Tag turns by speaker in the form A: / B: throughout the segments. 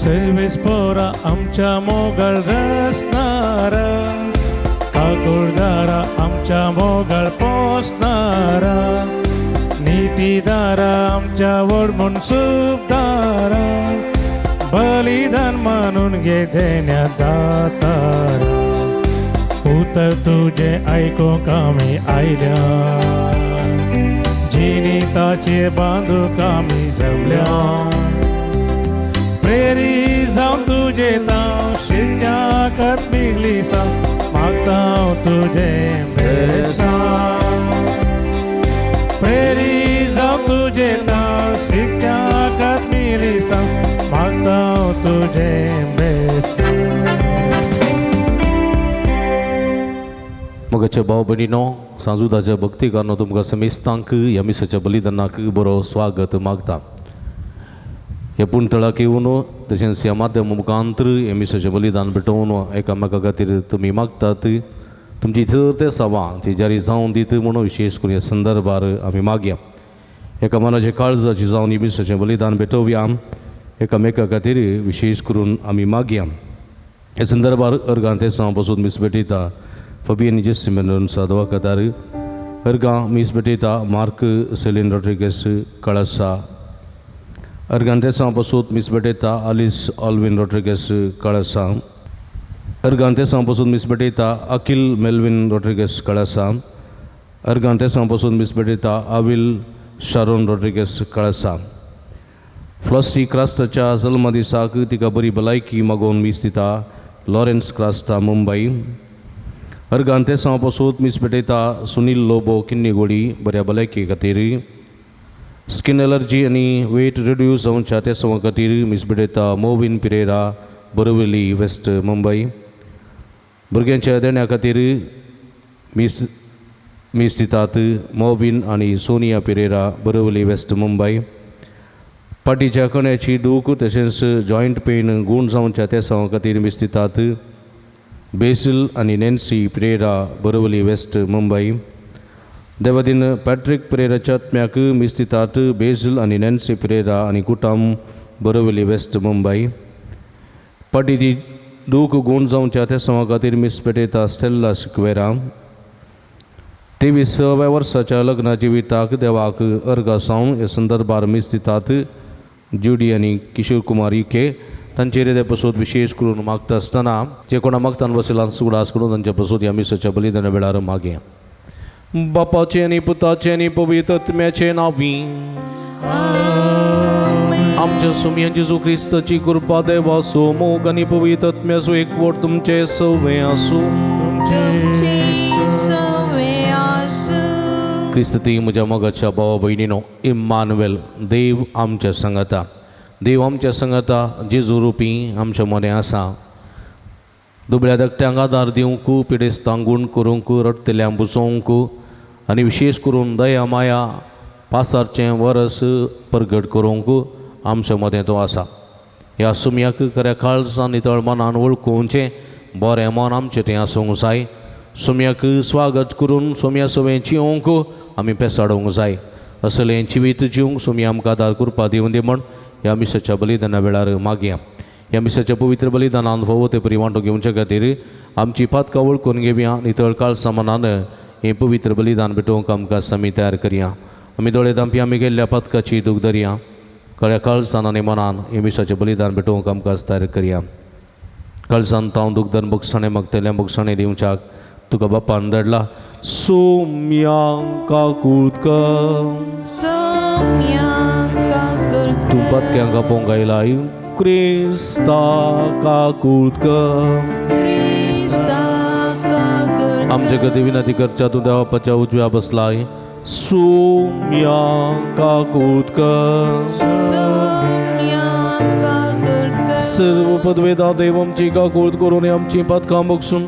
A: सर्वेस पोरा आमच्या मोगळ रचणारा, काकुळदारा आमच्या मोगळ पोसणारा, नीतीदारा आमच्या वडमून सुखदारा, बलिदान म्हणून घे देण्यात दातारा. उतर तुझे ऐकूंक आमी आयल्या, जिनिताचे बांदूक आमी जमल्या. प्रेरी जाऊं तुझे ताव शिरक्याकत मिगली सा, मागता तुझे बेसा. प्रेरी जाऊं तुझे ताव शिरक्याकत मिगली सा, मागता तुझे बेसा.
B: मगाच्या भाव भयणीनो, सांजुदाच्या भक्तिकारांनो तुमकां समेस्तांक ह्या मिसाच्या बलिदानाक बरो स्वागत मागता. हे पुणतळाक येवन तशेंच ह्या माध्यमा मुखांतर हे मिसाचें बलिदान भेटोवन एकामेका खातीर तुमी मागतात. तुमची जर ते सभा ती जारी जावन दित म्हणून विशेश करून ह्या संदर्भार आमी मागया. एका मनाचे काळजाची जावन ही मिसाचें बलिदान भेटोवया, एकामेका खातीर विशेष करून आमी मागया. ह्या संदर्भार अर्गां ते पासून मीस भेटयता फबियन जेसिमेन सादवाकादार. अर्गां मीस भेटयता मार्क सेलिन रॉड्रिगेस कळसा. अर्गांतेसा पासून मीस भेटयता आलिस ऑल्विन रॉड्रिगेस कळसा. अर्गांतेसा पासून मीस भेटयता अकिल मेल्विन रॉड्रिगेस कळसा. अर्गांतेसा पासून मीस भेटयता आविल शारोन रॉड्रिगेस कळसा. फ्लॉस्टी क्रास्टाच्या जल्मा दिसाक तिका बरी भलायकी मागोवन मीस दिता लॉरेन्स क्रास्टा मुंबई. अर्गांतेसा पासून मीस भेटयता सुनील लोबो किन्नीगोडी बऱ्या भलायकी खातीर. स्किन एलर्जी आनी वेट रिड्यूस जावच्या त्या सवा खातीर मीस भेटयता मोविन पिरेरा बोरिवली वेस्ट मुंबई. भुरग्यांच्या देण्या खातीर मीस दितात मोविन आनी सोनिया पिरेरा बोरिवली वेस्ट मुंबई. पाटीच्या कण्याची दूख तशेंच जॉयंट पेन गूण जावच्या त्या सवा खातीर मीस दितात बेसिल आनी नॅन्सी पिरेरा बोरिवली वेस्ट मुंबई. देवादीन पॅट्रिक पिरेराच्या आत्म्याक मीस दितात बेसिल आनी नॅन्सी पिरेरा आनी कुटुंब बोरिवली वेस्ट मुंबई. पाटीची दूख गूण जावच्या त्या सवा खातीर मीस भेटयता स्टेल्ला सिक्वेरा. 23व्या वर्साच्या लग्ना जिविताक देवाक अर्गां सावन ह्या संदर्भार मीस दितात जुडी आनी किशोर कुमार युके. तांचे हृदय पासून विशेष करून मागता आसतना जे कोणा मागतान बसयला सुगडास करून तांच्या पासून ह्या मिसाच्या बलिदाना वेळार मागया. बापाचे आनी पुताचे आनी पवित्र आत्म्याचे नांवी आमच्या सुमया जेजू क्रिस्ताची कृपा देवा सोमोग आनी पवित्र आत्म्याचो एकवट तुमचे सवे आसूं. क्रिस्त ती म्हज्या मोगाच्या भावा भयणीनो, इम्मानुएल देव आमच्या संगता. देव आमच्या संगता जेजू रुपी आमच्या मने आसा. दुबळ्या धाकट्यांक आदार दिवंक, पिडेस्तांक गूण करूंक, रडतल्यांक बुसोवंक आनी विशेष करून दया माया पासारचें वरस परगट करूंक आमच्या मदें तो आसा. ह्या सुमयाक खऱ्या काळजान नितळ मनान वळखुचें बरें मन आमचें तें आसूंक जाय. सुमयाक स्वागत करून सुमया सवें जिवंक आमी पेसाडूंक जाय. असलें जिवीत जिवंक सुमया आमकां आदार करपा दिवं दी म्हण ह्या मिसाच्या बलिदाना वेळार मागया. ह्या मिसाच्या पवित्र बलिदानान फोव ते परी वांटो घेवचे खातीर आमची पातकां वळखून घेवया. नितळ काळ समानान हें पवित्र बलिदान भेटोवंक आमकां समी तयार करया. आमी दोळे धांपी आमी गेल्ल्या पातकाची दूख धरया. खऱ्या काळजान आनी मनान हें मिसाचें बलिदान भेटोवंक आमकां तयार करया. काळजान तांव दूख धर बक्षणे मागतल्या बक्षणे दिवच्याक तुका बापान धाडला. सोम्यांका कुळकर तूं पातक्यांक आपोवंक आयला. क्रिस्ता काकुळकर आमचे कधी विनंती करच्या तूं देवा बापाच्या उजव्या बसलाय. सोम्या काकुळकर सर्व पदवेदा देव आमची काकुळत करून आमची पातकां बक्षून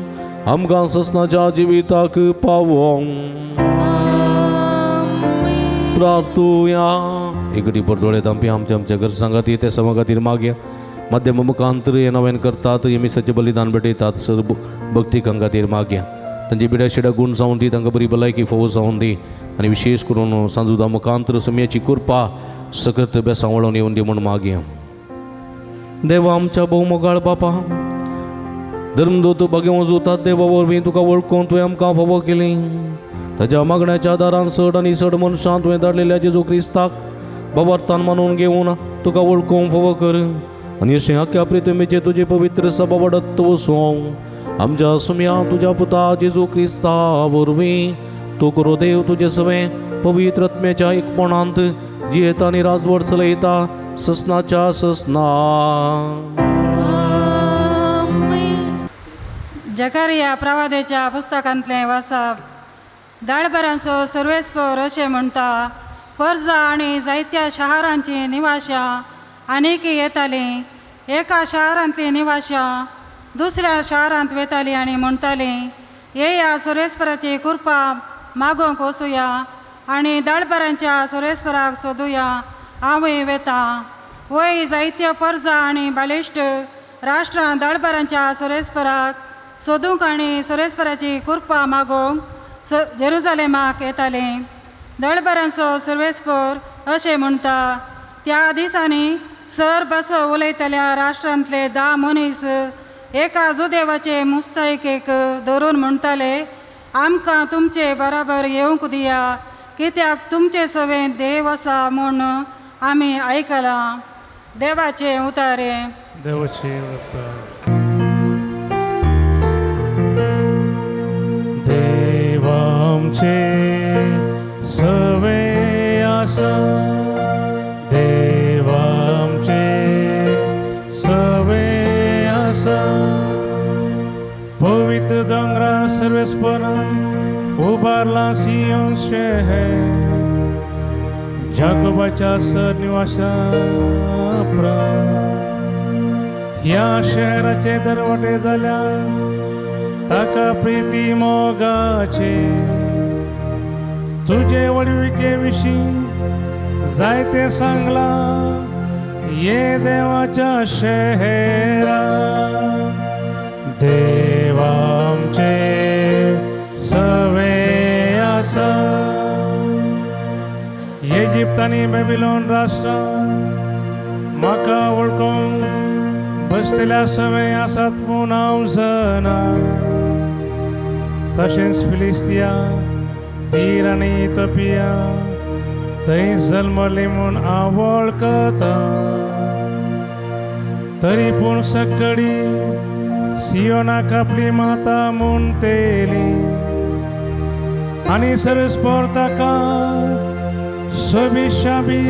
B: आमकां ससनाच्या जिविताक पावोंक प्रार्थुया. एकटी परतोळे तांपी आमच्या गरजां खातीर ते समा खातीर मागया. माध्यम मुखांतर हे नवेन करतात, येमिसाचें बलिदान भेटयतात, सर भक्तीकां खातीर मागया. तांची पिड्या शिड्या गूण जावन दी, तांकां बरी भलायकी फोव जावन दी आनी विशेश करून सांजुदा मुखांतर समेची कृपा सकत बेसावळून येवन दी म्हूण मागया. देवा आमच्या भोवमोगाळ बापा, धर्मदूत भाग्य वजूतात देवा वरवीं तुका वळखून तुवें आमकां फावो केली. ताच्या मागण्याच्या आदारान चड आनी चड मनशां तुवें धाडलेल्या जेजू क्रिस्ताक भवार्थान मानून घेवन तुका वळखूंक फावो कर. आनी अशें आख्या प्रितमेचे तुजे पवित्र सभा वाडत वचूं आमच्या सुम्या तुज्या पुता जेजू क्रिस्ता वरवीं तूं करो देव तुजे सवें पवित्र आत्म्याच्या एकपणांत जियेता आनी राजवट चलयता ससनाच्या ससना.
C: जकारिया प्रवादेच्या पुस्तकांतलें वाचप. दाळबरांचो सर्वेस्पर अशें म्हणटा, पर्जा आनी जायत्या शारांची निवाशां आनीक येतालीं. एका शारांतलीं निवाशां दुसऱ्या शारांत वेतालीं आनी म्हणटालीं, येया सर्वेस्पराची कृपा मागोवंक वचुया आनी दाळबरांच्या सर्वेस्पराक सोदुया. हांवूय वेता. वय जायत्यो पर्जा आनी बालिश्ट राष्ट्रां दाळबरांच्या सर्वेस्पराक सोदूंक आनी सर्वेस्पराची कृपा मागोवंक जेरुजालेमाक येतालीं. दळबरांचो सर्वेस्पर अशें म्हणटा, त्या दिसांनी सर भासो उलयतल्या राष्ट्रांतले 10 मनीस एका जुदेवाचे मुस्तायकेक धरून म्हणटाले, आमकां तुमचे बराबर येवंक दिया, कित्याक तुमचे सवें देव आसा म्हूण आमी आयकलां. देवाचें उतारें.
A: देवाचे देवा आमचे सवे आसा, देवा आमचे सवे आसा. पवित्र दोंगरा सर्वेस्परान उबारला सियोन शहर, जाकोबाच्या सरनिवासा प्राण. ह्या शहराचे दरवाटे जाल्या ताका प्रिती मोगाचे. तुझे वडविके विशीं जायते सांगला, ये देवाच्या शहरा. देवा आमचे सवे आसा. इजिप्त आनी बेबिलोन राष्ट्रां म्हाका वळखूंक बसलेल्या सवे आसात म्हूण हांव जाणा. तशेंच फिलिस्तिया, तीर आनी इथियोपिया थंय जल्मली म्हूण हांव वळखता. तरी पूण सकडी सियोनाक आपली माता म्हूण तेली आनी सर्वेस्पर ताका सोबिशाबी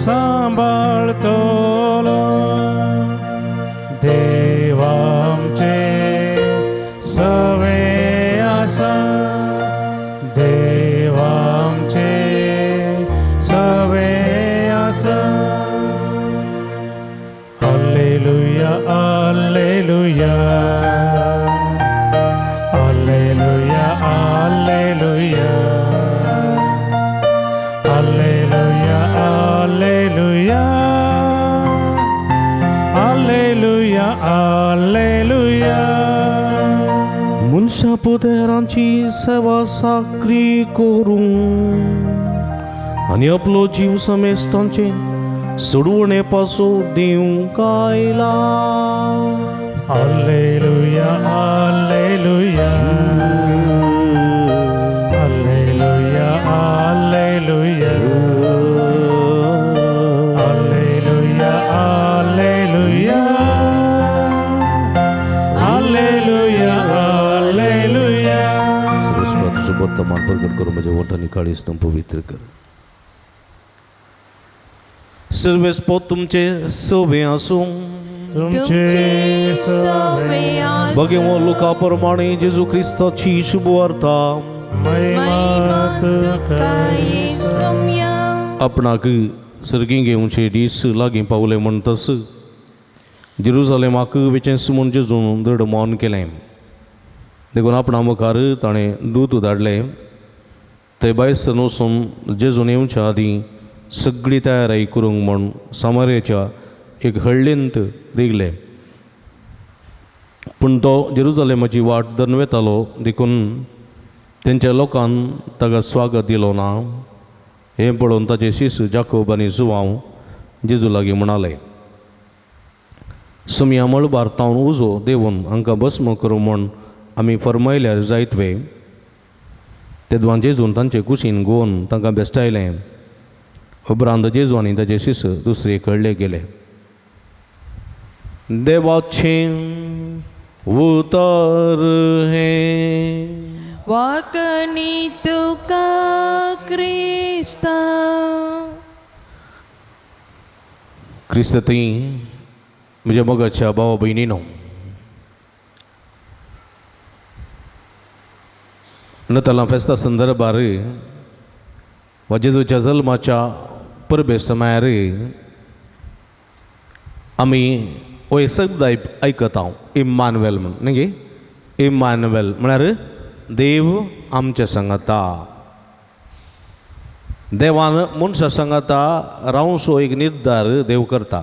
A: सांबाळतलो. देवा आमचे सवे आसा, देवा आमचे सवे आसा. Hallelujah hallelujah hallelujah hallelujah hallelujah hallelujah hallelujah hallelujah.
B: मनशा पोतेरांची सेवा साकरी करून आनी आपलो जीव समेस्तांचे सोडवणे पासो दिवंक आयला.
A: Hallelujah hallelujah hallelujah hallelujah hallelujah hallelujah hallelujah hallelujah.
B: सर्वेस्परा तुझं वर्तमान प्रगट करून माझ्या ओठांनी काळी स्तंभ पवित्र कर. सर्वेस्पर तुमचे सवे आसूं.
A: तुमचे सवे
B: भगवो लोका प्रमाणे जेजू क्रिस्ताची शुभ वार्ता
A: महिमा तुका
B: आपणाक सर्गी घेवचे दीस लागीं पावले म्हणटस जेरुजालेमाक वेचेंस म्हूण जेजून दृढ मौन केलें. देखून आपणा मुखार ताणें दूत धाडलें थंय बायसन वचून जेजून येवच्या आदीं सगळी तयारी करूंक म्हूण सामार्याच्या एक हळ्ळेंत रिगले. पूण तो जेरुजलेमाची वाट धरून वेतालो देखून तेंच्या लोकान ताका स्वागत दिलो ना. हें पळोवन ताचे शिश्य जाकोब आनी जुवांव जेजू लागीं म्हणाले, सुमया मळबार तावन उजो देवून हांकां भस्म करूं म्हूण आमी फरमायल्यार जायतवे. तेदवान जेजून तांचे कुशीन घेवन तांकां बेश्टायलें. उपरांत जेजू आनी ताचे शिश्य दुसरे कडले गेले. देवाचें उतर हें
D: वाकणी तुका क्रिस्ता.
B: क्रिस्तती म्हज्या मोगाच्या भावा भयणीनो, नतालां फेस्ता संदर्भार वा जेजूच्या जल्माच्या परबे समार आमी हो एक शब्द आयकता इम्मानुएल म्हूण. न्ही गे, इम्मानुएल म्हळ्यार देव आमच्या सांगाता. देवान मनशा सांगाता रावसो एक निर्धार देव करता.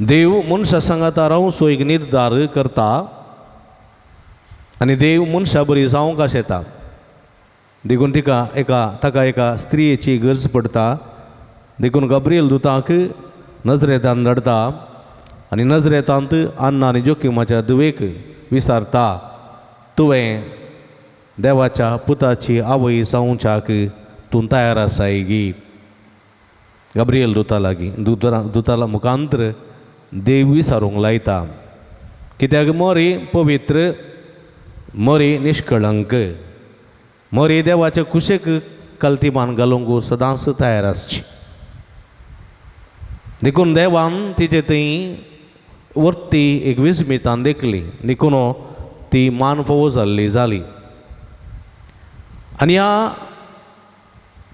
B: देव मनशा सांगाता रावसो एक निर्धार करता आनी देव मनशा बरी जावंक शेता. देखून ताका एका स्त्रियेची गरज पडटा. देखून गब्रियल दुताक नजरेतान धाडटा आनी नजरेतांत अन्ना आनी जोखिमाच्या दुवेक विचारता, तुवें देवाच्या पुताची आवय जावच्याक तूं तयार आसाय गी. गब्रियल दुता लागीं दुताला मुखांतर देव विचारूंक लायता. कित्याक मोरी पवित्र, मोरी निश्कळंक, मोरी देवाच्या कुशेक कल्तीमान घालूंक सदांच तयार आसची. देखून देवान तिचे थंय वर्ती एक विस्मितान देखली. देखून ती मान फोव जाली. आनी ह्या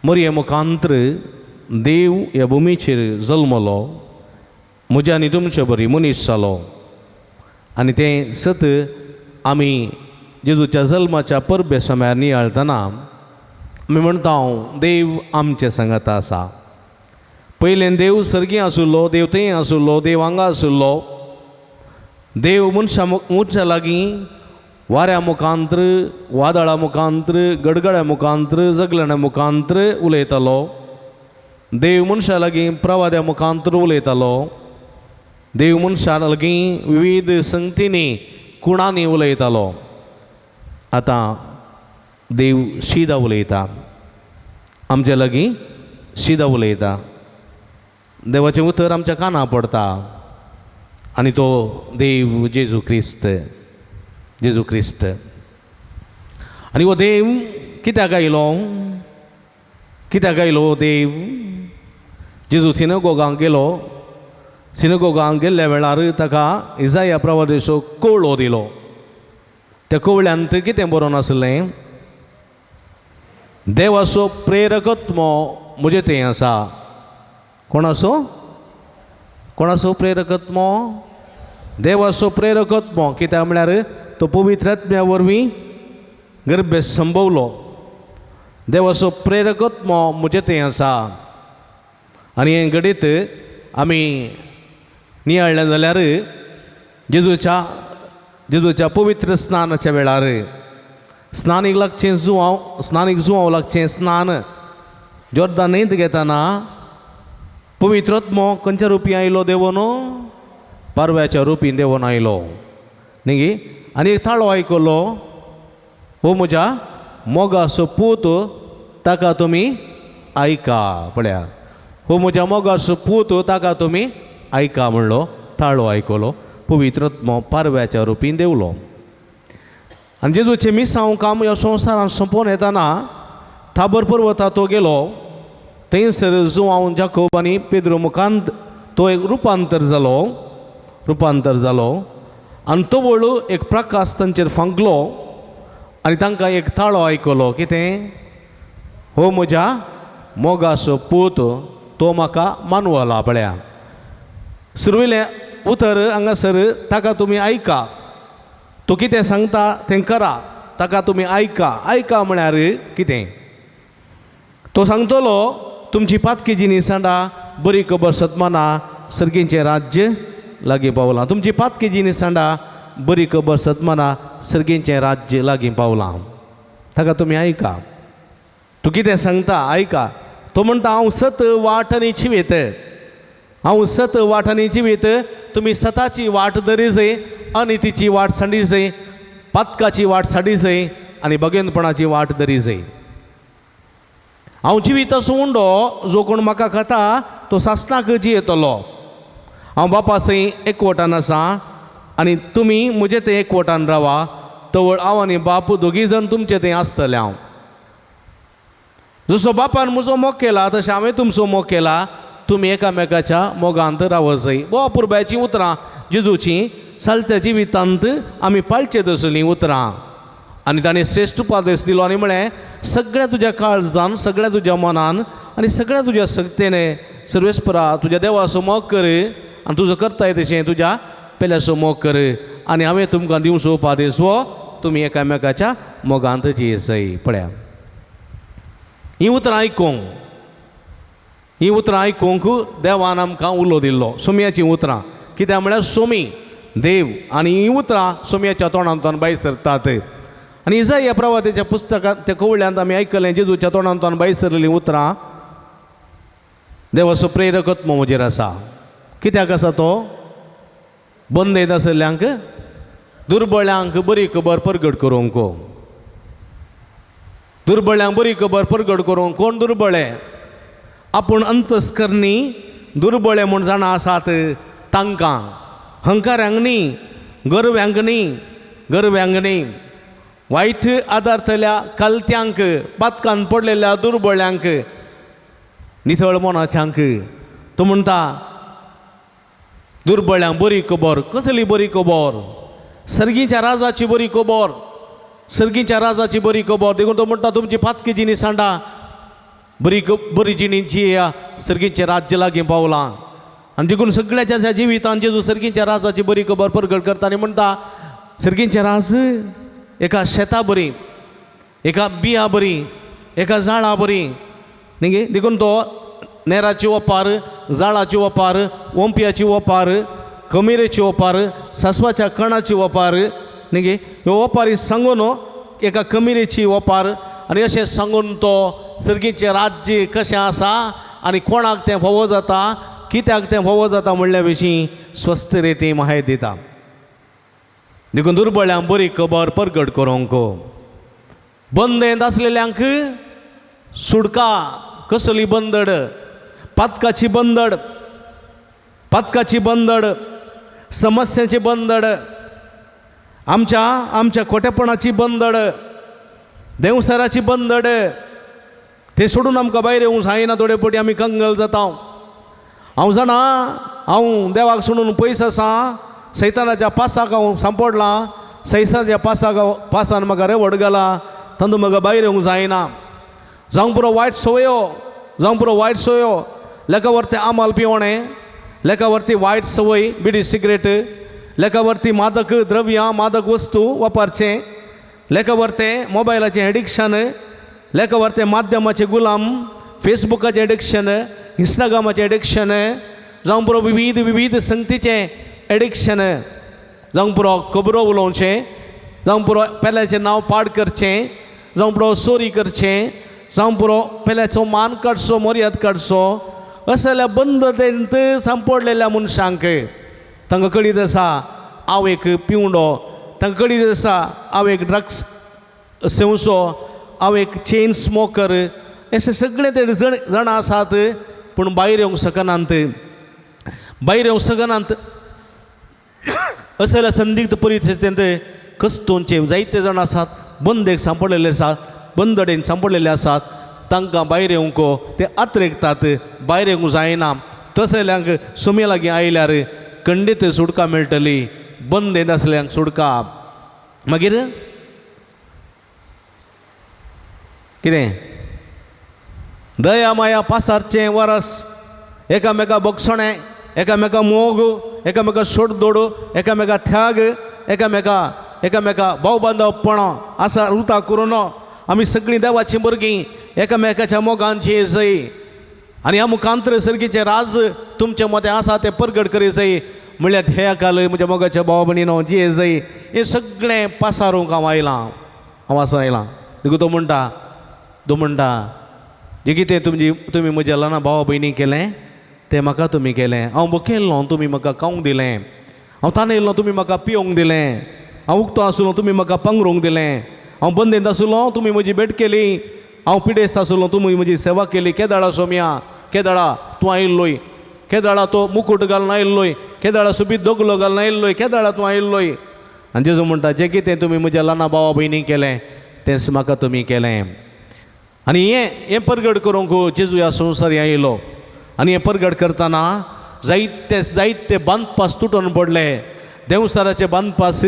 B: मोरये मुखांतर देव ह्या भुमीचेर जल्मलो, म्हज्या आनी तुमचे बरी मनीस जालो. आनी तें सत आमी जेजूच्या जल्माच्या परबे समार नियाळतना आमी म्हणटा देव आमचे सांगाता आसा. पयलें देव सर्गी आसुल्लो, देव थंय आसुल्लो, देव हांगा आसुल्लो. देव मनशा लागीं वाऱ्या मुखांतर, वादळा मुखांतर, गडगड्या मुखांतर, जगलण्या मुखांतर उलयतालो. देव मनशा लागीं प्रवाद्या मुखांतर उलयतालो. देव मनशा लागीं विविध संगतींनी कुणांनी उलयतालो. आतां देव शिदा उलयता, आमच्या लागीं शिदा उलयता. देवाचें उतर आमच्या काना पडटा आनी तो देव जेजू क्रिस्त. आनी हो देव कित्याक आयलो देव? जेजू सिनगोगांक गेलो. सिनगोगांक गेल्ल्या वेळार ताका इसाया प्रवादेचो कवळो दिलो. त्या कवळ्यांत कितें बरोवन आसलें? देवाचो प्रेरकत्व म्हजे थंय आसा. कोणाचो प्रेरकत्व? देवाचो प्रेरकत्व. कित्याक म्हळ्यार तो पवित्रात्म्या वरवीं गर्भे संभवलो. देवाचो प्रेरकत्व म्हजे थंय आसा. आनी हें घडीत आमी नियाळ्ळें जाल्यार जेजूच्या पवित्र स्नानाच्या वेळार स्नानीक जुवांव लागचें स्नान जोर्दान न्हंयत घेतना पवित्रत्व खंयच्या रुपी आयलो देवून? पारव्याच्या रुपीन देवून आयलो न्ही. आनी एक थाळो आयकलो, हो म्हज्या मोगाचो पूत, ताका तुमी आयका. पळया, हो म्हज्या मोगाचो पूत, ताका तुमी आयका म्हणलो. थाळो आयकलो, पवित्रत्व पारव्याच्या रुपीन देवलो. आनी जेजूचें मिसांव काम ह्या संवसारांत सोंपोवन येताना थाबर पर्वता तो गेलो. थंयसर जुवांव जाकोब आनी पेद्रो मुखांत तो एक रुपांतर जालो आनी तो वळू एक प्रकाश तांचेर फांकलो आनी तांकां एक थाळो आयकलो. कितें? हो म्हज्या मोगाचो पूत, तो म्हाका मानवला. पळया, सुरविलें उतर हांगासर, ताका तुमी आयका. तो कितें सांगता तें करा, ताका तुमी ऐका म्हळ्यार कितें? तो सांगतलो तुमची पातकी जिनी सांडा बरी खबर सतमाना सर्गींचें राज्य लागीं पावलां. तुमची पातकी जिनी सांडा बरी खबर सतमाना सर्गींचें राज्य लागीं पावलां. ताका तुमी ऐका. तूं कितें सांगता ऐका. तो म्हणटा हांव सत वाट आनी जिवीत. हांव सत वाट आनी जिवीत. तुमी सताची वाट धरीजय, अनितीची वाट सांडीजय, पातकाची वाट सांडीजय आनी भगेनपणाची वाट धरीजय. हांव जिवीत असो उंडो जो कोण म्हाका खाता तो सासणाक जियेतलो. हांव बापा सई एकवटान आसा आनी तुमी म्हजे थंय एकवटान रावा, तवळ हांव आनी बाप दोगी जाण तुमचे थंय आसतले. हांव जसो बापान म्हजो मोग केला तशें हांवें तुमचो मोग केला. तुमी एकामेकाच्या मोगांत रावसय. बोवा पुरबायचीं उतरां जेजूची चलत्या जिवितांत आमी पाळचे तसलीं उतरां. आनी ताणें श्रेश्ठ उपादेश दिलो आनी म्हळें सगळ्या तुज्या काळजान, सगळ्या तुज्या मनान आनी सगळ्या तुज्या शक्तीने सर्वेस्परा तुज्या देवाचो मोग कर आनी तुजो करताय तशें तुज्या पेल्याचो मोग कर. आनी हांवें तुमकां दिवचो उपादेश हो तुमी एकामेकाच्या मोगांत जियेसय. पळया हीं उतरां आयकूंक, हीं उतरां आयकूंक देवान आमकां उलो दिल्लो. सोमयाचीं उतरां कित्याक म्हळ्यार सोमी देव आनी हीं उतरां सोमयाच्या तोंडांतल्यान भायर सरतात. आनी इसाया प्रवादिच्या पुस्तकांत त्या कवळ्यांत आमी आयकलें जेजूच्या तोंडांतल्यान भायर सरलेलीं उतरां देवाचो प्रेरकत्व म्हजेर आसा. कित्याक आसा तो? बंदेत आसल्ल्यांक दुर्बळ्यांक बरी खबर परगट करूंक. दुर्बळ्यांक बरी खबर परगट करूंक. कोण दुर्बळे? आपूण अंतस्करणी दुर्बळे म्हूण जाणां आसात तांकां. हंकारांक न्ही, गर्व्यांक न्ही, वायट आदार्थल्या कलत्यांक, पातकान पडलेल्या दुर्बळ्यांक, नितळ मोनाच्यांक. तो म्हणटा दुर्बळ्यांक बरी खबर. कसली बरी खबर? सर्गीच्या राजाची बरी खबर. सर्गीच्या राजाची बरी खबर. देखून तो म्हणटा तुमची पातकी जिनी सांडा बरी जिणी जिया सर्गीचें राज्य लागीं पावलां. आनी देखून सगळ्याच्या जिवितांत जेजू सर्गीच्या राजाची बरी खबर परगट करता आनी म्हणटा सर्गीचें राज एका शेता बरी, एका बिया बरी, एका झाडां बरी न्ही. देखून तो नेराची ओपार, झाडाची ओपार, ओंपयाची ओपार, कमिरेची ओपार, सासवाच्या कणाची ओपार न्ही. ह्यो ओपारी सांगून एका कमिरेची ओपार आनी अशें सांगून तो सर्गीचें राज्य कशें आसा आनी कोणाक तें फावो जाता, कित्याक तें फावो जाता म्हणल्या विशीं स्वस्थ रितीन म्हायती दिता. देखून दुर्बळ्यांक बरी खबर परगट करूंक. बंदेंत आसलेल्यांक सुडका. कसली बंदड? पातकाची बंदड, पातकाची बंदड, समस्याची बंदड, आमच्या खोटेपणाची बंदड, देवसराची बंदड. ते सोडून आमकां भायर येवंक जायना. थोडे फावटी आमी कंगल जाता. हांव जाणा हांव देवाक सोडून पयस आसा. सैतानाच्या पासाक हांव सांपडलां. सैतानाच्या पासान म्हाका रेवड घाला. तातूंत म्हाका भायर येवंक जायना. जावं पुरो वायट सवयो, लेका व्हरते आमाल पिवणें, लेका व्हरती वायट संवय, बिडी सिगरेट, लेका व्हरती मादक द्रव्यां, मादक वस्तू वापरचें, लेका व्हरते मोबायलाचें एडिक्शन, लेका व्हरते माध्यमाचे गुलाम, फेसबुकाचें एडिक्शन, इंस्टाग्रामाचें एडिक्शन, जावं पुरो विविध संगतीचें एडिक्शन, जावं पुरो खबरो उलोवचें, जावं पुरो पेल्याचें नांव पाड करचें, जावं पुरो चोरी करचें, जावं पुरो पेल्याचो मान काडचो, मर्याद काडचो. असल्या बंदतेंत सांपडलेल्या मनशांक तांकां कळीत आसा हांव एक पिवणो, तांकां कळीत आसा हांव एक ड्रग्स सेवसो, हांव एक चेन स्मोकर. अशें सगळे ते जाणां आसात पूण भायर येवंक शकनात. भायर येवंक शकनात. असल्या संदिग्ध परिस्थितींत कस्तूंचे जायते जाण आसात, बंदेक सांपडलेले आसात, बंदडेन सांपडलेले आसात. तांकां भायर येवंक ते आत्रेकतात. भायर येवंक जायना. तसल्यांक सोम्या लागीं आयल्यार खंडीत सुटका मेळटली. बंदेत आसल्यांक सुटका. मागीर कितें? दया माया पासारचें वरस. एकामेका बोगसणें, एकामेका मोग, एकामेका सोडदोड, एकामेका त्याग, एकामेका एकामेका भाव बांदवपणां आसा उरता करून आमी सगळीं देवाचीं भुरगीं एकामेकाच्या मोगान जियेजय आनी ह्या मुखांतर सर्गीचें राज तुमच्या मदें आसा तें परगट करीजय म्हळ्यार हे काल म्हज्या मोगाच्या भावा भयणीनो जियेजय हें सगळें पासारूंक हांव आयलां हांव आसा आयलां देखून तो म्हणटा जें कितें तुमी म्हज्या ल्हान भावा भयणी केलें तें म्हाका तुमी केलें हांव भुकेल्लो तुमी म्हाका खावंक दिलें हांव ताणयल्लो तुमी म्हाका पिवंक दिलें हांव उक्तो आसलो तुमी म्हाका पांगरूंक दिलें हांव बंदेंत आसलो तुमी म्हजी भेट केली हांव पिडेस्त आसलो तुमी म्हजी सेवा केली केदाळा सोम्या केदाळा तूं आयिल्लोय केदाळा तो मुकुट घालून आयिल्लोय केदाळा सुबीत दोगलो घालून आयिल्लोय केदाळा तूं आयिल्लोय आनी जेजू म्हणटा जें कितें तुमी म्हज्या ल्हान भावा भयणी केलें तेंच म्हाका तुमी केलें आनी हें परगट करूंक जेजू ह्या संवसारी आयिल्लो आनी हें परगट करतना जायते बांदपास तुटून पडले देवसाराचे बांदपास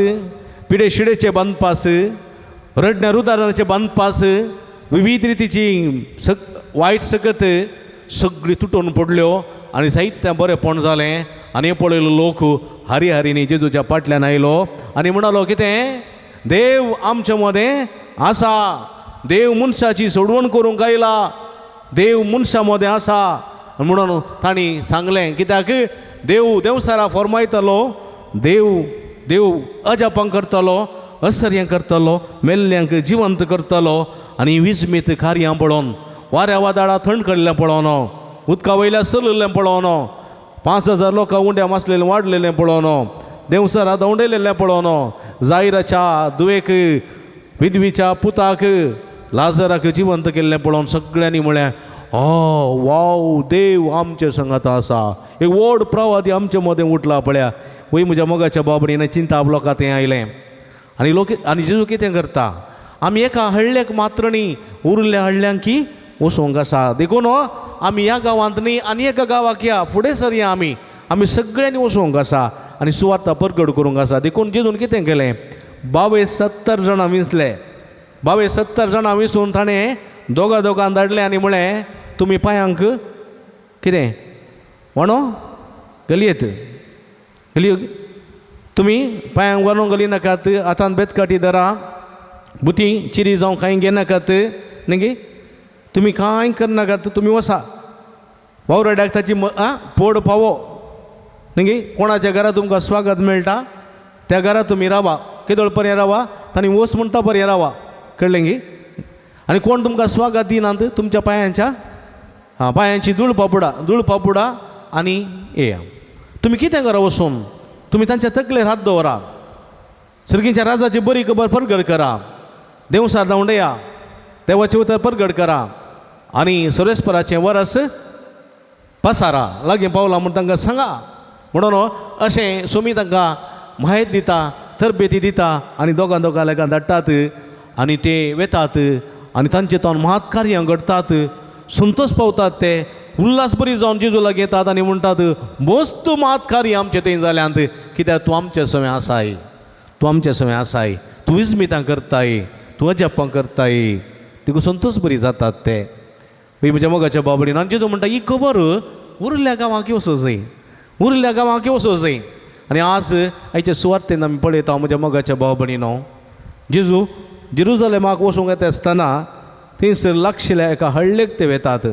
B: पिडे शिडेचे बांदपास रडण्या रुदाराचे बांदपास विविध रितीची वायट सकत सगळी तुटून पडल्यो आनी जायतें बरेंपण जालें आनी हें पळयलो लोक हारी हारीनी जेजूच्या फाटल्यान आयलो आनी म्हणलो कितें देव आमचे मदें आसा देव मनशाची सोडवण करूंक आयला देव मनशा मदें आसा म्हणून तांणी सांगलें कित्याक देवसारा फरमायतलो देव अजापांक करतलो असर्यां करतलो मेल्ल्यांक जिवंत करतलो आनी विस्मीत कार्यां पळोवन वाऱ्या वादळा थंड कडलें पळोवन उदका वयल्या सरलेलें पळोवन 5,000 लोकां उंड्या मासलेलें वाडलेलें पळोवन देवसारा दवंडयलेलें पळोवन जायराच्या दुवेक विधवीच्या पुताक लाजराक जिवंत केल्लें पळोवन सगळ्यांनी म्हळें वाव देव आमचे संगात आसा एक व्हड प्रवादी आमचे मदें उठला पळया वय म्हज्या मोगाच्या बाबडीन चिंता लोकां तें आयलें आनी जेजू कितें करता आमी एका हळ्ळेक मात्र न्ही उरल्या हळ्ळ्यांक की वचोंक आसा देखून आमी ह्या गांवांत न्ही आनी एका गांवाक या फुडें सरया आमी सगळ्यांनी वचोंक आसा आनी सुवार्ता परगट करूंक आसा देखून जेजून कितें केलें 70 जाणां विंचले 70 जाणां विंचून ताणें दोगां धाडलें आनी म्हळें तुमी पांयांक कितें वणो घालयेत घालयो तुमी पांयांक वणो घाली नाकात हातान बेतकाटी धरा बुती चिरी जावं कांय घेनाकात न्ही तुमी कांय करनाकात तुमी वसा वावराड्याक ताची पोड पावो न्ही कोणाच्या घरा तुमकां स्वागत मेळटा त्या घरा तुमी रावा केदोळ पर्यंत रावा तांणी वस म्हणटा पर्यंत रावा कळ्ळें गी आनी कोण तुमकां स्वागत दिनात तुमच्या पांयांची धूळ पापुडा आनी येया तुमी कितें करा वचून तुमी तांच्या तकलेर हात दवरा सर्गीच्या राजाची बरी खबर परगट करा देवसार दवंडया देवाचे उतर परगट करा आनी सर्वेस्पराचें वरस पसारा लागीं पावला म्हूण तांकां सांगा म्हणून अशें सोमी तांकां म्हायत दिता तरबेती दिता आनी दोगां लेकां धाडटात आनी ते वेतात आनी तांचे तावन महात कार्यां घडतात संतोश पावतात ते उल्हास बरी जावन जेजू लागीं येतात आनी म्हणटात मस्त महात कार्य आमचे थंय जाल्यांत कित्याक तूं आमचे सवें आसाय तूं विस्मितां करताय तूं अजापां करताय देखून संतोश बरी जातात ते म्हज्या मोगाच्या बाबडीन आनी जेजू म्हणटा ही खबर उरल्या गांवांक वचो जाय आनी आज आयच्या सुवातेन आमी पळयता म्हज्या मोगाच्या बाबडीनो जेजू जेरुजलेमाक वचूंक येता आसतना थंयसर लागशिल्ल्या एका हळ्ळेक ते वेतात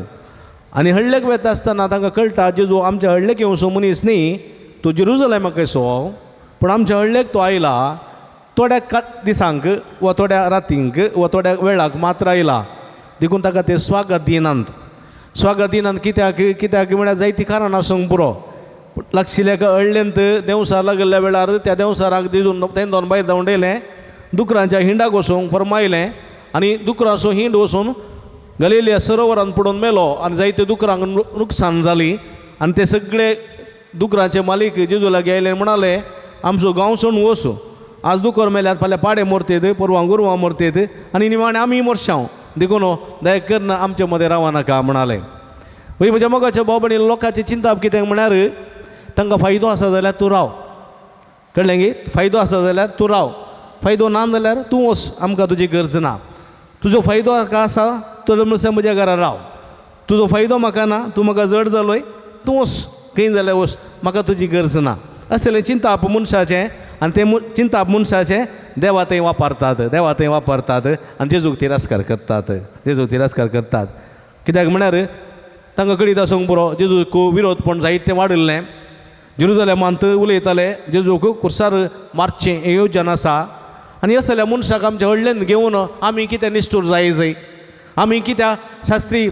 B: आनी हळ्ळेक वेता आसतना तांकां कळटा जेजू आमच्या हळ्ळेक येवचो मनीस न्ही तो जेरुजलेमाक येसो पूण आमच्या हळ्ळेक तो आयला थोड्या दिसांक वा थोड्या रातींक वा थोड्या वेळाक मात्र आयला देखून ताका ते स्वागत दिनांत कित्याक म्हळ्यार जायतीं कारणां आसूंक पुरो लागशिल्ल्या एका हळ्ळेंत देवसार लागल्या वेळार त्या देवसाराक जेजून तेंदोन भायर धांवडयलें दुकरांच्या हिंडाक वचूंक फरमायलें आनी दुकरांचो हिंड वचून गलिलिया सरोवरांत पडून मेलो आनी जायते दुकरांक नुकसाण जाली आनी ते सगळे दुकरांचे मालीक जेजू लागीं आयले म्हणाले आमचो गांव सोडून वचो आज दुकर मेल्यात फाल्यां पाडे मरतेत परवां गोरवां मरतेत आनी निमाणें आमी मरशांव देखून दया करना आमचे मदें रावा नाका म्हणाले वय म्हज्या मोगाच्या बाबडीन लोकांची चिंता कित्याक म्हळ्यार तांकां फायदो आसा जाल्यार तूं राव कळ्ळें गे फायदो आसा जाल्यार तूं राव फायदो ना जाल्यार तूं वच आमकां तुजी गरज ना तुजो फायदो आसा तो म्हणसर म्हज्या घरा राव तुजो फायदो म्हाका ना तूं म्हाका जड जालोय तूं वच खंय जाल्यार वच म्हाका तुजी गरज ना असलें चिंता मनशाचें आनी ते चिंताप मनशाचे देवा थंय वापरतात आनी जेजूक तिरस्कार करतात कित्याक म्हळ्यार तांकां कळीत आसूंक पुरो जेजूक विरोधपण जायतें वाडिल्लें जेरुसलेमांत उलयताले जेजूक कुर्सार मारचें हें येवजन आसा आनी असल्या मनशाक आमच्या व्हडल्यान घेवन आमी कितें निश्ठूर जाय आमी कित्या शास्त्री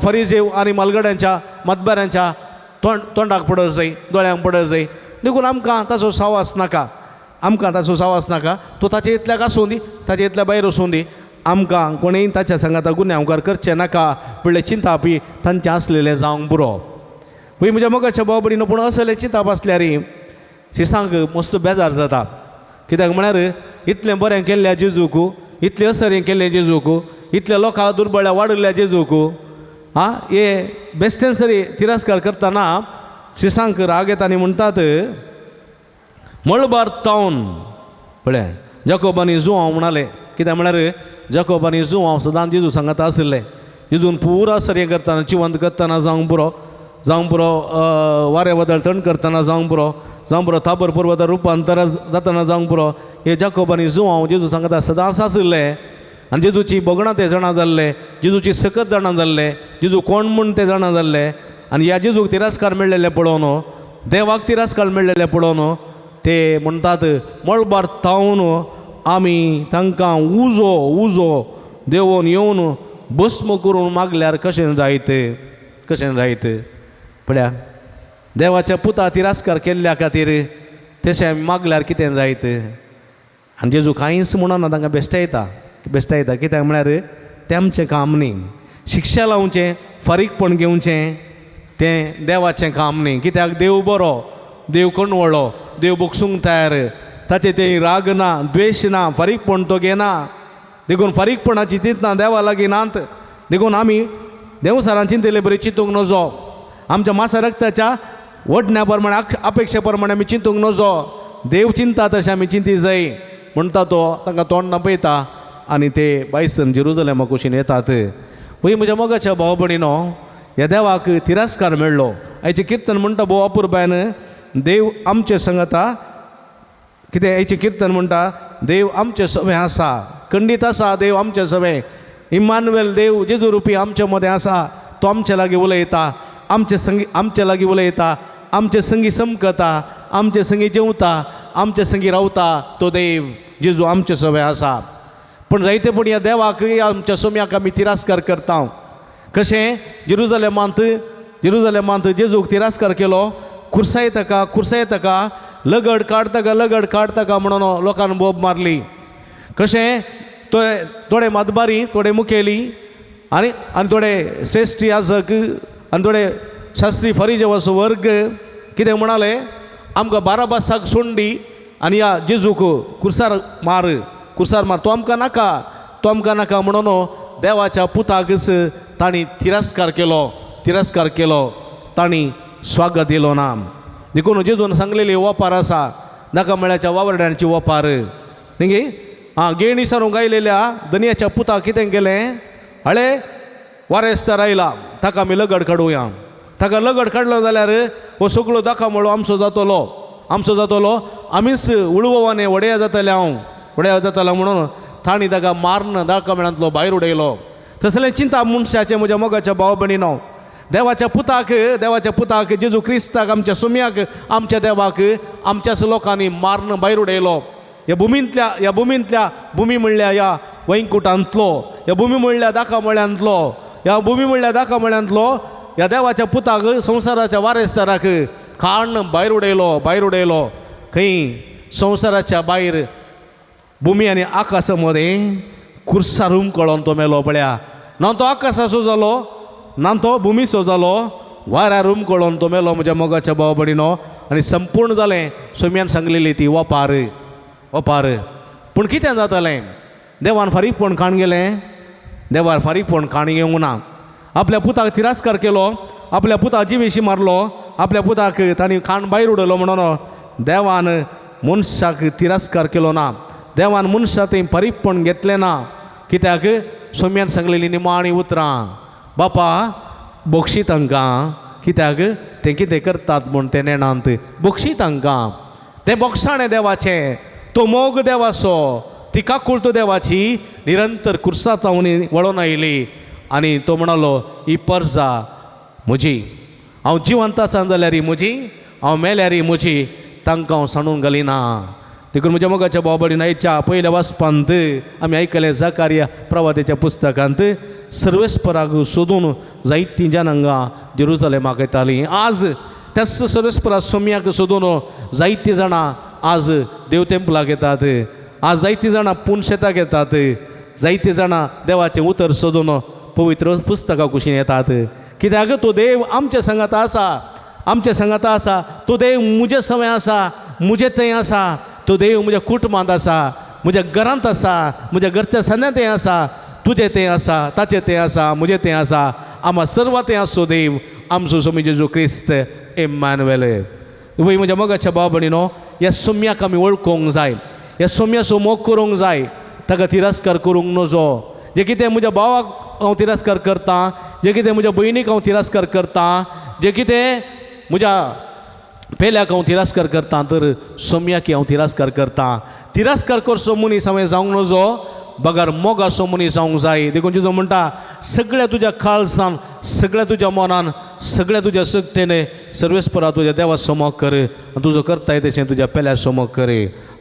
B: फरिजेव आनी मालगड्यांच्या मतबाऱ्यांच्या तोंडाक पडत जाय दोळ्यांक पडत जाय देखून आमकां ताचो सावास नाका तूं ताचे इतल्याक आसूं दी ताचे इतल्या भायर वचूं दी आमकां कोणीय ताच्या सांगाता गुन्यांवकार करचें नाका म्हणलें चिंतापी तांचें आसलेलें जावंक पुरो पळय म्हज्या मोगाच्या भाव भयणीनो पूण असले चिंताप आसल्यार शिसांक मस्त बेजार जाता कित्याक म्हळ्यार इतलें बरें केल्ल्या जेजूक इतलें असरें केल्लें जेजूक इतल्या लोकां दुर्बळ्या वाडिल्ल्या जेजूक हे बेश्टें सरी तिरस्कार करतना शिसांक राग येता आनी म्हणटात मळबार तावन पळय जाकोबानी जुवांव म्हणाले कित्याक म्हळ्यार जाकोबानी जुवांव सदांच जेजू सांगता आसले जेजून पुरा सरें करतना चिवंत करतना जावंक पुरो वारें वदळ थंड करतना जावंक पुरो थाबर पर्वत रुपांतर जातना जावंक पुरो हे जाकोबानी जुवांव जेजू सांगता सदांच आसले आनी जेजूची बोगणां ते जाणा जाल्ले जेजूची सकत जाणा जाल्ले जेजू कोण म्हूण ते जाणा जाल्ले आनी ह्या जेजूक तिरस्कार मेळ्ळेले पळोवन देवाक तिरस्कार मेळ्ळेले पळोवन ते म्हणटात मळबार तावन आमी तांकां उजो देंवोन येवन भस्म करून मागल्यार कशें जायत पळया देवाच्या पुता तिरस्कार केल्ल्या खातीर तशें आमी मागल्यार कितें जायत आनी जेजू कांयच म्हणना तांकां बेश्टायता कित्याक म्हळ्यार तें आमचें काम न्ही शिक्षा लावचें फारीकपण घेवचें तें देवाचें काम न्ही कित्याक देव बरो देव कणवळो देव बोगसूंक तयार ताचे तें राग ना द्वेश ना फारीकपण तो घेना देखून फारीकपणाची चिंतना देवा लागीं नात देखून आमी देवसारान चिंतले बरें चिंतूंक नजो आमच्या मासा रक्ताच्या वडण्या प्रमाणे अपेक्षा प्रमाणे आमी चिंतूंक नजो देव चिंता तशें आमी चिंती जाय म्हणटा तो तांकां तोंड नपयता आनी ते बायसन जेरुसलेमा कुशीन येतात पळय म्हज्या मोगाच्या भाव भयणीनो ह्या देवाक तिरस्कार मेळ्ळो आयचें कीर्तन म्हणटा भोव अपुरबायन देव आमचे सांगता कितें हेचें कीर्तन म्हणटा देव आमचे सवे आसा खंडीत आसा देव आमचे सवे इम्मानुएल देव जेजू रुपी आमचे मदें आसा तो आमचे लागीं उलयता आमचे लागीं उलयता आमचे संगी समकता आमचे संगी जेवता आमचे संगी रावता तो देव जेजू आमचे सवे आसा पूण जायतेपण ह्या देवाक आमच्या सोम्याक आमी तिरस्कार करता कशें जेरुसलेमांत जेजूक तिरस्कार केलो कुर्साय ताका लगड काडताका म्हणून लोकांनी बोब मारली कशें थोडे मतबारी थोडे मुखेली आनी थोडे श्रेश्ठी याजक आनी थोडे शास्त्री फरिजेव असो वर्ग कितें म्हणाले आमकां बाराबासाक सोडून आनी ह्या जेजूक कुर्सार मार तो आमकां नाका म्हणून देवाच्या पुताकच तांणी तिरस्कार केलो तांणी स्वागत दिलो ना देखून जेजून सांगलेली वपार आसा नाका म्हळ्याच्या वावरड्यांची वपार न्ही गेणी सारूंक आयलेल्या दनयाच्या पुताक कितें केलें हळे वारेस्तार आयला ताका आमी लगड काडुया ताका लगड काडलो जाल्यार हो सगळो दाखा आमचो जातलो आमीच उळववाने वड्या जाताले म्हणून तांणी ताका मारन दाखा मेळांतलो भायर उडयलो तसलें चिंता मनशाचें म्हज्या मोगाच्या भाव भयणीनो देवाच्या पुताक जेजू क्रिस्ताक आमच्या सोम्याक आमच्या देवाक आमच्याच लोकांनी मारन भायर उडयलो ह्या भुमी म्हणल्या ह्या वैकुंठांतलो ह्या भुमी म्हणल्या दाखा ह्या देवाच्या पुताक संवसाराच्या वारेस्ताराक काण भायर उडयलो खंय संवसाराच्या भायर भुमी आनी आकाशा मदें कुर्सारूम कळोन तो मेलो पळया ना तो आकाशाचो जालो ना तो भुमीचो जालो वाऱ्या रूम कळोन तो मेलो म्हज्या मोगाच्या भाव भयणीनो आनी संपूर्ण जालें सोम्यान सांगलेली ती वपार पूण कितें जातालें देवान फारीकपण काण गेलें देवार फारीकपण काण घेवंक ना आपल्या पुताक तिरस्कार केलो आपल्या पुताक जिवेशी मारलो आपल्या पुताक तांणी काण भायर उडयलो म्हणून देवान मनशाक तिरस्कार केलो ना देवान मनशा थंय फारीकपण घेतलें ना कित्याक सोम्यान सांगलेली निमाणी उतरां बापा बक्षी तांकां कित्याक ते कितें करतात म्हूण ते नेणांत बक्षी तांकां ते बोगसाणे देवाचे, तो मोग देवाचो, ती काकुळतो देवाची निरंतर कुर्सात वळून आयली आनी तो म्हणलो ही पर्जा म्हजी, हांव जिवंत आसा जाल्यार ही म्हजी, हांव मेल्यार ही म्हजी, तांकां हांव सांडून घालिना. देखून म्हज्या मोगाच्या भावभयणीन आयच्या पयल्या वाचपांत आमी आयकलें जकार्या प्रवादेच्या पुस्तकांत सर्वेस्पराक सोदून जायतीं जाणांक जेरुसलेमाक येतालीं. आज त्याच सर्वेस्परा सोम्याक सोदून जायतीं जाणां आज देव तेंपलाक येतात, आज जायतीं जाणां पुणशेताक येतात, जायतीं जाणां देवाचें उतर सोदून पवित्र पुस्तकां कुशीन येतात. कित्याक तो देव आमच्या संगात आसा, आमच्या संगात आसा. तो देव म्हजे सवय आसा, म्हजे थंय आसा. तो देव म्हज्या कुटुंबांत आसा, म्हज्या घरांत आसा, म्हज्या घरच्या सन्या तें आसा, तुजें तें आसा, ताचें तें आसा, म्हजें तें आसा. आम्हा सर्व तें आसो देव आमचो स्वामी जेजू क्रिस्त इम्मानुएल. वय म्हज्या मोगाच्या भाव भयणीनो, ह्या सोम्याक आमी वळखूंक जाय, ह्या सोम्याचो मोग करूंक जाय, ताका तिरस्कार करूंक नजो. जे कितें म्हज्या भावाक हांव तिरस्कार करतां, जे कितें म्हज्या भयणीक हांव तिरस्कार करतां, जे कितें म्हज्या पेल्याक हांव तिरस्कार करतां, तर सोम्याक हांव तिरस्कार करतां. तिरस्कार करचो मनीस हांवें जावंक नजो, बगार मोगाचो मनीस जावंक जाय. देखून जेजू म्हणटा सगळ्या तुज्या काळजान, सगळ्या तुज्या मनान, सगळ्या तुज्या शक्तीने सर्वेस्परा तुज्या देवा समोर कर, आनी तुजो करताय तशें तुज्या पेल्या समोर कर.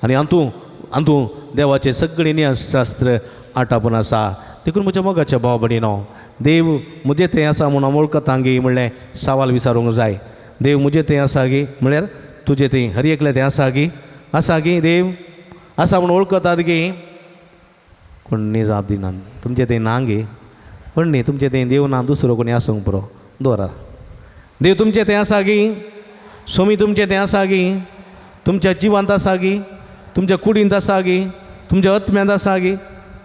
B: आनी हातूं देवाचें सगळें नियमशास्त्र आटापून आसा. देखून म्हज्या मोगाच्या भाव भयणीनो, देव म्हजें तें आसा म्हूण हांव वळखतां गे म्हणलें सवाल विचारूंक जाय. देव म्हजें तें आसा गे म्हळ्यार तुजें तें हर एकलें तें आसा गे देव आसा म्हूण वळखतात गे. कोण न्ही जाप दिनात, तुमचें तें ना गे, पण न्ही तुमचें तें देव ना, दुसरो कोणी आसूंक पुरो दवरा. देव तुमचें तें आसा गे, सोमी तुमचें तें आसा गे, तुमच्या जिवांत आसा गे, तुमच्या कुडींत आसा गे, तुमच्या आत्म्यांत आसा गे.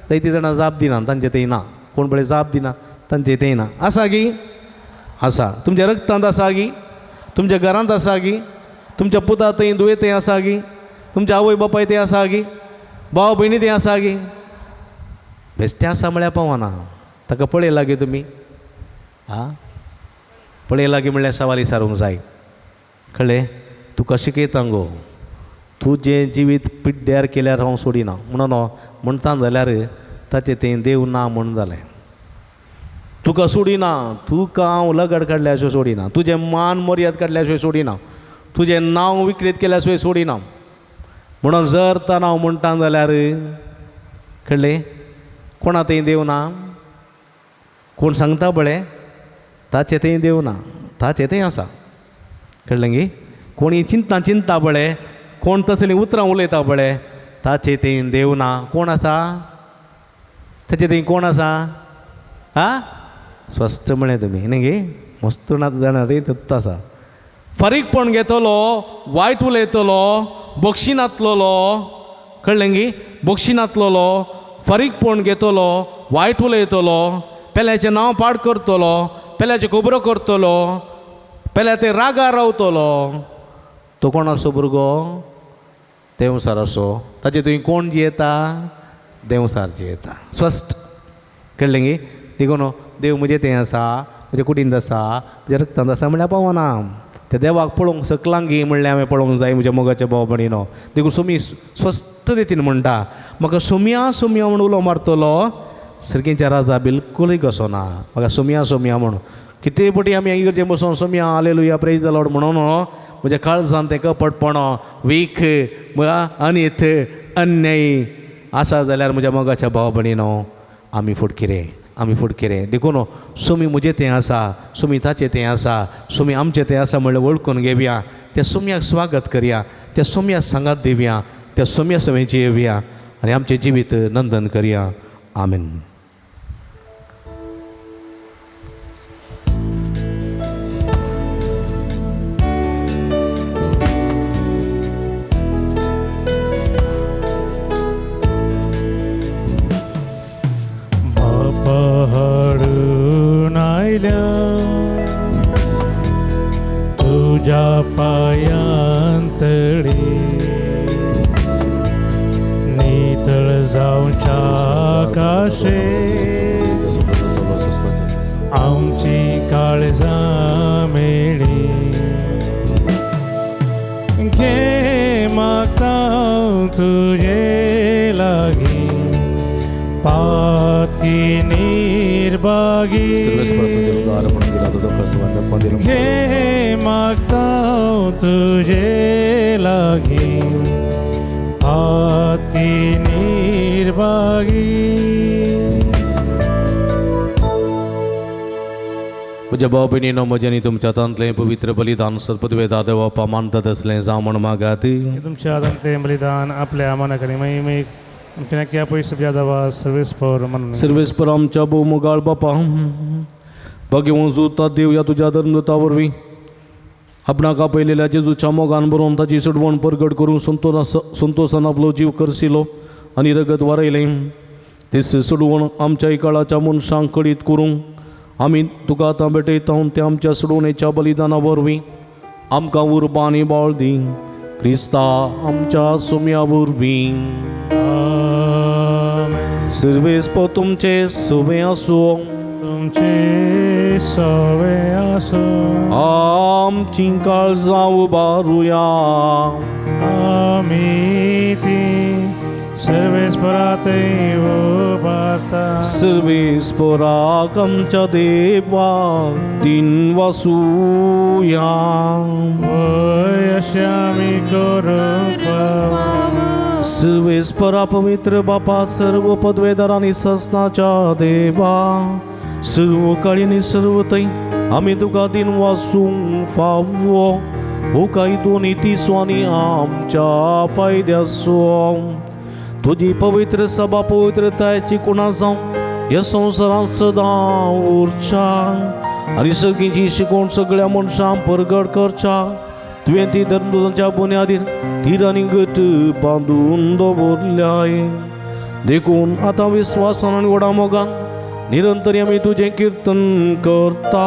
B: जायतीं जाणां जाप दिनात, तांचें तें ना. कोण पळय जाप दिना तांचें तें ना. आसा गे, आसा. तुमच्या रक्तांत आसा गे, तुमच्या घरांत आसा गे, तुमच्या पुता थंय दुयेंत आसा गे, तुमच्या आवय बापाय तें आसा गे, भाव भयणी तें आसा गे. बेश्टें आसा म्हळ्यार पावना, ताका पळयला गे तुमी. पळयला गे म्हणल्यार सवाल विचारूंक जाय. कळ्ळें? तुका शिकयता गो, तुजें जिवीत पिड्ड्यार केल्यार हांव सोडिना म्हणून म्हणटा जाल्यार ताचें तें देव ना म्हण जालें. तुका सोडिना, तुका हांव लगड काडल्या शिवाय सोडिना, तुजें मान मर्याद काडल्या शिवाय सोडिना, तुजें नांव विकृत केल्या शिवाय सोडिना. म्हणून जर तर हांव म्हणटा जाल्यार कळ्ळें, कोणा थंय देव ना, कोण सांगता बळें ताचें थंय देव ना, ताचें तें आसा. कळ्ळें गे? कोणी चिंता बळें, कोण तसलीं उतरां उलयता बळें, ताचें थंय देव ना. कोण आसा ताचें थंय? कोण आसा? स्वस्थ म्हळें तुमी न्ही गे, मस्त जाणा थंय तत्त आसा. फारीकपण घेतलो, वायट उलयतलो, बक्षिनातलो, कळ्ळें गे? बक्षिनातलो, फारीकपण घेतलो, वायट उलयतलो, पेल्याचें नांव पाड करतलो, पेल्याच्यो खबरो करतलो, पेल्या ते रागार रावतलो, तो कोण असो भुरगो? देवसार असो. ताचे थंय कोण जियेता? देवसार जियेता. स्वस्थ. कळ्ळें गे? देखून देव म्हजें तें आसा, म्हज्या कुडींत आसा, म्हज्या रक्तांत आसा म्हळ्यार पावना. त्या देवाक पळोवंक सकलांक गे म्हणल्यार हांवें पळोवंक जाय म्हज्या मोगाच्या भाव भयणीनो. देखून सोमी स्वस्थ रितीन म्हणटा म्हाका सोम्या म्हणून उलो मारतलो, सर्गेच्या राजा बिलकुलूय कसो ना. म्हाका सोम्या म्हूण कितें पटी आमी इगर्जेन बसून सोम्या हालेलुया प्रेज द लॉर्ड म्हणून म्हज्या काळजांत तें कपटपणो, वीख, अनित, अन्याय आसा जाल्यार म्हज्या मोगाच्या भाव भयणीनो आमी फुडकिरे. देखून सोमी म्हजें तें आसा, सोमी ताचें तें आसा, सोमी आमचें तें आसा म्हणल्यार वळखून घेवया. त्या सोम्याक स्वागत करया, त्या सोम्याक सांगात दिवया, त्या सोम्या सवय जियेवया आनी आमचें जिवीत नंदन करया. आमेन.
A: पहाडून आयल्या तुझ्या पायांतळी, नितळ जावच्या आकाशे आमची काळजां मेळी. घे पातकी निर्भागी
B: सर्वेस्पराचा उद्धार म्हणून दिला तो कसं मंदिर
A: घे मागता तुझे लागी पातकी निर्भागी.
B: म्हज्या भाव भयणीनो म्हज्यानी तुमच्या हातांतलें पवित्र बलिदान सत्पदवे दादा बापा मानतात असलें जावं म्हण मागात.
A: तुमच्या हातांतलें बलिदान आपल्या मनाकडे महिमेक आमच्या नक्या पयस जादावा सर्वेस्पर म्हणून
B: सर्वेस्पर आमच्या भोवमुगाळ बापा भाग्यवंत देव या तुझ्या धर्मदता वरवीं आपणाक आपयलेल्या जेजूच्या मोगान बरोवन ताची सडवण परगट करून संतोषान आपलो जीव करशिलो आनी रगत वारयलें. तेच सडवण आमच्या इकाळाच्या मनशांक कडीत करूंक आमी तुका आतां भेटयता त्या आमच्या सडवणेच्या बलिदाना वरवीं आमकां उर्बा आनी बाळ दी क्रिस्ता आमच्या सोम्या वरवीं. सर्वेस्पर तुमचे सोबे आसूं
A: तुमचे सवे आसो
B: आमची काळजां उबारुया
A: आमी ती सर्वेस्परातय उबारता.
B: सर्वेस्पराक आमच्या देवा दिन वासुया
A: वय अशें आमी करूंक पावो.
B: सर्वेस्परा पवित्र बापा सर्व पदवेदारांनी ससनाच्या देवा सर्व काळींनी सर्वतय आमी तुका दिन वासूंक फावो हो काही दोन्ही तिसवांनी आमच्या फायद्याचो. तुझी पवित्र सभा पवित्रतायेची कुणा जावं ह्या संवसारांत सदां उरच्या आनी सगळींची शिकवण सगळ्या मनशांक परगट करच्या. तुवें ती धर्मदुतांच्या बुन्यादीर धीर आनी घट बांदून दवरल्याय. देखून आतां विस्वासान आनी व्हडा मोगान निरंतर आमी तुजें किर्तन करता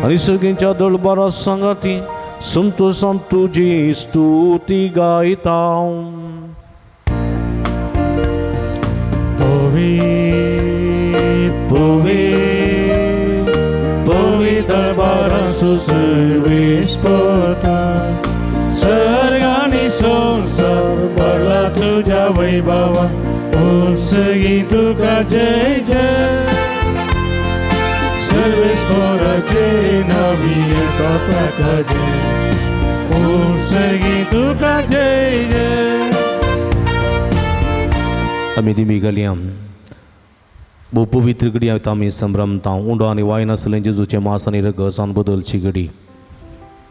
B: आनी सगळींच्या दळबारा सांगाती संतोशान तुजी स्तुती गायता.
A: दरबारांचो सर्वेस्पर सर्गांनी संसार भरला तुझ्या वैभवान उंचगी तुका जय जय. सर्वेस्पराचे नावी येता ताका जय उंचगी तुका जय जय.
B: आमी ती घालया भोव पवित्र घडी आतां आमी संभ्रमता उंडो आनी वायन आसलें जेजूचें मांस आनी रगत बदलची घडी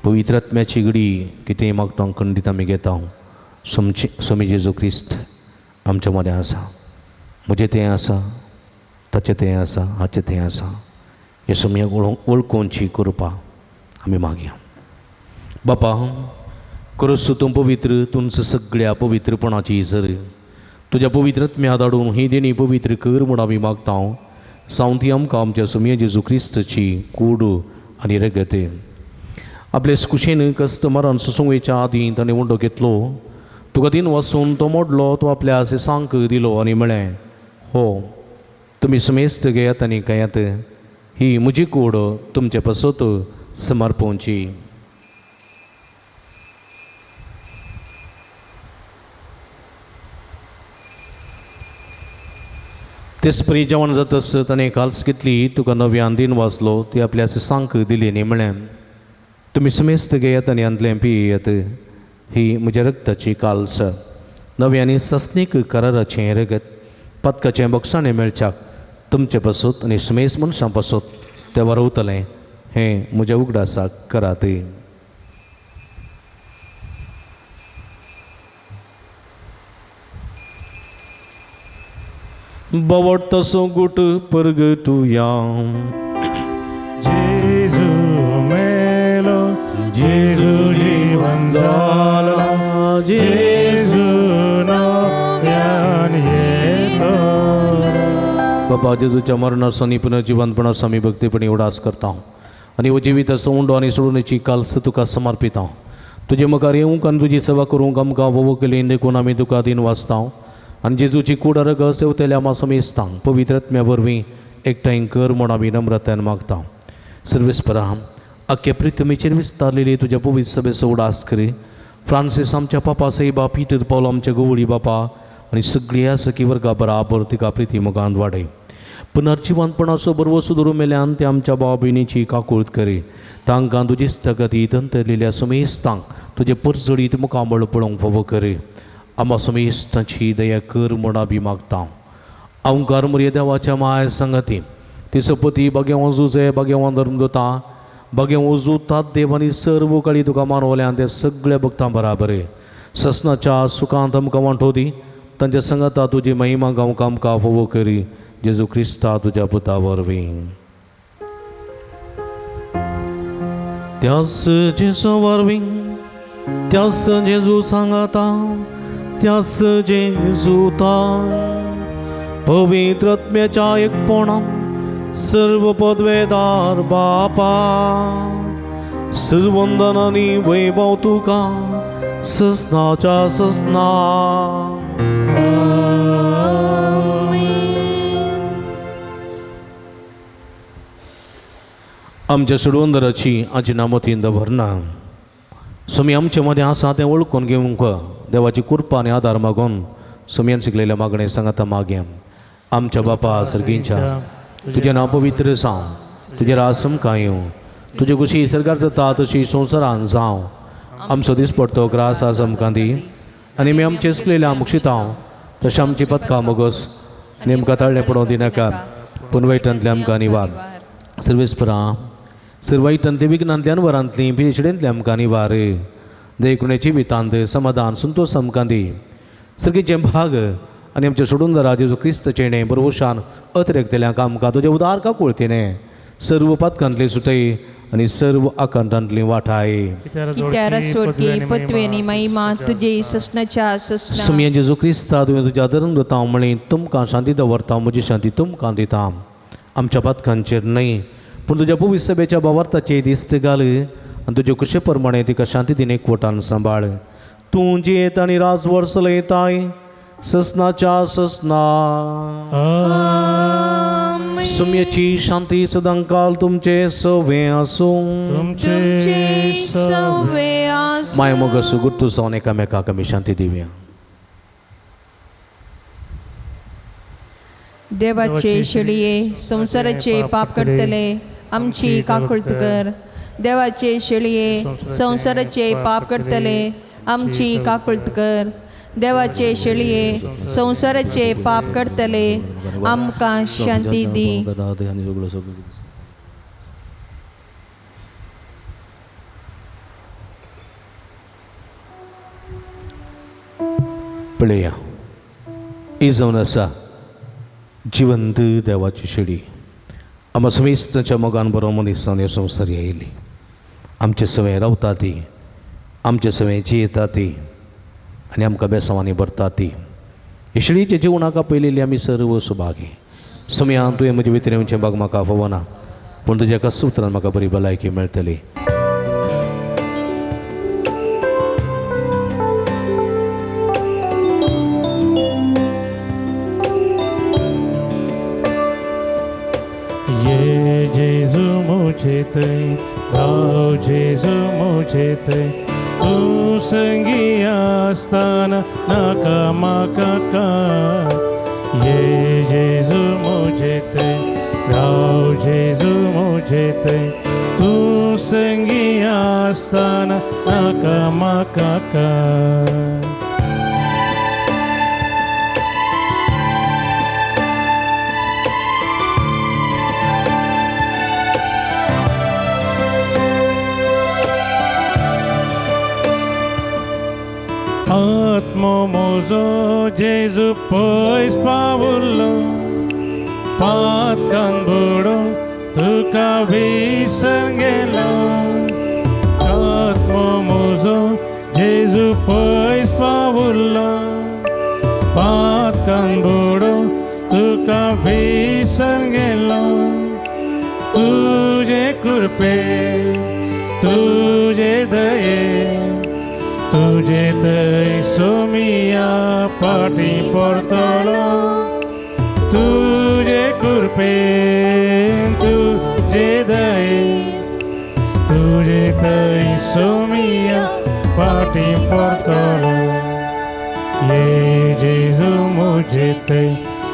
B: पवित्र आत्म्याची घडी कितेंय मागता खंडीत आमी घेता. स्वामी जेजू क्रिस्त आमच्या मदें आसा म्हजें तें आसा ताचें तें आसा हाचें तें आसा हे सम्यक वळखोवची कृपा आमी मागया. बापा खरोच तूं पवित्र तुमच सगळ्या पवित्रपणाची इजर तुज्या पवित्रत्म्या धाडून ही देणी पवित्र कर म्हूण आमी मागता. सावंती आमकां आमच्या सोम्या जेजू क्रिस्तची कूड आनी रगत. आपले कुशेन कस्टमरान सुसुंगेच्या आदीं ताणें उंडो घेतलो तुका दिन वचून तो मोडलो तो आपल्या सांक दिलो आनी म्हळें हो तुमी सुमेस्त घेयात आनी घेयात ही म्हजी कूड तुमचे पसत समर्पोवची. तेच परी जेवण जातस ताणें काल्स घेतली तुका नव्यान दिन वाचलो ती आपल्या सांक दिली न्ही म्हळें तुमी सुमेस्त घेयात आनी आंतलें पियेयात ही म्हज्या रक्ताची काल्स नव्यांनी सस्नीक कराराचें रगत पदकाचें बक्षाणें मेळच्याक तुमचे पसत आनी सुमेस्त मनशां पसत तें वारवतलें हें म्हज्या उगडासाक करात. बवडतसो गुट परगटुया
A: जेजू मेलो जेजू जीवन जालो जेजू नव्यान येतो.
B: बापा जेजूच्या मरणासनी पुनर्जीवनपणास आमी भक्तीपणी उडास करता आनी हो जिविताचो उंडो आनी सोडूनची काल्स तुका समर्पिता. तुजे मुखार येवंक आनी तुजी सेवा करूंक आमकां वोवो केली देखून आमी तुका दिन वाचता आनी जेजूची कूड रगत सेवतेल्या आमी समेजता पवित्रत्म्या वरवीं एकठांय कर म्हूण आमी नम्रतायेन मागता. सर्वेस्परा अख्खे प्रितमेचेर विस्तारलेली तुज्या पवित्र सभेचो उडास कर. फ्रांसीस आमच्या पापा साईबा पीटर पौल आमच्या गवळी बापा आनी सगळ्या सखी वर्गा बराबर तिका प्रिती मोगान वाडय. पुनर्जिवानपणाचो बरवो सुदरून मेल्यान ते आमच्या भाव भयणीची काकुळट करी. तांकां तुजी स्थगतीत अंतरलेल्या समेस्तांक तुजे परजडीत मुखामळ पळोवंक फावो करी. आम्हा समेस्तांची दया कर म्हूण आमी मागता. ओंकार मर्या देवाच्या माय संगती तिसपती बागे वजूचे बागे धर्म दोता बागे वजूतात देवानी सर्व काळी तुका मानवल्यान ते सगळ्या भक्तां बराबर ससनाच्या सुखांत आमकां वांटो दी. तांच्या संगता तुजी महिमा गावंक आमकां फावो करी. जेजू क्रिस्ता तुज्या पुता वरवीं. त्यास जेजू वरवीं त्यास जेजू सांगाता त्यास जेजूता पवित्र आत्म्याच्या एकपणान सर्व पदवेदार बापा सर्वंदनानी वैभव तुका ससनाच्या ससना. आमच्या सुडवंदराची आजी नामतीन दवरना सुमी आमचे मध्ये आसा तें वळखून घेवंक देवाची कृपा आनी आदार मागून सुमयान शिकलेल्या मागणे सांगाता मागया. आमच्या बापा सर्गींच्या तुजें नांव पवित्र जावं. तुजें राज समकां येवं. तुजे कुशी सर्गार जाता तशी संवसारान जावं. आमचो दीस पडतो ग्रास आज आमकां दी आनी आमी आमचे चुकलेल्या मुक्षितांव तशें आमची पदकां मोगोस नेमकां ताळ्ळें पडोवं दिनाकार पूण वायटांतले आमकां निवार. सर्वेस्परां सर्वायटांतली विघ्नांतल्यान वरांतली पिशडेंतले आमकां निवार. देखुण्याची वितांत समाधान संतोष आमकां दी. सर्गीचे भाग आनी आमचे सोडून दरा जेजू क्रिस्तचेणे बरवशान अतिरेकतेल्यांक आमकां तुजे उदार काकुळतीने सर्व पातकांतली सुटय आनी सर्व आकांतांतली वाठाय.
D: कित्यार सोडकी पत्वेनी महिमा तुजे ससनाच्या ससना.
B: सुमया जेजू क्रिस्ता तुवें तुज्या धर्म दोता म्हणी तुमकां शांती दवरता. म्हजी शांती तुमकां दिता. आमच्या पातकांचेर न्हय पूण तुज्या पवित्र सभेच्या भावार्थाचे दिश्ट घाल आनी तुजे कुशे प्रमाणे तिका शांती दिन एकवटान सांबाळ. तूं जेत आनी राज वर्स लयताय ससनाच्या ससना. सुमयाची शांती सदांकाल तुमचे सवे आसूं.
D: तुमचे सवे आसूं.
B: माय मोगस गुट्टू जावन एकामेकाक आमी शांती दिवया.
D: देवाचे शेळये संसाराचे पाप करतले आमची काकुळट कर. देवाचे शेळये संसाराचे पाप करतले आमची काकुळट कर. देवाचे शेळये संसाराचे पाप करतले आमकां शांती दी.
B: पळया ही जावन आसा जिवंत देवाची शेळी. आमच्या समेस्ताच्या मोगान बरो मनीस ह्या संवसार येयली. आमचे सवय रावता ती आमचे सवय जियेता ती आनी आमकां बेसांवांनी भरता ती. हे शेळीचे जिवनाका पयलेली आमी सर्व सुभागी. सुमयान तुवें म्हजे भितर येवचें भाग म्हाका फावो ना पूण तुज्या कस उतरान म्हाका बरी भलायकी मेळटली.
A: राव जेजू मुझेत तू संगी आसताना नाका म्हाका काय. ये जेजू मुझेत राव जेजू मुझेत तू संगी आसताना नाका म्हाका काय. आत्मो मोजो जेजू पयस पावुल्लो पातकान बुडो तुका विसर गेलो. आत्मो मोजो जेजू पयस पावुल्लो पातकान बुडो तुका विसर गेलो. तुजे कृपे तुजे दये तुझे थंय सोमिया पाटी पडटलो. तुझे कृपे तुझे दये तुझे थंय सोमिया पाटी पडटलो. ये जेजू मोजेत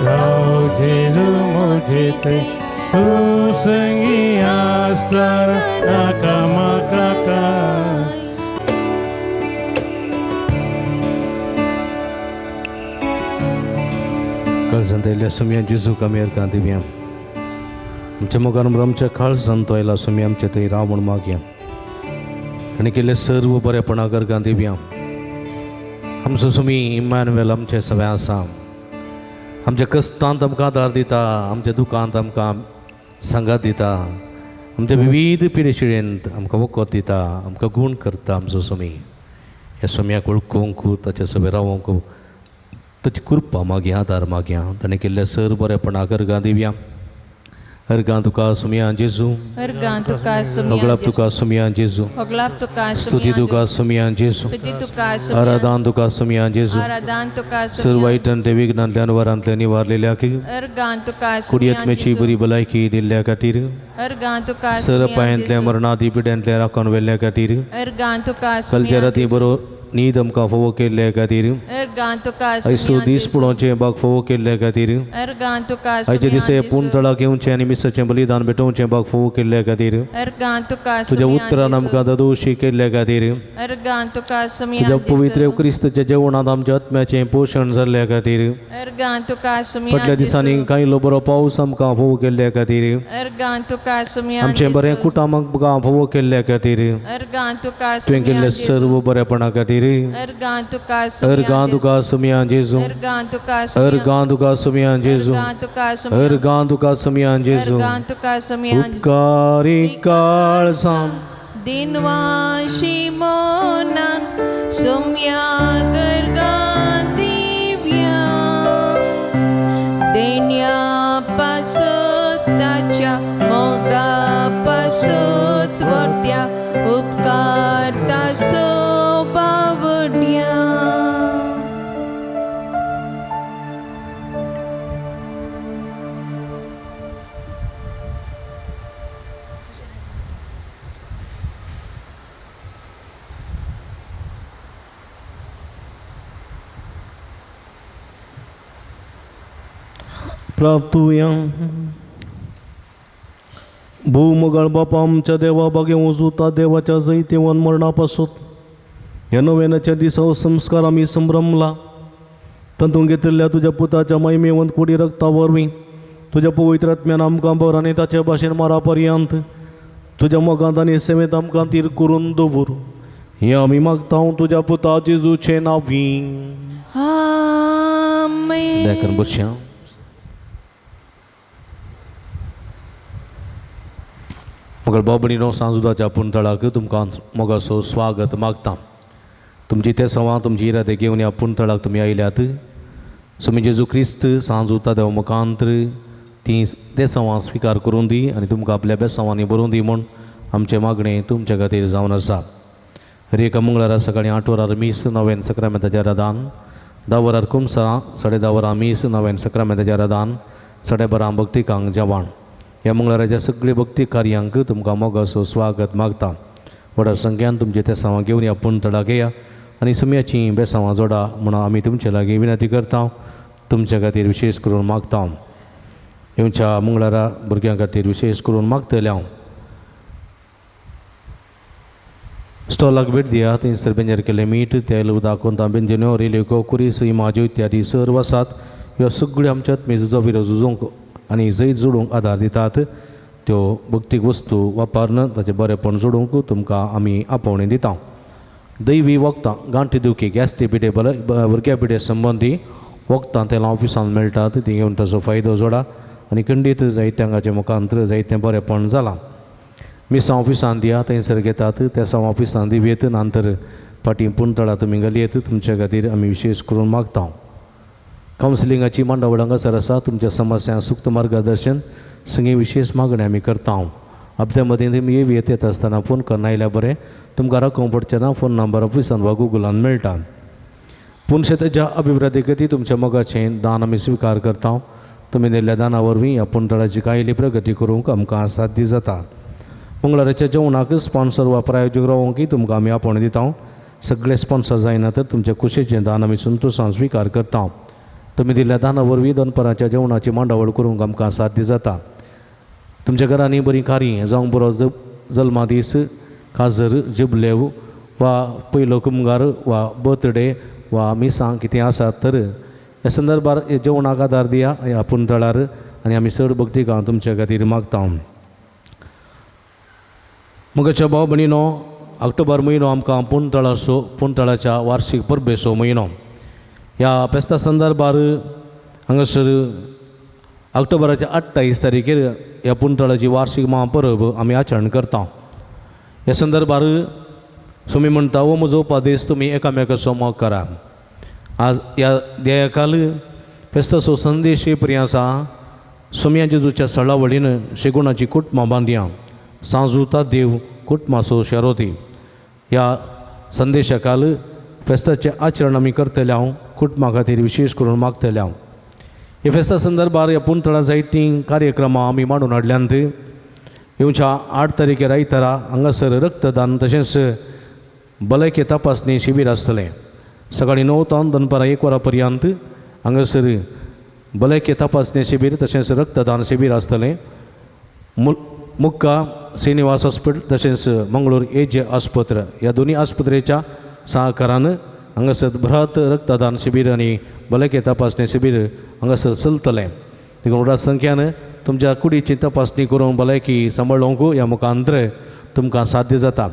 A: राव जेजू मोजेत तू संगी आसतार नाका म्हाका काय.
B: कळसंतयल्या सुमया जेजू कमेर का दिव्या आमच्या मुखार आमच्या खाळसान तो आयला सुमी आमचे थंय राव म्हूण मागया आनी केल्ले सर्व बरेपणा कर का दिव्या आमचो सुमी इमॅन्युएल आमचे सगळे आसा आमच्या कश्टांत आमकां आदार दिता आमच्या दुखांत आमकां सांगात दिता आमच्या विविध पिडेशिडेंत आमकां वखद दिता आमकां गूण करता आमचो सुमी ह्या सुमयाक वळखूंक ताचे सगळे रावोंक ताची कृपा मागया आदार मागया ताणें केल्ले सर बरेपणा कर गा दिव्या अर्गां तुका सुमया जेजू
D: अर्गां तुका सुमया
B: होगलाप तुका सुमया जेजू
D: होगलाप तुका
B: स्तुती तुका सुमया जेजू
D: स्तुती तुका सुमया
B: आराधन तुका सुमया जेजू
D: आराधन तुका
B: सर्व वाईटांतल्या विघ्नांतल्यान वरांतल्या निवारलेल्याक
D: अर्गां तुका
B: कुडयत्मेची बरी भलायकी दिल्ल्या खातीर
D: अर्गां तुका
B: सर पांयांतल्या मरणादी पिड्यांतल्या राखून व्हेल्ल्या खातीर
D: अर्गां तुका
B: कलच्या राती बरो न्हीद आमकां फोव केल्ल्या खातीर
D: अर्गां तुका
B: आयचो दीस पुणोवचे बाग फोव केल्ल्या खातीर
D: अर्गां तुका
B: आयचे दिसे पुंतळाक येवचें आनी मिसाचें बलिदान भेटोवचें बाग फोव केल्ल्या खातीर
D: अर्गां तुका
B: तुज्या उतरान आमकां दोशी केल्ल्या खातीर
D: अर्गां तुका
B: तुज्या पवित्र क्रिस्ताच्या जेवणांत आमच्या आत्म्याचें पोशण जाल्ल्या खातीर
D: अर्गां तुका
B: फाटल्या दिसांनी कांय बरो पावस आमकां फोव केल्ल्या खातीर
D: अर्गां तुका
B: आमचें बरें कुटुंब आमकां फोव केल्ल्या खातीर
D: अर्गां तुका
B: तुवें केल्ले सर्व बरेपणा खातीर
D: अर्गां तुका
B: अर्गां तुका सुमया जेजू
D: अर्गां तुका
B: अर्गां तुका सुमया जेजू
D: अर्गां तुका
B: अर्गां तुका सुमया जेजू
D: अर्गां तुका सुमया
B: उपकारी काळजां
D: दिनवाशी मोनान सुमया अर्गां दिव्या देण्या पासत ताच्या मोगा पासत वर्त्या उपकार तासो बावड्या.
B: प्राप्तुया भूमगळ बापा आमच्या देवा बागे वजूता देवाच्या जैतेवन मरणापासून ह्या नव्यानाच्या दिसा संस्कार आम्ही संभ्रमला तातूंत घेतिल्ल्या तुज्या पुताच्या महिमेवंत कोडी रक्ता वरवीं तुज्या पवित्र आत्म्यान आमकां बर आनी ताचे भाशेन मारा पर्यंत तुज्या मोगांत आनी सेवेंत आमकां तीर करून दवर हें आमी मागता तुज्या पुता जेजूचे नांवी.
D: आमेन.
B: देखून बसया. मगळ बाबडीनो सांजुदाच्या पुंतळाक तुमकां मोगाचो स्वागत मागता. तुमची ते सवां तुमची इरादे घेवन ह्या पुंतळाक तुमी आयल्यात. स्वामी जेजू क्रिस्त सांजुता देव मुखांतर ती ते सवां स्विकार करून दी आनी तुमकां आपल्या बेसांवांनी बरोवन दी म्हूण आमचें मागणें तुमचे खातीर जावन आसा. हर एका मंगळारा सकाळीं 8 वरार मीस नव्यान सक्रामेंताचें रादान, 10 वरार कुमसां 10:30 वरां मीस नव्यान सक्रामेंताचें रादान, 12:30 भक्तिकांक जेवण. ह्या मंगळाराच्या सगळ्या भक्ती कार्यांक तुमकां मोगाचो स्वागत मागता. व्हड संख्यान तुमचे ते सांवां घेवन ह्या पुंतळाक येया आनी सुमयाचीं बेसांवां जोडा म्हूण आमी तुमचे लागीं विनंती करता. तुमचे खातीर विशेश करून मागता. येवच्या मंगळारा भुरग्यां खातीर विशेष करून मागतले हांव. स्टॉलाक भेट दिया. थंयसर बेंजार केल्लें मीठ, तेल, उदक, तांबेंदिन्यो, रेल्यो, कुरीस, इमाज्यो इत्यादी सर्व आसात. ह्यो सगळ्यो आमच्या मेजूचो विरो झुजोवंक आनी जैत जोडूंक आदार दितात. त्यो भक्तीक वस्तू वापरन ताचें बरेंपण जोडूंक तुमकां आमी आपोवणी दिता. दैवी वखदां, गांठी दुखी, गॅस्ट्रीक पिडे, भुरग्या पिडे संबंदी वखदां तेलां ऑफिसान मेळटात. ती घेवन ताचो फायदो जोडा आनी खंडीत जायत्यांगाच्या मुखांतर जायतें बरेंपण जालां. मिसां ऑफिसान दिया. थंयसर घेतात. त्या ऑफिसान दिवेत. नंतर फाटीं पुंतळा तुमी घालयेत. तुमचे खातीर आमी विशेष करून मागता. कावन्सिलिंगाची मांडावळ हांगासर आसा. तुमच्या समस्यांक सुक्त मार्गदर्शन सगळी विशेष मागणी आमी करता. हप्त्या मदीं तुमी येत आसतना फोन करून आयल्यार बरें. तुमकां राखूंक पडचें ना. फोन नंबर ऑफिसान वा गुगलान मेळटा. पुणशेताच्या अभिवृद्धी खातीर तुमच्या मोगाचें दान आमी स्विकार करता. तुमी दिल्ल्या दाना वरवीं ह्या पुंतळाची कायली प्रगती करूंक आमकां साध्य जाता. मंगळाराच्या जेवणाक स्पॉन्सर वा प्रायोजक रावोंकय तुमकां आमी आपोवणी दिता. सगळे स्पॉन्सर जायना तर तुमच्या कुशीचें दान आमी संतोशान स्विकार करता. तुमी दिल्ल्या दाना वरवीं दनपाराच्या जेवणाची मांडावळ करूंक आमकां साध्य जाता. तुमच्या घरांनी बरी कार्य जावंक बरो जल्मा दीस, काजर, जुबलेव वा पयलो कुमगार वा बर्थडे वा मिसां कितें आसा तर ह्या संदर्भार जेवणाक आदार दिया ह्या पुंतळार आनी आमी चड भक्तिकां तुमच्या खातीर मागता. मुगाच्या भाव भयणीनो, ऑक्टोबर म्हयनो आमकां पुंतळाच्या वार्षिक परबेचो म्हयनो. ह्या फेस्ता संदर्भार हांगासर ऑक्टोबराच्या 28 तारखेर ह्या पुंतळाची वार्षिक महापरब आमी आचरण करता. ह्या संदर्भार तुमी म्हणटा हो म्हजो उपदेश तुमी एकामेकाचो मोग करा. आज ह्या ध्येयाकाल फेस्ताचो संदेश हे परी आसा, सोम्या जेजूच्या सळावळीन शेगुणाची कुटुंबां बांदया, सांजुता देव कुटुंबाचो शेरोती. ह्या संदेशा काल फेस्ताचें आचरण आमी करतले हांव कुटुंबा खातीर विशेश करून मागतले हांव. हे फेस्ता संदर्भार ह्या पुंतळा जायतीं कार्यक्रमां आमी मांडून हाडल्यांत. येवच्या 8 तारखेर आयतारा हांगासर रक्तदान तशेंच भलायकी तपासणी शिबीर आसतलें. सकाळीं 9 तावन दनपारां 1 वरां पर्यंत हांगासर भलायकी तपासणी शिबीर तशेंच रक्तदान शिबीर आसतलें. मुक्का श्रीनिवास हॉस्पिटल तशेंच मंगळूर एजे आस्पत्र ह्या दोनी आस्पत्रेच्या सहकारान हांगासर बृहत रक्तदान शिबीर आनी भलायकी तपासणी शिबीर हांगासर चलतलें. देखून व्हडा संख्यान तुमच्या कुडीची तपासणी करून भलायकी सांबाळूंक ह्या मुखांतर तुमकां साध्य जाता.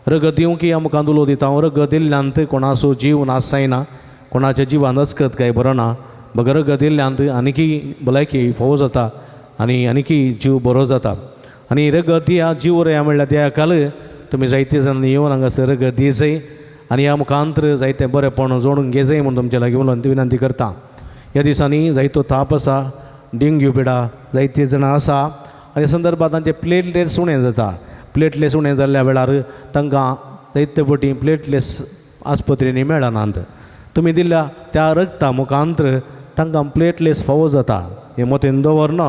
B: रगत दिवंक ह्या मुखांत उलो दिता हांव. रगत दिल्ल्यांत कोणाचो जीव नाश जायना, कोणाच्या जिवान अचकत काय बरो ना. बगर रगत दिल्ल्यांत आनिकी भलायकी फोव जाता आनी आनिकी जीव बरो जाता. आनी रगत दिया जीव रया म्हणल्यार त्या काल तुमी जायते जाण येवन हांगासर रगत दियसय आनी ह्या मुखांतर जायतें बरेंपण जोडून घेजय म्हूण तुमच्या लागीं विनंती करता. ह्या दिसांनी जायतो ताप आसा, डेंग्यू पिडा जायते जाणां आसा आनी संदर्भात तांचे प्लेटलेट्स उणें जाता. प्लेटलेट्स उणें जाल्ल्या वेळार तांकां जायते फावटी प्लेटलेट्स आस्पत्रेनी मेळनात. तुमी दिल्ल्या त्या रक्ता मुखांतर तांकां प्लेटलेट्स फावो जाता. हे मतेन दवरन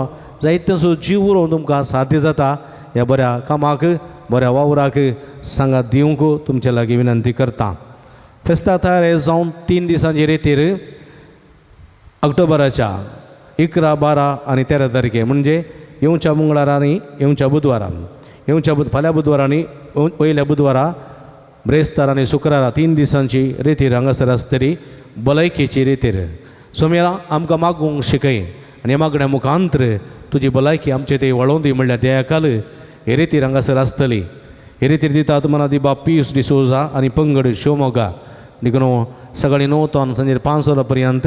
B: जायतेचो जीव उरोवंक तुमकां साध्य जाता. ह्या बऱ्या कामाक बऱ्या वावराक सांगात दिवंक तुमच्या लागीं विनंती करता. फेस्ता तयार जावन 3 दिसांचे रेतीर ऑक्टोबराच्या 11, 12 आनी 13 तारखे म्हणजे येवच्या मंगळारा आनी येवच्या बुधवारा, फाल्यां बुधवारा आनी वयल्या बुधवारा, ब्रेस्तार आनी शुक्रारा 3 दिसांची रेतीर हांगासर आसतली भलायकेची रेतीर. सोम्या आमकां मागूंक शिकय आनी ह्या मागण्या मुखांतर तुजी भलायकी आमचे ते वळोवन दी म्हणल्यार त्या काल हे रेतीर हांगासर आसतली. हे रेतीर दितात मनादी बाब पियूस डिसोजा आनी पंगड शिवमोगा. देखून सकाळीं 9 तावन सांजेर 5 वरां पर्यंत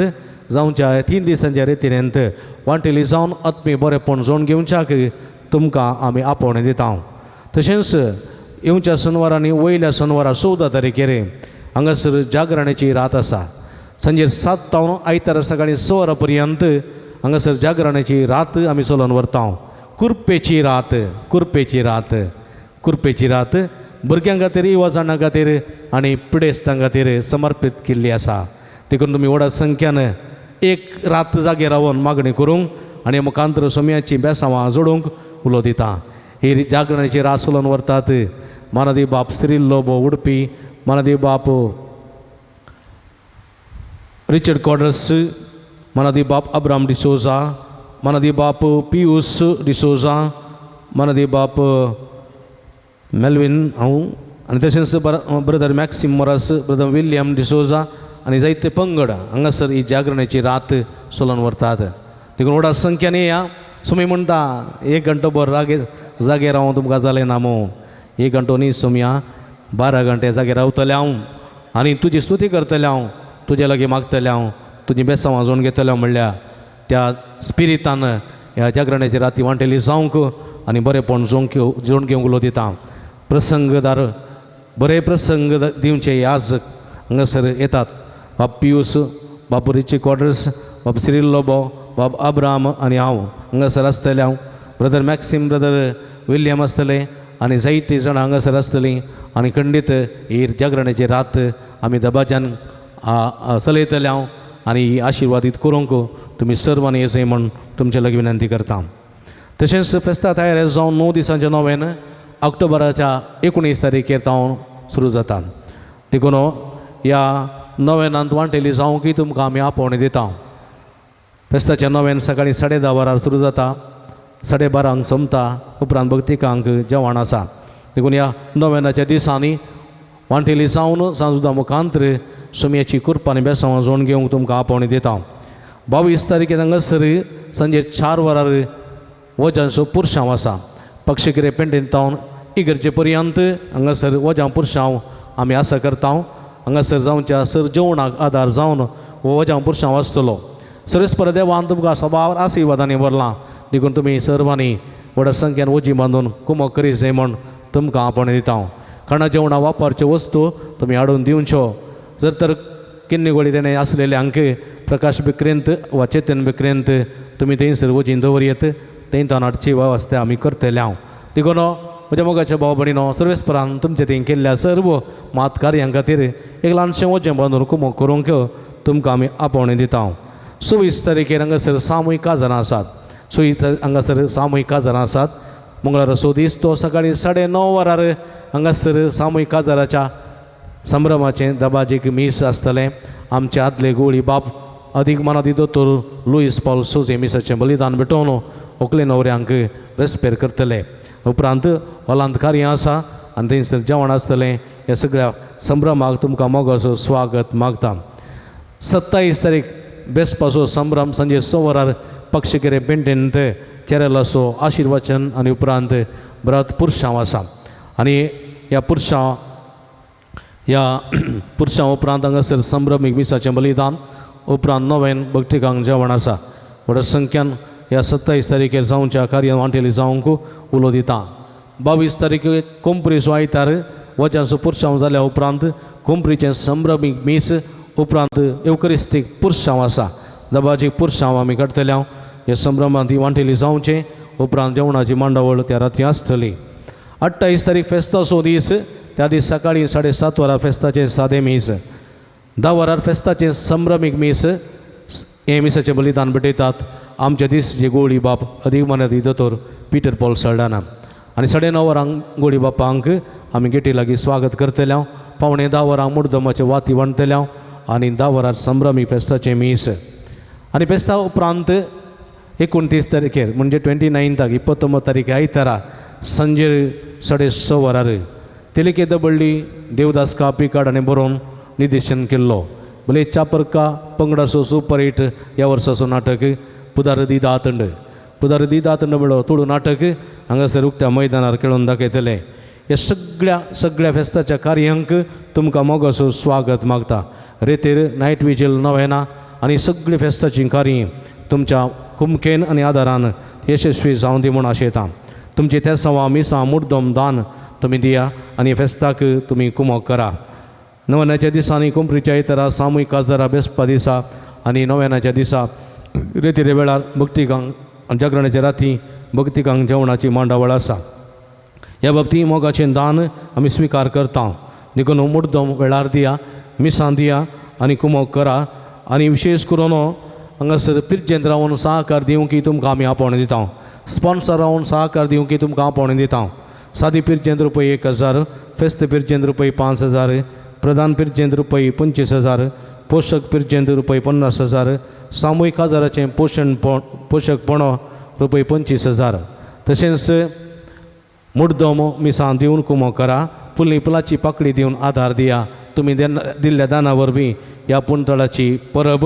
B: जावच्या 3 दिसांच्या रेतीरेंत वांटेली जावन आत्मी बरेपण जोडून घेवच्याक तुमकां आमी आपोवणें दिता. तशेंच येवच्या शनवारांनी वयल्या शनवारा 14 तारखेर हांगासर जागरणाची रात आसा. सांजेर 7 तावन आयतारा सकाळीं 6 वरां पर्यंत हांगासर जागरणाची रात आमी चलोवन व्हरता. कुरपेची रात भुरग्यां खातीर, युवा जाणां खातीर आनी पिडेस्तां खातीर समर्पीत केल्ली आसा. देखून तुमी व्हडा संख्यान एक रात जागे रावन मागणी करूंक आनी मुखांतर सोम्याची बेसांवां जोडूंक उलो दिता. ही जागरणाची रात चलोवन व्हरतात मानादी बाप सिरील लोबो उडपी, मानादी बाप रिचर्ड कॉडर्स, मानादी बाप अब्राम डिसोजा, मानादी बाप पियूस डिसोजा, मानादी बाप मेल्विन हांव आनी तशेंच ब्रदर मॅक्सिम मोरास, ब्रदर विलियम डिसोजा आनी जायते पंगड हांगासर ही जागरणाची रात चलोवन व्हरतात. देखून व्हडा संख्यान येया. सोमी म्हणटा 1 घंटो भर जागे रावूं तुमकां जालें ना मो. 1 घंटो न्ही सोम्या, 12 घंटे जागे रावतलें हांव आनी तुजी स्तुती करतलें हांव, तुजे लागीं मागतलें हांव, तुजी बेसांवां जोडून घेतलें म्हणल्यार त्या स्पिरितान ह्या जागरणाची राती वांटेली जावंक आनी बरेपण जोडून घेवंक उलो दिता. प्रसंगदार बरे प्रसंग दिवचे आज हांगासर येतात. बाब पियूस, बाब रिची क्वॉर्टर्स, बाब सिरील लोबो, बाब अब्राम आनी हांव हांगासर आसतले. हांव ब्रदर मॅक्सिम, ब्रदर विलियम आसतले आनी जायतीं जाणां हांगासर आसतलीं आनी खंडीत ही जागरणाची रात आमी दबाज्यान चलयतले. हांव आनी ही आशिर्वादीत करूंक तुमी सर्वांनी येसय म्हूण तुमचे लागीं विनंती करता. तशेंच फेस्ता तयार जावन 9 दिसांचें नोवेन ऑक्टोबराच्या 19 तारखेर जावन सुरू जाता. देखून ह्या नोवेनांत वांटेली जावंकय तुमकां आमी आपोवणें दिता. फेस्ताच्या नोवेन सकाळीं 10:30 वरार सुरू जाता, 12:30 संपता. उपरांत भक्तिकांक जेवण आसा. देखून ह्या नोवेनाच्या दिसांनी वांटेली जावन सांजुदा मुखांतर सुमयेची कृपा आनी बेसांवां जोडून घेवंक तुमकां आपोवणें दिता. 22 तारीख हांगासर सांजे 4 वरार वजांचो पुरशांव आसा. पक्षिगिरे पेंडेन तावन इगर्जे पर्यंत हांगासर वजां पुरशांव आमी आसा करता. हांगासर जावच्या सर जेवणाक आदार जावन हो वजां पुरशांव आसतलो. सर्वेस्पर देवान तुमकां सभार आशिर्वादांनी भरलां. देखून तुमी सर्वांनी व्हड संख्येन वजी बांदून कुमो करीत म्हण तुमकां आपोवणें दिता. खाणा जेवणा वापरच्यो वस्तू तुमी हाडून दिवच्यो. जर तर किन्नी तेणें आसलेल्यांक प्रकाश बिक्रेंत वा चेतन बिक्रेंत तुमी थंयसर वजीन दवरयेत, थंय तावन हाडची वेवस्था आमी करतले. देखून म्हज्या मोगाच्या भाव भयणीनो, सर्वेस्परान तुमचे थंय केल्ल्या सर्व मातकार्यां खातीर एक ल्हानशें वजें बांदून कुमो करूंक तुमकां आमी आपोवणें दिता. 24 तारीखेर हांगासर सामुहीक काजारां आसात. हांगासर सामुहीक काजारां आसात. मंगळाराचो दीस तो सकाळीं 9:30 वरार हांगासर सामुहीक काजाराच्या संभ्रमाचें दबाजीक मीस आसतलें. आमचे आदले गोळी बाब अदीक मनादी दोतोर लुईस पॉल सोजे मिसाचें बलिदान भेटोवन व्हंकले न्हवऱ्यांक रेस्पेर करतले. उपरांत हॉलांत कार्यां आसा आनी थंयसर जेवण आसतलें. ह्या सगळ्या संभ्रमाक तुमकां मोगाचो स्वागत मागता. 27 तारीख बेसपाचो संभ्रम सांजे 6 वरार पक्षिगिरे पेंडेंत चेरेलाचो आशिर्वचन आनी उपरांत ब्रत पुरशांव आसा. आनी ह्या पुरशांव उपरांत हांगासर संभ्रमीक मिसाचें बलिदान, उपरांत नोवेन भक्तिकांक जेवण आसा. व्हड संख्यान ह्या 27 तारीखेर जावच्या कार्यान वांटेली जावंक उलो दिता. 22 तारीख कोंपरीचो आयतार वजांचो पुरशांव जाल्या उपरांत कोंपरीचें संभ्रमीक मीस, उपरांत एवकरिस्तीक पुरशांव आसा. दबाजीक पुरशांव आमी काडटले. ह्या संभ्रमांत ही वांटेली जावचें. उपरांत जेवणाची मांडावळ त्या राती आसतली. 28 तारीख फेस्ताचो दीस. त्या दीस सकाळीं 7:30 वरार फेस्ताचें सादें मीस. 10 वरार फेस्ताचें संभ्रमीक मीस. हे मिसाचें बलिदान भेटयतात आमच्या दिसचे गोळी बाप अदीक मनादी दोतोर पिटर पॉल सल्डाना. आनी 9:30 वरांक गोळी बापांक आमी गेटी लागीं स्वागत करतले. 9:15 वरांक मुर्दमाचे वाती वणतले. आनी 10 वरार संभ्रमीक फेस्ताचें मीस. आनी फेस्ता उपरांत 29 तारखेर म्हणजे 29 29 तारीख आयतारा सांजे 6:30 वरार तेलिके दबळ्ळी देवदास कापिकाड आनी बरोवन निर्देशन केल्लो भले चापरका पंगडाचो सुपरहिट ह्या वर्साचो नाटक पुदार दी दातंड मेळो तुळू नाटक हांगासर उक्त्या मैदानार खेळून दाखयतले. ह्या सगळ्या फेस्ताच्या कार्यांक तुमकां मोगाचो स्वागत मागता. रेतेर नायट विजील नोवेना आनी सगळीं फेस्ताचीं कार्यां तुमच्या कुमकेन आनी आदारान यशस्वी जावं दी म्हूण आशेता. तुमची तेसांवां मिसां मुद्दम दान तुमी दिया आनी फेस्ताक तुमी कुमो करा. नोवेनाच्या दिसांनी कुंपरीच्या इतरा सामुहीक काजारां बेसपा दिसा आनी नोवेनाच्या दिसा रेतीरे वेळार भक्तिकांक जागरणाच्या राती भक्तिकांक जेवणाची मांडावळ आसा. ह्या बाबतींत मोगाचें दान आमी स्विकार करता. देखून मुद्दम वेळार दिया, मिसां दिया आनी कुमो करा. आनी विशेश करून हांगासर पिर्जेंत रावन सहकार दिवंक तुमकां आमी आपोवणें दिता. स्पॉन्सर रावन सहकार दिवंक तुमकां आपोवणें दिता. सादी पिर्जेंत रुपये 1,000, फेस्त पिर्जेंत रुपये 5,000, प्रधान पिर्जेंत रुपये 25,000, पोषक पिर्जेंत रुपये 50,000, सामुहीक काजाराचें पोषकपणो रुपये 25,000. तशेंच मुद्दम मिसां दिवन कुमो करा. फुलाची पाकळी दिवन आदार दिया. तुमी दिल्ल्या दाना वरवीं ह्या पुंतळाची परब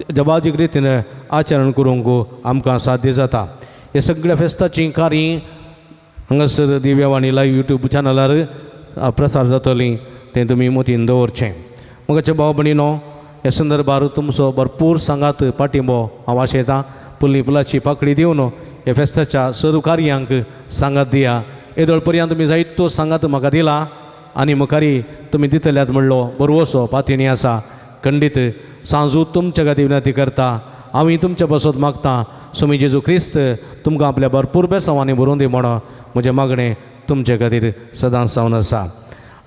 B: दबाजीक रितीन आचरण करूंक आमकां साध्य जाता. हे सगळ्या फेस्ताचीं कार्यां हांगासर दिव्यवाणी लायव्ह यूट्यूब चॅनलार प्रसार जातली. तें तुमी मतीन दवरचें. मोगाचे भाव भयणीनो, ह्या संदर्भार तुमचो भरपूर सांगात पाठिंबो हांव आशेतां. फुलाची पाकळी दिवन ह्या फेस्ताच्या सर्व कार्यांक सांगात दिया. येदोळ पर्यंत तुमी जायतो सांगात म्हाका दिला आनी मुखारी तुमी दितल्यात म्हणलो बरोवसो पातिणी आसा. खंडीत सांजू तुमच्या खातीर विनंती करता. हांव तुमच्या बसत मागता. स्वामी जेजू ख्रिस्त तुमकां आपल्या भरपूर बेसांवांनी भरून दी म्हणो म्हजें मागणें तुमचे खातीर सदांच सावन आसा.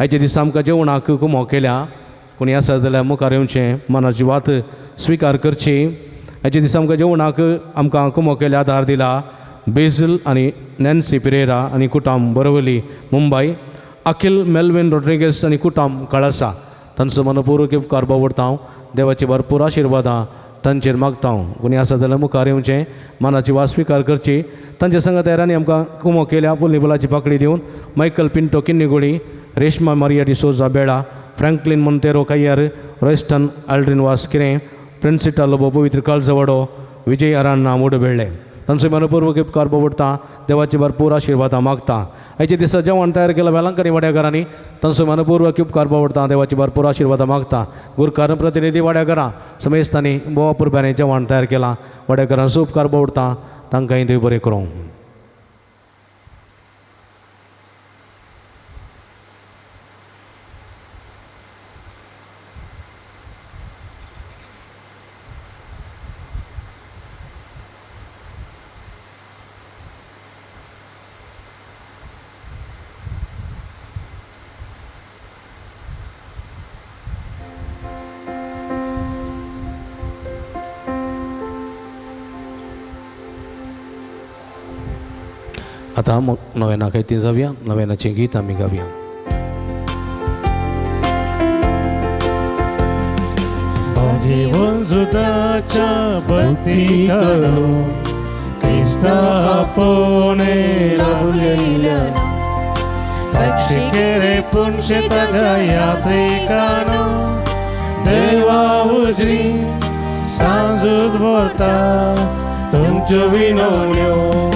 B: आयच्या दिसा आमकां जेवणाक कुमो केल्या. कोणी आसा जाल्यार मुखार येवचें, मनाची वात स्विकार करची. आयच्या दिसा आमकां जेवणाक आमकां कुमो केल्या आदार दिला बेझल आनी नॅन्सी पिरेरा आनी कुटाम बरवली मुंबय. अखिल मेल्विन रोड्रिगेस आणि कुटाम कळसा तांचो मनपूर्वक उपकार बावडता हांव देवाची भरपूर आशिर्वादां तांचेर मागता हांव कोणी आसा जाल्यार मुखार येवचें मनाची वास स्विकार करची तांचे संगत हेरांनी आमकां कुमो केल्या फुल निबलाची पाकळी दिवन मायकल पिंटो किन्निगोळी रेश्मा मारिया डिसोजा बेडा फ्रँकलिन मोंतेरो कायर रॉयस्टन आल्ड्रिन वास्किरे प्रिन्सिटा लोबो पवित्र काळजवडो विजय अरान्ना मुडबेळे तांचो मनपूर्वक उपकार बावडटा देवाची भरपूर आशिर्वादां मागता आयचे दिसा जेवण तयार केलां वेलांकनी वाड्याकारांनी तांचो मनपूर्वक उपकार बावडटा देवाची भरपूर आशिर्वादां मागता गुरकार प्रतिनिधी वाड्याकारां समेस्तांनी बोवा पुरब्याने जेवण तयार केलां वाड्याकारांचो उपकार बावडटा तांकांय देव बरें करूं. आता मग नव्याना काही जाऊया नव्यानाचे गीत आम्ही गाऊया.
A: वंजुदाच्या भक्ती करो क्रिस्ता पोणे लाभलेलं रक्षिकेरे पुण्य ताच्या यात्रेकानो देवा उजरी सांजूद भोवता तुमच्यो विनवण्यो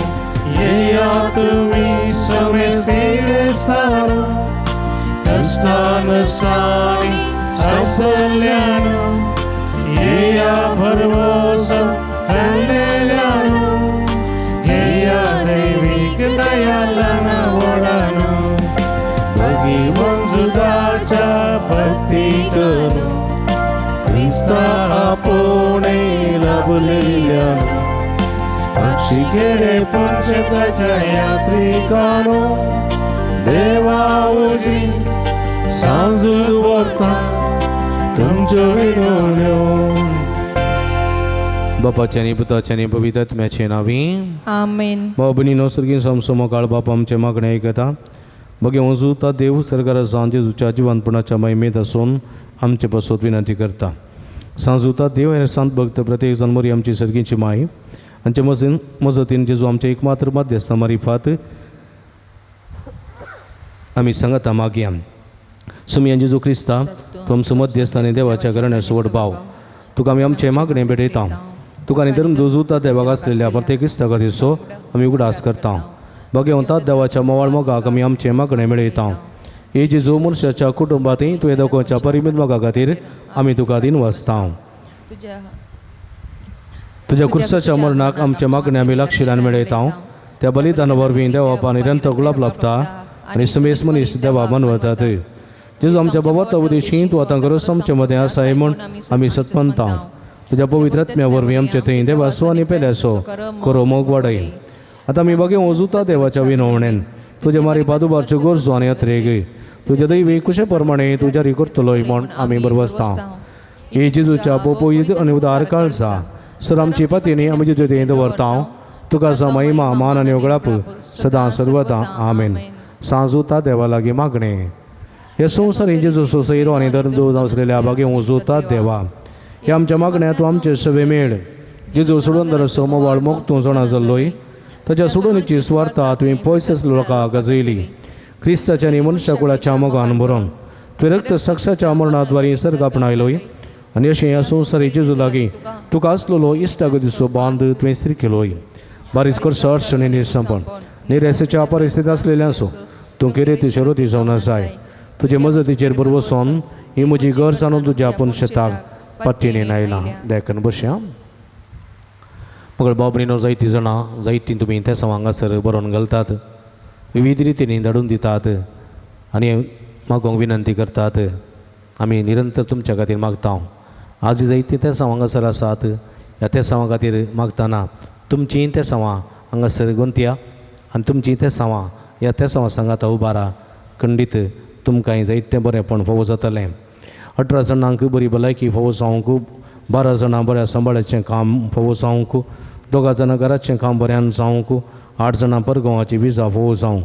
A: येया तुम्ही समेत स्थानो कष्टान नष्टानी सौसल्यानो येया भरवसा हरलेल्यानो येया दैविक दयालाना वडानो बगी वंजुदाच्या भक्ती करो क्रिस्ता आपोणे लाभलेल्यानो रक्षिकेरे पुण्यताच्या यात्रिकानो देवा उजरी सांजूद भोवता तुमच्यो विनवण्यो.
B: बापाच्या आणि पुताच्या आणि पवित्र आत्म्याचे नावी
D: आमेन.
B: बाबनी सर्गीन समसमो काळ बापा आमचे मागणे ऐकता बघे वंजुता देव सरकारा सांजे तुझ्या जीवनपणाच्या महिमेत असून आमचे पासोत विनंती करता. सांजुता देव हे संत भक्त प्रत्येक जन्मरी आमची सर्गीची माई आमच्या मजतीन जेजू आमचे एकमात्र मध्यस्थ मारिफात आम्ही सांगता मागया सुमी जेजू क्रिस्ता तुमचो मध्यस्थ आनी देवाच्या घराण्या सोड भाव तुका आमी आमचे मागणे भेटयता तुका आनी धर्म जोजुता देवाक आसलेल्या प्रत्येक इश्टा खातीरचो आमी उगडास करता. भगवंता देवाच्या मोवाळ मोगाक आमी आमचे मागणे मेळयता. हे जेजू मनशाच्या कुटुंबातय तुवें दोगांच्या परिमीत मोगा खातीर आमी तुका दिन वाचता. तुझ्या कुर्साच्या मरणाक आमच्या मागण्या आमी लागशिरान मेळयता. त्या बलिदाना वरवीं देवा बापा निरंतर गुलाब लाभता आनी समेस मनीस देवा मनवतात. जेजू आमच्या बाबा उदेशी तूं आतां गरज आमचे मदें आसाय म्हूण आमी सतमंता. तुज्या पवित्र आत्म्या वरवीं आमचे थंय देवासो आनी पेल्यासो करो मोग वाडय. आतां आमी बगे वजुता देवाच्या विनवणेन तुजे मारी पादुबारच्यो गरजो आनी यात्रेक तुज्या दैवी कुशे प्रमाणे तुज्या री करतलोय म्हूण आमी बरवसता. हे जेजूच्या पोपोईद आनी उदार काळजा सर आमची पतीनी आमी जेजू थंय दवरता. तुका सा महिमा मान आनी ओगळाप सदां सर्वदा आमेन. सांजुता देवा लागीं मागणे हे संवसारी जेजू सोसयरो आनी धर्म दूद आसलेल्या बागे वजुता देवा हे आमच्या मागण्या तूं आमचे सवे मेळ. जेजू सोडून दर मोवाळ मोग तूं जाणा जाल्लोय ताच्या सोडूनची स्वार्था तुवें पयस लोकांक गाजयली. क्रिस्ताच्या आनी मनशा कुळाच्या मोगान भरून तुवें रक्त साक्षाच्या मरणाद्वारे सर्ग आपणायलोय आनी अशें ह्या संवसारी जेजू लागीं तुका आसलेलो इश्टागतीचो बांद तुवें स्त्री केलोय. बारीक करचो अडचणी निरसंपण निरेसाच्या परिस्थिती आसलेल्यांचो तूं किरेती शरोती जावन आसाय. तुजे मजतीचेर बरवसून ही म्हजी घर जाणून तुज्या आपूण शेताक पट्टीने आयलां. देखून बसया मग बाबरीनो जायतीं जाणां जायतीं तुमी त्या हांगासर बरोवन घालतात विविध रितींनी धाडून दितात आनी मागोवंक विनंती करतात. आमी निरंतर तुमच्या खातीर मागता. आज जायतीं त्या हांगासर आसात ह्या त्या खातीर मागतना तुमचीं त्या हांगासर गुंतया आनी तुमचीं त्या ह्या त्या सांगात उबारा. खंडीत तुमकांय जायतें बरेंपण फावो जातलें. 18 जाणांक बरी भलायकी फावो जावंक 12 जाणां बऱ्या सांबाळाचें काम फावो जावंक 2 जाणां घराचें काम बऱ्यान जावंक 8 जाणां परगांवाची विजा फावो जावंक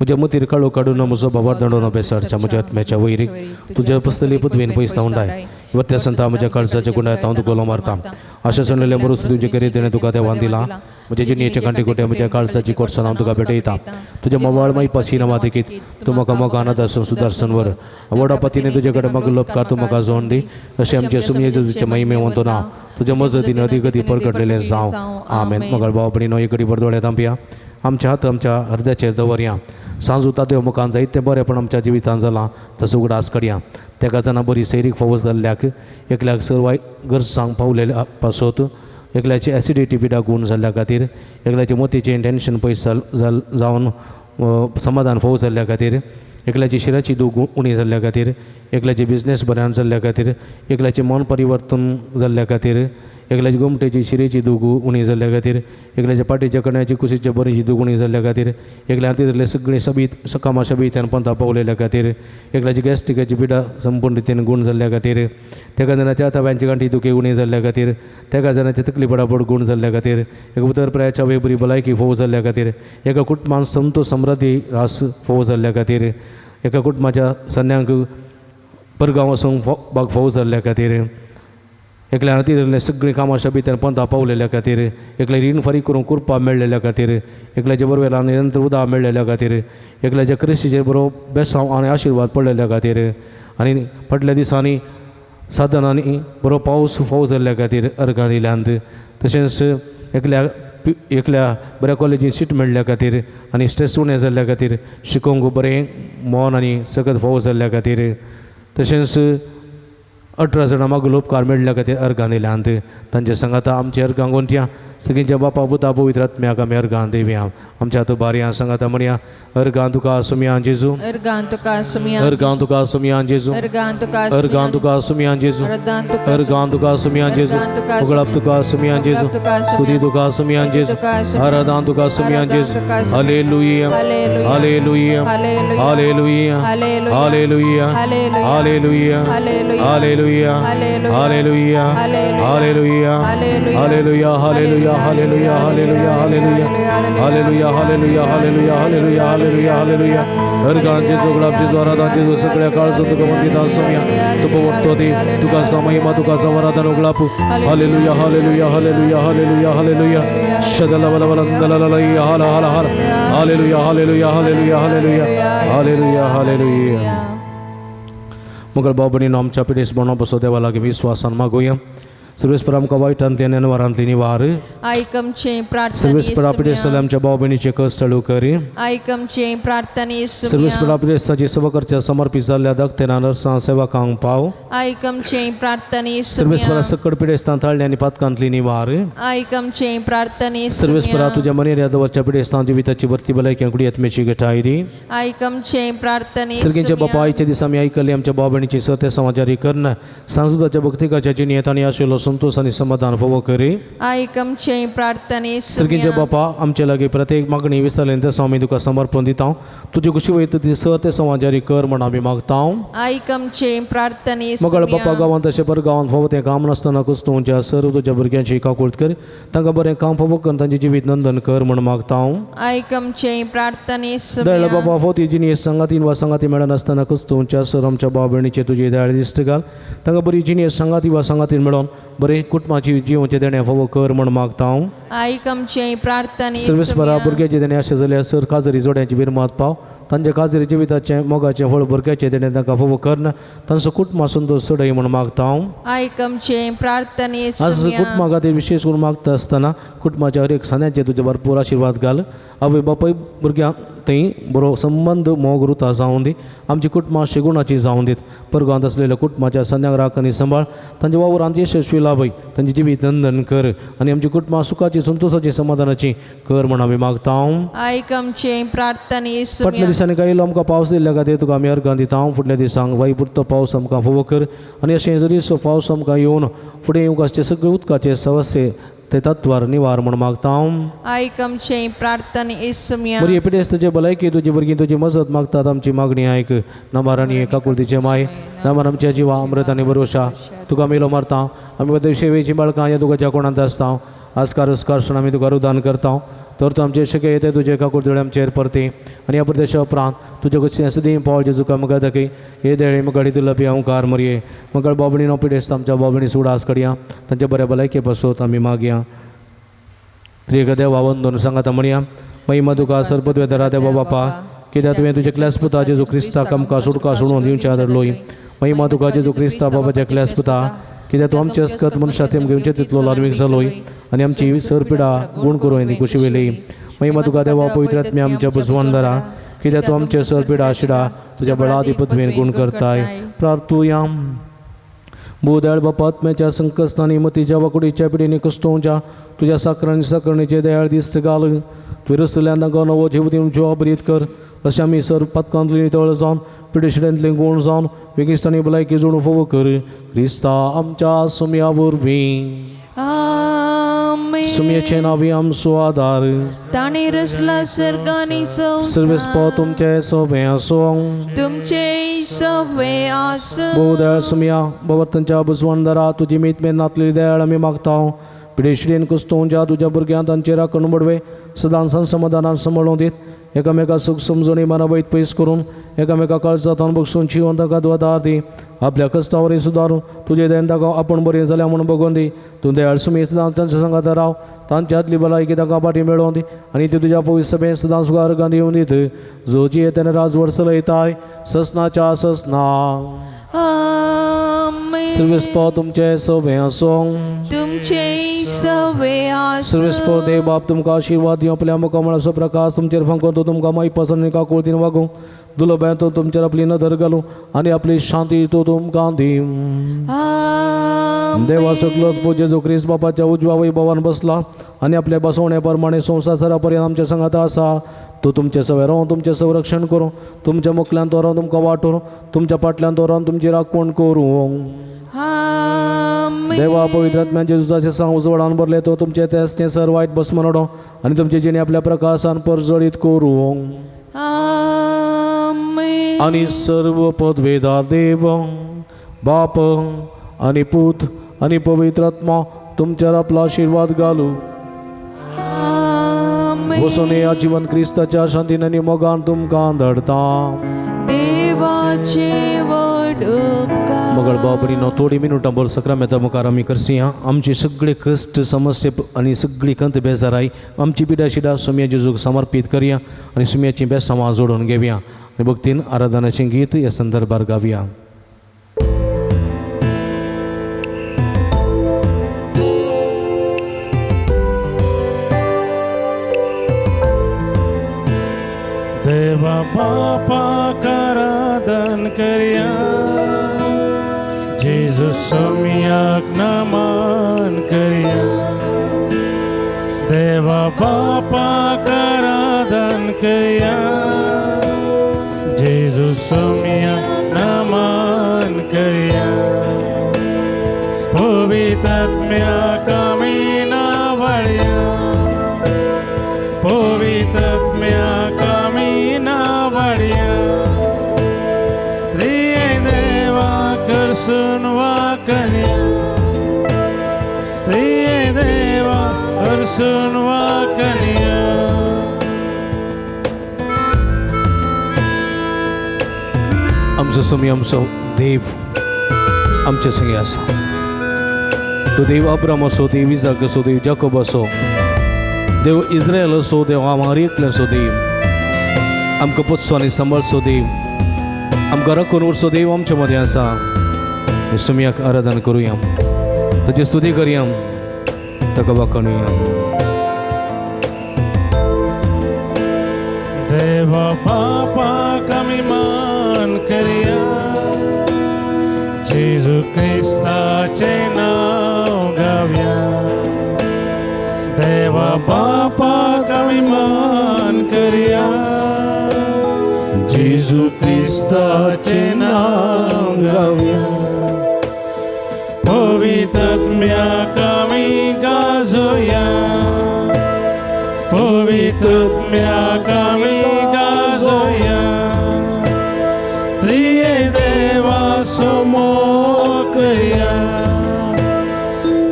B: म्हज्या मतीर काळो काडून म्हजो बाबा दंडोन बेसाडच्या म्हज्या आत्म्याच्या वैरीक तुज्या पस्तली पदवीन पयस धांवडाय इवत्या संता म्हज्या काळजाच्या गुणात हांव तुका मारता अशें सणलेले मरूस तुजे करी तेणें तुका देवान दिला म्हज्या जिणयेच्या कांटे कोट्या म्हज्या काळजाची कोटसान हांव तुका भेटयता तुज्या मोवाळ माई पासी नांवा देखीत तूं म्हाका मोग आनंद आसूं सुदारसन वर आवडा पतीने तुजे कडेन म्हाका लोपकार तूं म्हाका जोड दी अशें आमचे सुमये जेजूचे महिमे वंतो नांव तुज्या मजतीन अदीक अदीक परगटलेलें जावं आमेन. मोगाळ भाव भयणीनो एक घडी बरदोळ्या तांपया आमच्या हात आमच्या हृदयाचेर दवरया सांजू तादेव मुखान जायते बरेंपण आमच्या जिवितान जालां तसो उगडास काडया तेका जाणा बरी सैरीक फवस जाल्ल्याक एकल्याक सर्वाय गरजांक पावलेल्या पासत एकल्याची एसिडिटी पिडा गूण जाल्ल्या खातीर एकल्याची मोतीचें टेन्शन पयस जावन समाधान फवस जाल्ल्या खातीर एकल्याची शिराची दूख उणी जाल्ल्या खातीर एकल्याची बिझनेस बऱ्यान जाल्ल्या खातीर एकल्याचें मन परिवर्तन जाल्ल्या खातीर एकल्याची गोमटेची शिरेची दूख उणी जाल्ल्या खातीर एकल्याच्या पाटीच्या कण्याची कुशीच्या बरीची दूख उणी जाल्ल्या खातीर एकल्या तितले सगळे सबीत सकामा शबीतान पंथा पावलेल्या खातीर एकल्याची गॅस्ट्रिकाची पिडा संपूर्ण रितीन गूण जाल्ल्या खातीर तेका जाणाच्या तव्यांची गांठी दुखी उणी जाल्ल्या खातीर तेका जाणाच्या तकली पडापड गूण जाल्ल्या खातीर एका उदरपुऱ्याच्या वेबरी भलायकी फोव जाल्ल्या खातीर एका कुटुंबान संतोष समृद्धी रास फोव जाल्ल्या खातीर एका कुटुंबाच्या सन्यांक परगांव वचूंक बाग फोव जाल्ल्या खातीर एकल्या हातींतले सगळीं कामां शबीतान पंथा पावलेल्या खातीर एकल्या रीण फारीक करूंक कुरपा मेळ्ळेल्या खातीर एकल्याच्या बरोबर निरंतर उदक मेळ्ळेल्या खातीर एकल्याच्या क्रिस्तीचेर बरो बेसांव आनी आशिर्वाद पडलेल्या खातीर आनी फाटल्या दिसांनी साधनांनी बरो पावस फाव जाल्ल्या खातीर अर्गां दिल्यांत तशेंच एकल्या बऱ्या कॉलेजींत सीट मेळ्ळ्या खातीर आनी स्ट्रेस उणें जाल्ल्या खातीर शिकोवंक बरें मन आनी सकत फाव जाल्ल्या खातीर तशेंच 18 जाणां म्हाका लोपकार मेळ्ळ्या खातीर अर्गां दिल्यांत तांचे सांगाता आमचे अर्गां गोंठया सगळींच्या बापा पुता पवित्र आत्म्याक आमी अर्गां दिवया आमच्या हातू बारयां सांगाता म्हणया अर्गां तुका सुमया जेजू
D: अर्गां तुका सुमया
B: अर्गां तुका सुमया जेजू
D: अर्गां तुका
B: अर्गां तुका सुमया जेजू अर्गां तुका सुमया जेजू उगळप तुका सुमया जेजू स्तुती तुका सुमया जेजू आराधना तुका सुमया जेजू hallelujah hallelujah hallelujah hallelujah hallelujah hallelujah hallelujah hallelujah hallelujah hallelujah hallelujah hallelujah hallelujah hallelujah hallelujah hallelujah hallelujah hallelujah अर्गां जेजू उगळप जेजू आराधना जेजू सगळ्या काळजांत तुका वंदिता सुमया तुका वंतो दी तुका महिमा तुका आराधना उगळप hallelujah hallelujah hallelujah hallelujah hallelujah शदला वला वला दलललया हाला हाला हाला hallelujah hallelujah hallelujah hallelujah hallelujah hallelujah. मुगल बाबणी आमच्या पिढीस म्हणून बसो देवा लागी विश्वासान मागुया सर्वेस्पर आमकां वायटांतली आनी अनवरांतली निवार
D: आयकमचे प्रार्थना
B: सर्वेस्पर पिढीस आमच्या बाबणीचे कस चळू करी
D: आयकमचे प्रार्थना
B: सर्वेस्पर पिढीसाची सेवा करच्या समर्पित जाल्ल्या दखतेना नर्सां सेवकांक पाव
D: आयकमचे प्रार्थना
B: सर्वेस्परा सकड पिढेस्तान थाळ्ळी आनी पातकांतली निवार
D: आयकमचे प्रार्थना
B: सर्वेस्परा तुझ्या मनेर दवरच्या पिढेस्तान जिविताची भरती भलायकी कुडी आत्म्याची गठाय दी
D: आयकमचे प्रार्थना
B: सर्गींच्या बापा आयच्या दिसा आमी आयकली आमच्या बाबणीची सत्य समाचारी कर्ण सांजुदाच्या भक्तिकाच्या जिणयेत आनी आशिल्लो संतोष आनी समाधान फोव करी
D: आयकमचे प्रार्थना
B: सर्गींच्या बापा आमचे लागीं प्रत्येक मागणी विसरले तसो आमी तुका समर्पण दिता तुजी खुशी वयता ती सत्य समाचारी कर म्हण आमी मागता
D: आयकमचे प्रार्थना
B: मगळ बापा गांवांत तशें पर गांवांत फोव तें काम नासतना कुस्टोवच्या सर्व तुज्या भुरग्यांची काकूळट कर तांकां बरें काम फोव कर तांचें जिवीत नंदन कर म्हण मागता
D: आयकमचे प्रार्थना
B: दयाळ बाबा फोती जिणी संगातीन वा संगाती मेळना आसतना कुस्टोवच्या सर आमच्या बाबणीचे तुजे दयाळ दिश्ट घाल तांकां बरी जिणी संगाती वा संगातीन मेळोन बरे कुटुंबाची जिवोवचे देणे फोव कर म्हण मागता
D: आयकमचे प्रार्थना
B: सर्वेस्परा भुरग्याचे देणे अशें जाल्यार सर काजरी जोड्यांची विरमात पाव तांचे काजरी जिविताचें मोगाचें फळ भुरग्याचे देणे तांकां फोव करना तांचो कुटुंब संतोश सडय म्हण मागता
D: आयकमचे प्रार्थना
B: आज कुटुंबा खातीर विशेश करून मागता आसतना कुटुंबाच्या हर एक सणांचे तुजे भरपूर आशिर्वाद घाल आवय बापाय भुरग्यांक थंय बरो संबंद मोग रुता जावं दी आमची कुटुंबां शेगुणाची जावं दीत परगांवांत आसलेल्या कुटुंबाच्या सन्याक राख आनी सांबाळ तांच्या वावरांत यशस्वी लाभय तांची जिवीत नंदन कर आनी आमची कुटुंबां सुखाची संतोशाची समाधानाची कर म्हण आमी मागता
D: आयकमचे प्रार्थना
B: फाटल्या दिसांनी काही आमकां पावस दिल्ल्या खातीर तुका आमी अर्गां दिता फुडल्या दिसांक वाई पुरतो पावस आमकां फोव कर आनी अशें जरी पावस आमकां येवन फुडें येवंक आसचे सगळे उदकाचे समस्ये ते तत्वार निवार म्हण मागता
D: आयकमचे प्रार्थना
B: बरी पिडेस्त तुजे भलायकी तुजी भुरगीं तुजी मजत मागतात आमची मागणी आयक नमारानी काकुळतीचे माय नमार आमच्या जिवा अमृत आनी भरोशा तुका मेलो मारता आमी बद्दल शेवेची बाळकां ह्या तुका कोणांत आसता आस्कार उस्कार आमी तुका रुदान करता तर तूं आमचे शक्य येते तुजे काकूर देळे आमचेर परती आनी ह्या प्रदेशा उपरांत तुजे कशें सदी पावल जेजूका म्हाका दाखय हे देळे म्हाका दिला पी हांव कार मरये म्हाका बाबणी नो पिडेस्त आमच्या बाबणी सुडास काडया तांचे बऱ्या भलायके बसोत आमी मागया त्रिएक देवा वंदन सांगात म्हणया महिमा तुका सर्पत्वे दरा देवा बापा कित्याक तुवें तुजे क्लेस पुता जेजू क्रिस्ताक आमकां सुटका सोडून दिवच्या धरलोय महिमा तुका जेजू क्रिस्ता बाबाच्या क्लेस पुता कित्याक तूं आमचे अस्कत मनशातें घेवचे तितलो लाडवीक जालोय आनी आमची सरपिडा गूण करून ती कुशी वेली महिमा तुका देवा पवित्रात्म्या आमच्या बुजवण धरा कित्याक तूं आमचे सरपिडा आशिडा तुज्या बळाधिपत्वेन गूण करताय प्रार्थुया बोदळ बापात्म्याच्या संकस्तांनी मतीच्या वाकुडीच्या पिढीने कष्टोवच्या तुझ्या साकरांनी साकरणीचे दयाळ दिस्त घाल विरसल्या नगो नवो जीव दिवन जिवा बरीत कर अशें आमी सर पत्कांतली नितळ जावन पिडेशिड्यांतले गुण जावन वेगिस्तानी भलायकी जोडून फोव कर क्रिस्ता आमच्या सुमया वरवीं
D: आमेन.
B: सुमयेचे नावी आमचो आदार
D: ताणे रचला सर्गांनी
B: सर्वेस्पो तुमचे सवे आसो
D: तुमचे सवे आस
B: बोदळ सुमया भवतांच्या बुजवणदारा तुजी मीतमेन नातलेली दयाळ आमी मागता पिडेशिडेन कुस्तोवच्या तुज्या भुरग्यांक तांचेर राखण बडवे सदांच समाधानान सांबाळून दीत एकामेका सुख समजून मना वैत पयस करून एकामेका काळजांत बक्षून जिवन ताका द्वादार दी आपल्या कश्टावरी सुदारून तुजे दयन ताका आपण बरें जाल्या म्हणून बगोवन दी तूं दयाळ सुमी सदांच तांच्या संगात राव तांच्या आदली भलायकी ताका पाटी मेळोवन दी आनी ती तुज्या पवित्र सभेन सदांच सुगार गांधी येवन दीत जो जी येताना राजवड चलयताय ससनाच्या ससना
D: आमेन.
B: सर्वेस्पो तुमचे सवे आसो
D: तुमचे सवे आस
B: सर्वेस्पो देव बाप तुमकां आशिर्वाद दिवं आपल्या मुखामळाचो प्रकाश तुमचेर फांकून तो तुमकां माई पासून काकुळतीन वागूं दुलभ्यान तो तुमचेर आपली नदर घालूं आनी आपली शांती तो तुमकां दी
D: आमेन.
B: देवा सगळोच पो जेजू ख्रिस्त बापाच्या उजव्या वैभवान बसला आनी आपल्या बसवण्या प्रमाणे संवसारा पर्यंत आमच्या संगात आसा तो तुमचे सवे रावन तुमचें संरक्षण करूं तुमच्या मुखल्यान तो रावन तुमकां वाटून तुमच्या फाटल्यान तो रावन तुमची राखण करूं
D: आमेन.
B: देवा पवित्रात्म्यान जेजूचे सांग उजवडान भरले तो तुमचे तें सर वायट भस्म नडो आनी तुमचे जिणे आपल्या प्रकाशान परजळीत करूं
D: आमेन.
B: आनी सर्व पदवेदार देव बाप आनी पूत आनी पवित्रात्मा तुमचेर आपलो आशिर्वाद घालूं वसून या जीवन क्रिस्ताच्या शांतीन आनी मोगान तुमकां धडता
D: देवाचे वड उपकार
B: मगळ बाबडीनो थोडी मिनटां भर सक्रामेता मुखार आमी करसी आमची सगळे कश्ट समस्या आनी सगळी कंत बेजाराय आमची पिडा शिडा सुमया जेजूक समर्पीत करया आनी सुमयाची बेसामां जोडून घेवया आनी भक्तीन आराधनाचें गीत ह्या संदर्भार गावया
A: देवा बापा कराधन करया जेजू सोमयाक नमन करया देवा बापा कराधन करया जेजू सोमयाक नमन करया पवित्रात्म्याक आमी नावळया पवित्रात्म्याक करसून वाकन्या प्रिय देवा करसून वाकन्या
B: आमचो सुमी आमचो देव आमचे संगे आसा तो देव अब्राम असो देव इजाक असो देव जाकोब असो देव इस्रायल असो देव आमारी एकले असो देव आमकां पोसचो आनी सांबाळचो देव आमकां राखून उरचो देव आमचे मदें आसा सुमयाक आराधन करुया ताची स्तुती करया ताका वाखणुया
A: देवा बापाक आमी मान करया जेजू क्रिस्ताचें नांव गावया देवा बापाक आमी मान करया जेजू क्रिस्ताचें नांव गावया पवित्रात्म्याक आमी गाजोया पवित्रात्म्याक आमी गाजोया प्रिय देवा समोर करया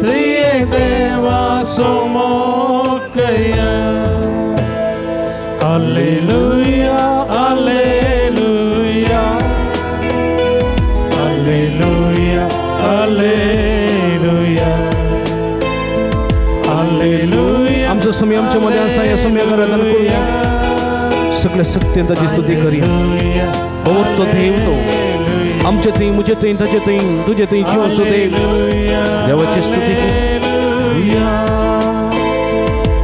A: प्रिय देवा समोर करया
B: आमचं समय आमच्या मध्ये असा या समयाक आराधना करूया सगळ्या सत्तेन ताची स्तुती करूया और तो देव तो आमचे थंय मुझे थंय ताचे थंय तुझे थंय जीव असो देव देवाची स्तुती करूया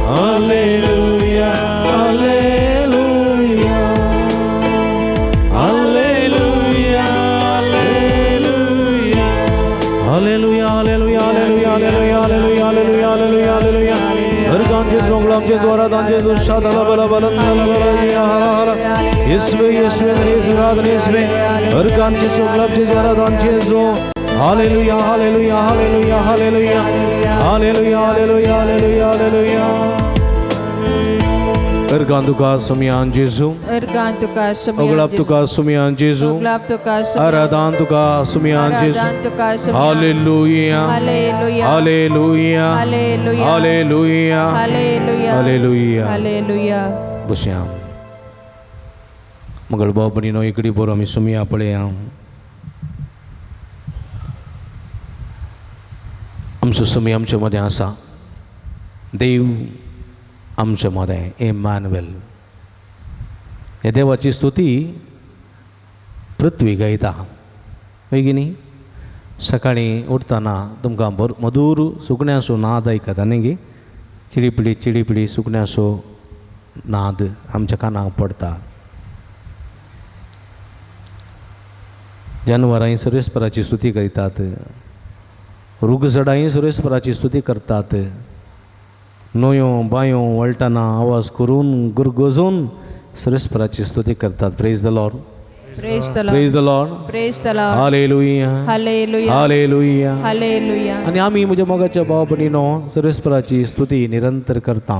B: hallelujah hallelujah hallelujah hallelujah hallelujah hallelujah hallelujah hallelujah hallelujah hallelujah hallelujah हर गांजे जोंगलामचे जोरा दांजे जो शादाला बला बला यीशु यीशु यीशु आदर यीशु हर गांजे जोंगलामचे जोरा दांजे जो hallelujah hallelujah hallelujah hallelujah hallelujah hallelujah hallelujah hallelujah Ergantuka sumian Jesu,
D: Ergantuka sumian
B: Oglaptuka sumian Jesu,
D: Oglaptuka sumian
B: Aradantuka sumian Jesu.
D: Aradantuka sumian
B: Hallelujah,
D: Hallelujah
B: Hallelujah,
D: Hallelujah
B: Hallelujah,
D: Hallelujah
B: Hallelujah.
D: Hallelujah
B: Busyam. Magal babani no ikdi borami sumia padeyam. Amsu sumia amcha मध्ये असा देव आमच्या मध्ये Emmanuel या देवाची स्तुती पृथ्वी गायता होय की नाही सकाळी उठताना तुमकां मधुर सुकण्याचो नाद आयकता न्ही गे चिडीपिडी चिडीपिडी सुकण्याचो नाद आमच्या कानाक पडटा जानवरांय सर्वेस्पराची स्तुती करीतात रुगझडांय सर्वेस्पराची स्तुती करतात नोयो बायो वळटाना आवाज करून गुरगुजून सर्वेस्पराची स्तुती करतात praise the Lord
D: Praise the Lord
B: praise the Lord
D: Praise the Lord
B: hallelujah
D: Hallelujah
B: hallelujah
D: Hallelujah
B: आणि आम्ही म्हज्या मोगाच्या भाव भयणीनो सर्वेस्पराची स्तुती निरंतर करता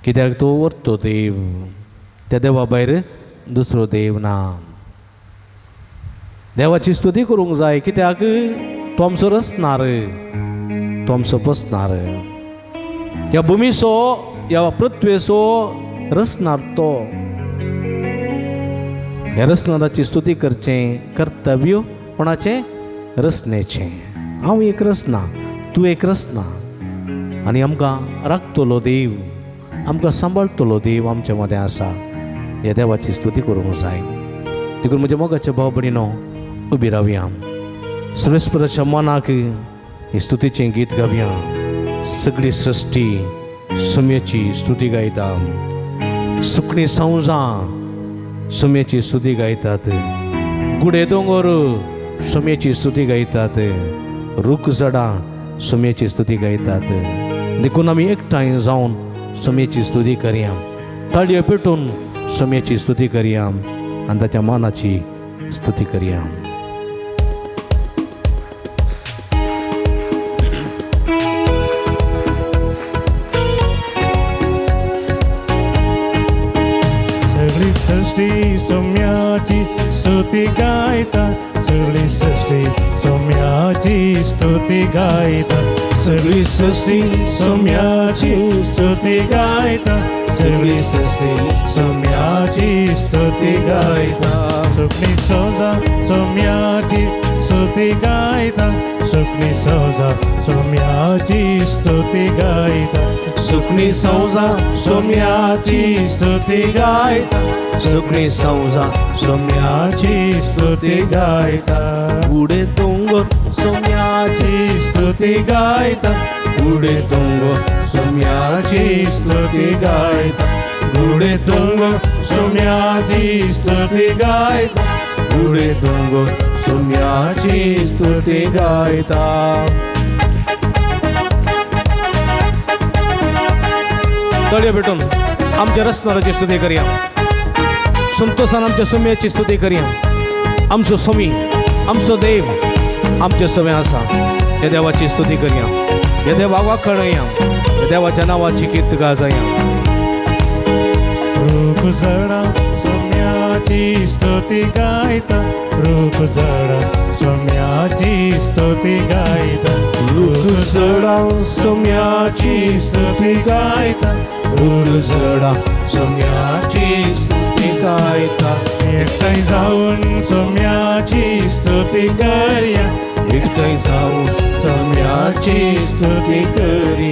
B: कित्याक तो वरतो देव त्या देवा भायर दुसरो देव ना देवाची स्तुती करूंक जाय कित्याक तो आमचो रचणार तो आमचो पोसणार या भुमीचो या पृथ्वेचो रचणार तो ह्या रचणाराची स्तुती करचें कर्तव्य कोणाचें रचनेचें हांव एक रचना तूं एक रचना आनी आमकां राखतलो देव आमकां सांबाळटलो देव आमच्या मदें आसा ह्या देवाची स्तुती करूंक जाय देखून म्हज्या मोगाच्या भाव भयणीनो उबी रावया सर्वेस्पराच्या मनाक ही स्तुतीचें गीत गावया सगळी सृश्टी सुम्याची स्तुती गायता सुकणी संवजां सुम्याची स्तुती गायतात गुडे दोंगर सुम्याची स्तुती गायतात रूख झाडां सुम्याची स्तुती गायतात देखून आमी एकठांय जावन सुम्याची स्तुती करया ताळयो पेटोवन सुम्याची स्तुती करया आनी ताच्या मानाची स्तुती करया
A: सगळी सृष्टी सौम्याची स्तुती गायता सगळी सृष्टी सौम्याची स्तुती गायता सगळी सृष्टी सौम्याची स्तुती गायता सगळी सृष्टी सौम्याची स्तुती गायता सुखनी सौजा सौम्याची स्तुती गायता सुखनी सौजा सौम्याची स्तुती गायता सुखनी सौजा सौम्याची स्तुती गायता सुखनी सौजा सौम्याची स्तुती गायता उडे दोंगर सौम्याची स्तुती गायता उडे दोंगर सौम्याची स्तुती गायता उडे दोंगर सौम्याची स्तुती गायता उडे दोंगर सौम्याची स्तुती गायता तळयो पेटोवन आमच्या रचणाराची स्तुती करया संतोषान आमच्या सौम्याची स्तुती करया आमचो स्वामी आमचो देव आमचे सवे आसा ह्या देवाची स्तुती करया ह्या देवाक वाखणया ह्या देवाच्या नावाची कीर्त गाजया रूप जडा सौम्याची स्तुती गायता रूप जडा सौम्याची स्तुती गायता रूप जडा सौम्याची स्तुती गायता रूप जडा सौम्याची स्तुती गायता एकठांय जाऊन सौम्याची स्तुती करया एकठांय जाऊन सौम्याची स्तुती करी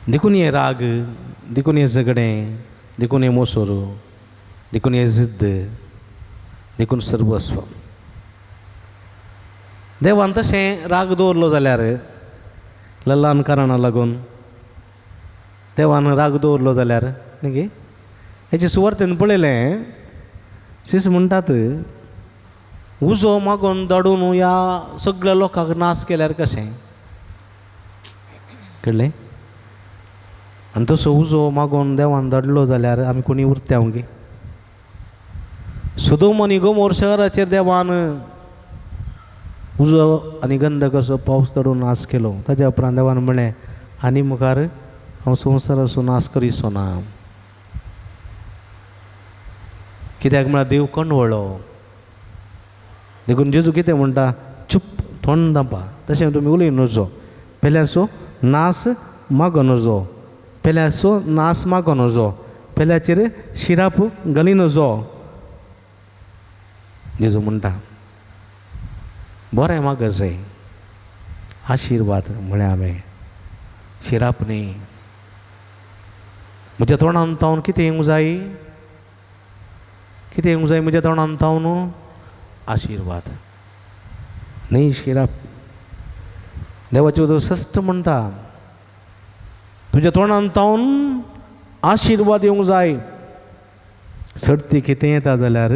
B: देखून हे राग, देखून हे झगडें, देखून हे मोसोरो, देखून हे जिद्द, देखून सर्वस्व. देवान तशें राग दवरलो जाल्यार ल्हान कारणां लागून देवान राग दवरलो जाल्यार न्ही हेचे सुवार्थेन पळयलें सीस म्हणटात उजो मागून धाडून ह्या सगळ्या लोकांक नाश केल्यार कशें कळ्ळें. आनी तसो उजो मागून देवान धाडलो जाल्यार आमी कोणी उरत्या गे. सोदोम आनी गोमोर शहराचेर देवान उजो आनी गंध कसो पावस धाडून नाश केलो. ताच्या उपरांत देवान म्हणलें आनी मुखार हांव संवसाराचो नाश करिचो ना. कित्याक म्हळ्यार देव कणवळो. देखून जेजू कितें म्हणटा चुप थोंड दांपा. तशें तुमी उलय नजो. पेल्याचो नाश मागो नजो. पेल्याचो नाश मागो नजो. पेल्याचेर शिराप घाली नजो. जेजू म्हणटा बरें म्हाका जाय. आशिर्वाद म्हळ्यार हांवें शिराप न्ही. म्हज्या तोंडान तावन कितें येवंक जाय. कितें येवंक जाय म्हज्या तोंडान तावन आशिर्वाद न्ही शिराप. देवाचे उदक सस्त म्हणटा तुज्या तोंडान तावन आशिर्वाद येवंक जाय. सर्ती कितें येता जाल्यार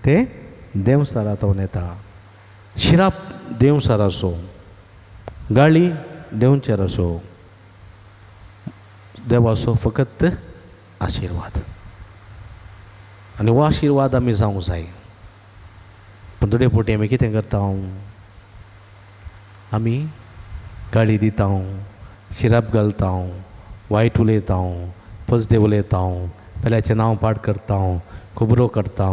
B: तें देवसारांतून येता. शिराप देवसार आसो, गाळी देवचेर आसो, देवाचो फकत आशिर्वाद. आनी हो आशिर्वाद आमी जावंक जाय. पूण थोडे फावटी आमी कितें करता आमी गाळी दिता, शिराप घालता, वायट उलयता, पजदे उलयता, पेल्याचें नांव पाड करता, खबरो करता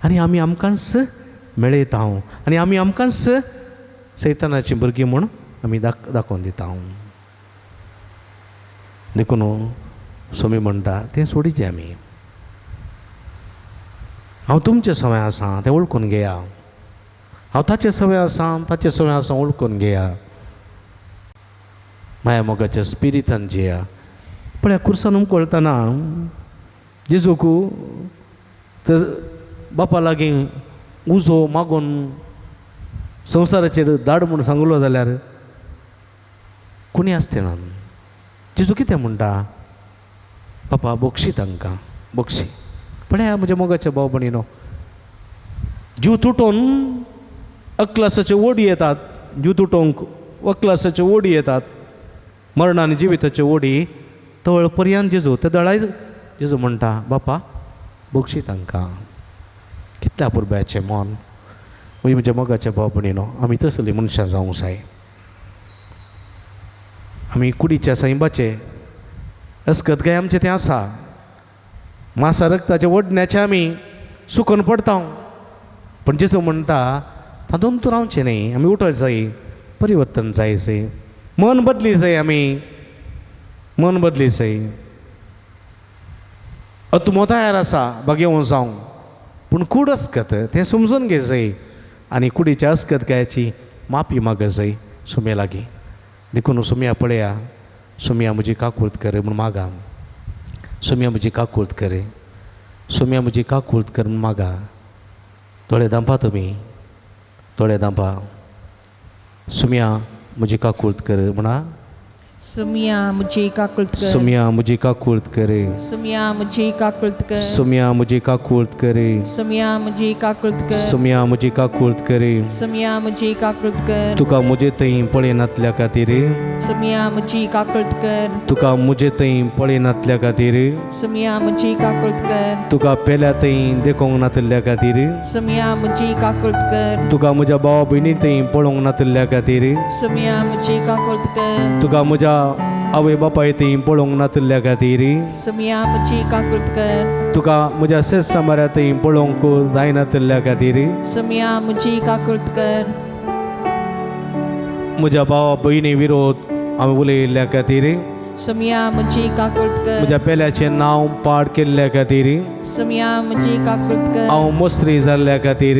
B: आनी आमी आमकांच मेळयता आनी आमी आमकांच सैतानाची भुरगीं म्हूण आमी दाखोवन दिता. देखून स्वामी म्हणटा तें सोडिचें आमी. हांव तुमचे सवय आसां तें वळखून घेया. हांव ताचे सवय आसां ताचे सवय आसां वळखून घेया. माया मोगाच्या स्पिरितान जिया. पळय कुर्सान उमकळतना जेजूक तर बापा लागीं उजो मागून संवसाराचेर धाड म्हूण सांगलो जाल्यार कोणी आसचें ना. जेजू कितें म्हणटा बापा बक्षी तांकां बक्षी. पळया म्हज्या मोगाच्या भाव भयणीनो जीव तुटोवन अक्लासाच्यो ओडी येतात. जीव तुटोवंक अक्लासाच्यो ओडी येतात. मरण आनी जिविताच्यो ओडी तळ पर्यंत जेजू ते दळाय जेजू म्हणटा बापा बक्षी तांकां. कितल्या पुरब्याचें मन. म्हज्या मोगाच्या भाव भयणीनो आमी तसलीं मनशां जावंक जाय. आमी कुडीच्या सायबाचे अस्कतगाय आमचें तें आसा. मासा रक्ताच्या ओडण्याचे आमी सुकून पडटा. पण जेजू म्हणटा तातूंत तूं रावचें न्ही. आमी उठोवंक जाय. परिवर्तन जाय जाय. मन बदली जाय. आमी मन बदली जाय. आत्मो तयार आसा बागेवूं जावंक. पूण कूड अस्कत तें समजून घे जाय. आनी कुडीच्या अस्कतकायाची माफी माग जाय सुम्या लागीं. देखून सुम्या पळया सुम्या म्हजी काकूळट कर म्हूण मागा. सुम्या म्हजी काकूळट कर. सुम्या म्हजी काकूळट कर म्हूण मागा. दोळे दांपा तुमी. दोळे दांपा. सुम्या म्हजी काकूळट कर म्हणा.
D: सुम्या मुझे काकुळट कर.
B: सुम्या म्हजी काकूळट कर.
D: सुम्या मुझे काकुळट कर.
B: सुम्या म्हजी काकूळट कर.
D: सुम्या मुझे काकुळट कर.
B: सुम्या म्हजी काकूळट कर.
D: सुम्या मुझे काकुळट कर.
B: तुका म्हजे थंय पळयनातल्या खातीर.
D: सुम्या मुझे काकुळट कर.
B: तुका म्हजे थंय पळयनातल्या खातीर.
D: सुम्या मुझे काकुळट कर.
B: तुका पेल्या थंय देखूंक नातल्या खातीर.
D: सुम्या मुझे काकुळट कर.
B: तुका म्हज्या भावा भयणी थंय पळोवंक नातल्या खातीर.
D: सुम्या मुझे काकुळट कर.
B: तुका म्हज्या आवय बापाय थंय पळोवंक नातल्या खातीर.
D: सुम्या मुझे काकुळट कर.
B: तुका म्हज्या सेस समाऱ्या थंय पळोवंक जायनातल्या खातीर.
D: सुम्या मुझे काकुळट कर.
B: म्हज्या भावा भयणी विरोध हांवें उलयल्ल्या खातीर.
D: समया म्हजी काकुळकर
A: म्हज्या पेल्याचें नांव पाड केल्ल्या खातीर
D: समया म्हजी काकुळकर
A: हांव मोसरी जाल्ल्या खातीर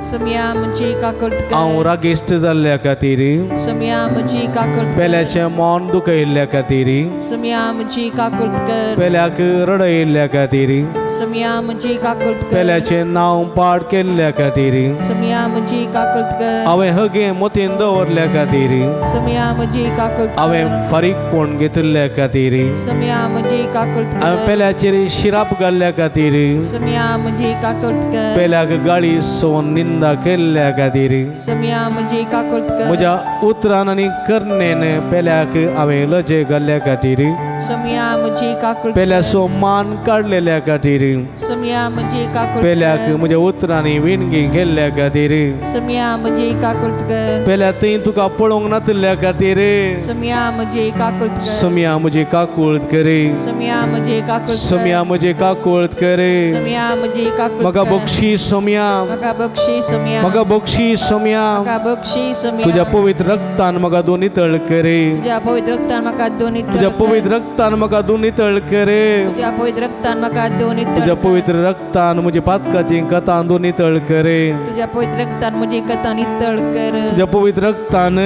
D: समया म्हजी काकुळकर
A: हांव रागिश्ट जाल्ल्या खातीर
D: समया म्हजी काकुळकर
A: पेल्याचें मन दुखयल्ल्या खातीर
D: समया म्हजी काकुळकर
A: पेल्याक रडयल्ल्या खातीर
D: समया म्हजी काकुळकर
A: पेल्याचें नांव पाड केल्ल्या खातीर
D: समया म्हजी काकुळकर
A: हांवें हगे मोतीन दवरल्या खातीर
D: समया म्हजी काकुळकर
A: हांवें फारीकपण घेतिल्ल्या खातीर
D: समया म्हजी काकुळकर
A: हांवें पेल्याचेर शिराप घाल्ल्या खातीर
D: समया म्हजी काकुळकर
A: पेल्याक गाळी सोन निंदा केल्ल्या खातीर
D: समया म्हजी काकुळकर
A: म्हज्या उतरान आनी करनेन पेल्याक हांवें लजे घाल्ल्या खातीर
D: समया म्हजी काकुळकर
A: पेल्याचो मान काडलेल्या खातीर
D: समया म्हजी काकुळकर
A: पेल्याक म्हज्या उतरांनी विणगी केल्ल्या खातीर
D: समया म्हजी काकुळकर
A: पेल्या थंय तुका पळोवंक नातल्या खातीर
D: समया म्हजी काकुळकर
A: समया म्हजी काकुळत करे
D: समया म्हजी काकुळकर
A: समया म्हजी काकुळत करे
D: समया म्हजी काकुळकर
A: म्हाका बक्षी समया
D: म्हाका बक्षी समया
A: म्हाका बक्षी समया
D: म्हाका बक्षी समया
A: तुझ्या पवित्र रक्तान म्हाका दोन्ही तळ करे
D: तुझ्या पवित्र रक्तान म्हाका दोन्ही
A: तुझ्या पवित्र रक्तान म्हाका दोन्ही तळ करे
D: तुझ्या पवित्र रक्तान म्हाका दोन्ही
A: तुझ्या पवित्र रक्तान म्हजी पातकाची कथा दोन्ही तळ करे
D: तुझ्या पवित्र रक्तान म्हजी कथा नितळ कर
A: तुझ्या पवित्र रक्तान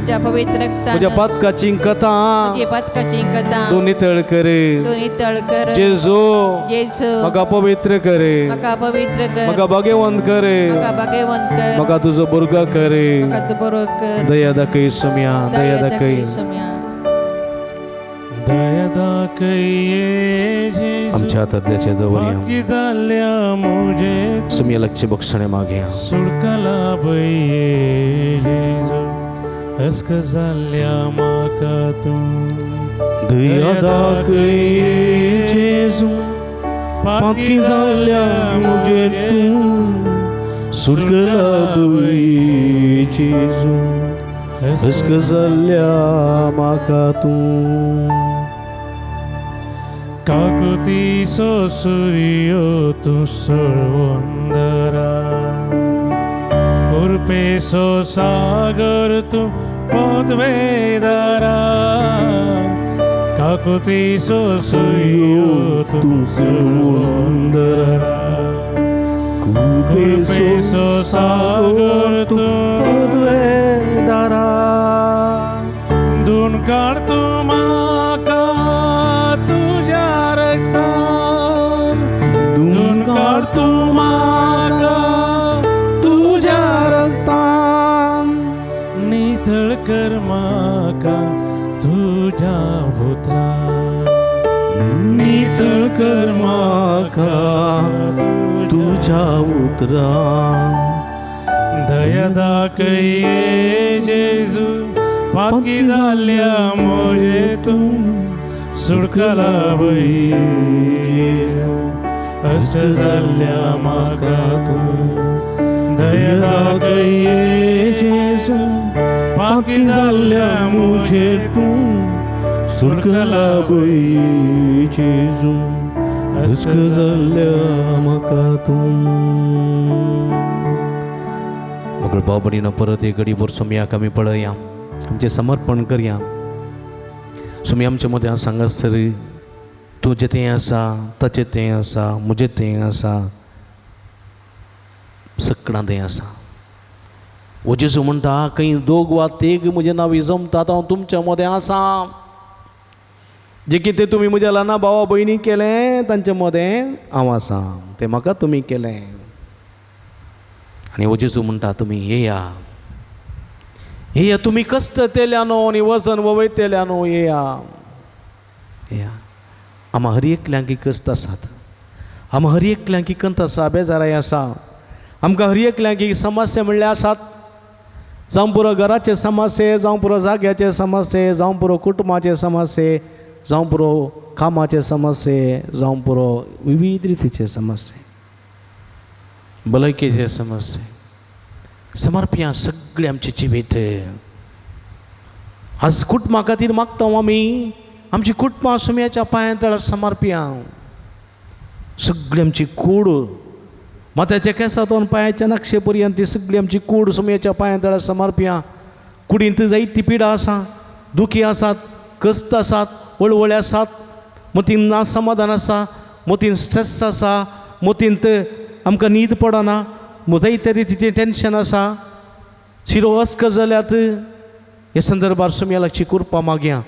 D: तुझ्या पवित्र रक्तान
A: तुझ्या पातकाची कथा
D: म्हजी पातकाची कथा
A: दोन्ही तळ करे
D: दोन्ही तळ कर
A: जेजू
D: येसू
A: म्हाका पवित्र करे
D: म्हाका पवित्र कर
A: म्हाका भाग्यवंत करे
D: म्हाका भाग्यवंत कर
A: म्हाका तुजो भुरगो करे
D: म्हाका तू बरो कर
A: दया दाखय समया दया दाखय
D: समया
E: दया दाखये
A: आमच्या तर्द्याचे दवरया
E: बाकी जाल्या मुझे
A: समया लक्ष बक्षणे मागे
E: सुडकला बये जेजू हस्क जाल्या माका तू
A: दया दाखय जेजू बाकी जाल्या मुझे तू सुरगला बुई जेजू हस्क जाल्या माका तू
E: काकुती सो सूर्यो तू सर्वंदरा कुरपे सो सागर तू पदवेदारा काकुती सो सूर्यो तू सर्वंदरा कुरपे सो सागर तू
A: पदवेदारा
E: धुन काढ तू माका तुझ्या रक्तान धुन काढ तू माका
A: तुझ्या रक्तान
E: नितळ कर माका तुझ्या पुत्रान
A: नितळ कर माका तुझ्या उतरान
E: दया दाखये जेजू पाकी झाल्या मोजे तू सुडकला बई जेजू हस्त झाल्या माका तू दया दाखये जेजू पाकी झाल्या मोजे तू सुडकला बई जेजू हस्त झाल्या माका तू
B: मग बाबडीनं परत एक गडीभर सोम्याक आमी पळया आमचे समर्पण करया सोमी आमच्या मदें सांगा सर तुजें तें आसा ताचें तें आसा म्हजें तें आसा सगळां तें आसा हो जेजू म्हणटा खंय दोग वा तेग म्हजें नांव जमतात हांव तुमच्या मदें आसा जे कितें तुमी म्हज्या ल्हान भावा भयणी केलें तांच्या मदें हांव आसा तें म्हाका तुमी केलें आनी हो जेजू म्हणटा तुमी येया येया तुमी कश्ट तेल्यानो आनी वजन वयतल्यानो येया येया आम्हा हर एकल्यांक कश्ट आसात आम्हा हर एकल्यांक कंत आसा बेजाराय आसा आमकां हर एकल्यांक समस्या म्हणल्यार आसात जावं पुरो घराचे समस्ये जावं पुरो जाग्याचे समस्ये जावं पुरो कुटुंबाचे समस्ये जावं पुरो कामाचे समस्ये जावं पुरो विविध रितीचे समस्ये भलायकेचे समस्ये समर्पिया सगळी आमची जिवीत आज कुटुंबा खातीर मागता आमी आमची कुटुंबां सुम्याच्या पांया तळार समर्पिया सगळी आमची कूड माथ्याच्या केंसांतून पांयाच्या नक्षे पर्यंत ती सगळी आमची कूड सुम्याच्या पांया तळार समर्पिया कुडींत जायती पिडा आसा दुखी आसात कश्ट आसात
A: वळवळे आसात मतीन ना समाधान आसा मतीन स्ट्रेस आसा मतीन आमकां न्हीद पडना जायत्या रितीचें टेन्शन आसा शिरो अस्कर जाल्यात हे संदर्भार सोम्या लागची कृपा मागया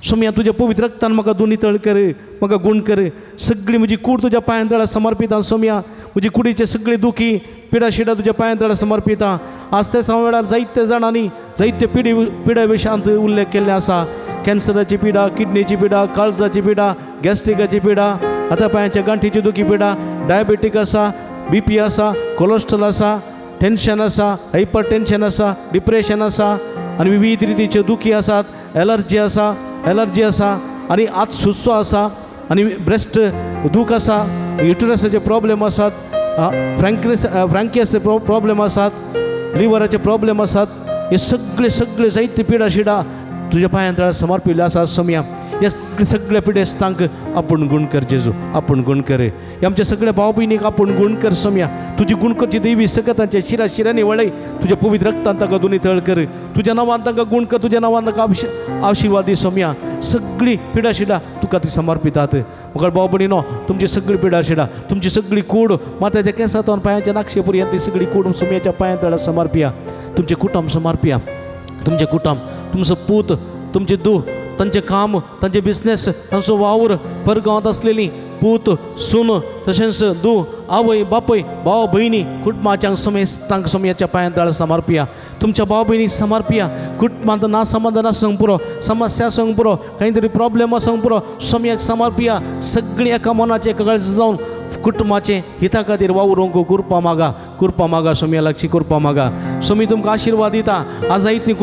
A: सोम्या तुज्या पवित्र रक्तान म्हाका दुनितळ कर म्हाका गुण कर सगळी म्हजी कूड तुज्या पांयां तळा समर्पिता सोम्या म्हजी कुडीचे सगळे दुखी पिडा शिडा तुज्या पांयां तळा समर्पिता आज त्या वेळार जायत्या जाणांनी जायत्य पिड्या विशयांत उल्लेख केल्ले आसा कॅन्सराची पिडा किडनीची पिडा काळजाची पिडा गॅस्ट्रिकाची पिडा आतां पांयाच्या गांठीची दुखी पिडा डायबेटीक आसा BP आसा कोलेस्ट्रॉल आसा टेन्शन आसा हायपर टेन्शन आसा डिप्रेशन आसा आनी विविध रितीचे दुखी आसात एलर्जी आसा आनी आत सुस्सो आसा आनी ब्रेस्ट दूख आसा युटरसाचे प्रॉब्लेम आसात फ्रँकियसचे प्रॉब्लेम आसात लिव्हराचे प्रॉब्लेम आसात हे सगळे जायते पिडा शिडा तुज्या पांयां तळा समर्पिल्ले आसा सोम्या ह्या सगळ्या पिडेस्तांक आपूण गुण कर जेजू आपूण गुण कर हे आमच्या सगळ्या भाव भयणीक आपूण गुण कर सोम्या तुजी गुण करची दैवी सकतांच्या शिरांनी वळय तुज्या पवित्र रक्तान ताका दुनितळ कर तुज्या नांवान ताका गुण कर तुज्या नांवान ताका आशिर्वाद दी सोम्या सगळी पिडा शिडा तुका ती समर्पितात म्हाका भाव भयणीनो तुमची सगळी पिडा शिडा तुमची सगळी कूड माथ्याच्या केंसांतल्यान पांयाच्या नाक्षे पर्यंत ती सगळी कूड सोम्याच्या पांयां तळा समर्पिया तुमचे कुटुंब समर्पिया तुमचे कुटुंब तुमचो पूत तुमचे दू तांचें काम तांचे बिझनेस तांचो वावर परगांवांत आसलेली पूत सून तशेंच दू आवय बापय भाव भयणी कुटुंबाच्या समेस्तांक सोम्याच्या पांयां तळा समर्पिया तुमच्या भाव भयणीक समर्पिया कुटुंबांत ना समाधान आसूंक पुरो समस्या आसूंक पुरो खंय तरी प्रॉब्लेम आसूंक पुरो सोम्याक समर्पिया सगळीं एका मनाचे एका काळजी जावन कुटुंबाचे हिता खातीर वावरूंक कृपा मागा सोम्या लागची कृपा मागा सोमी तुमकां आशिर्वाद दिता आज जायतीं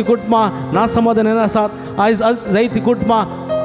A: कुटुंबां ना समाधान आसात आयज जायतीं कुटुंबां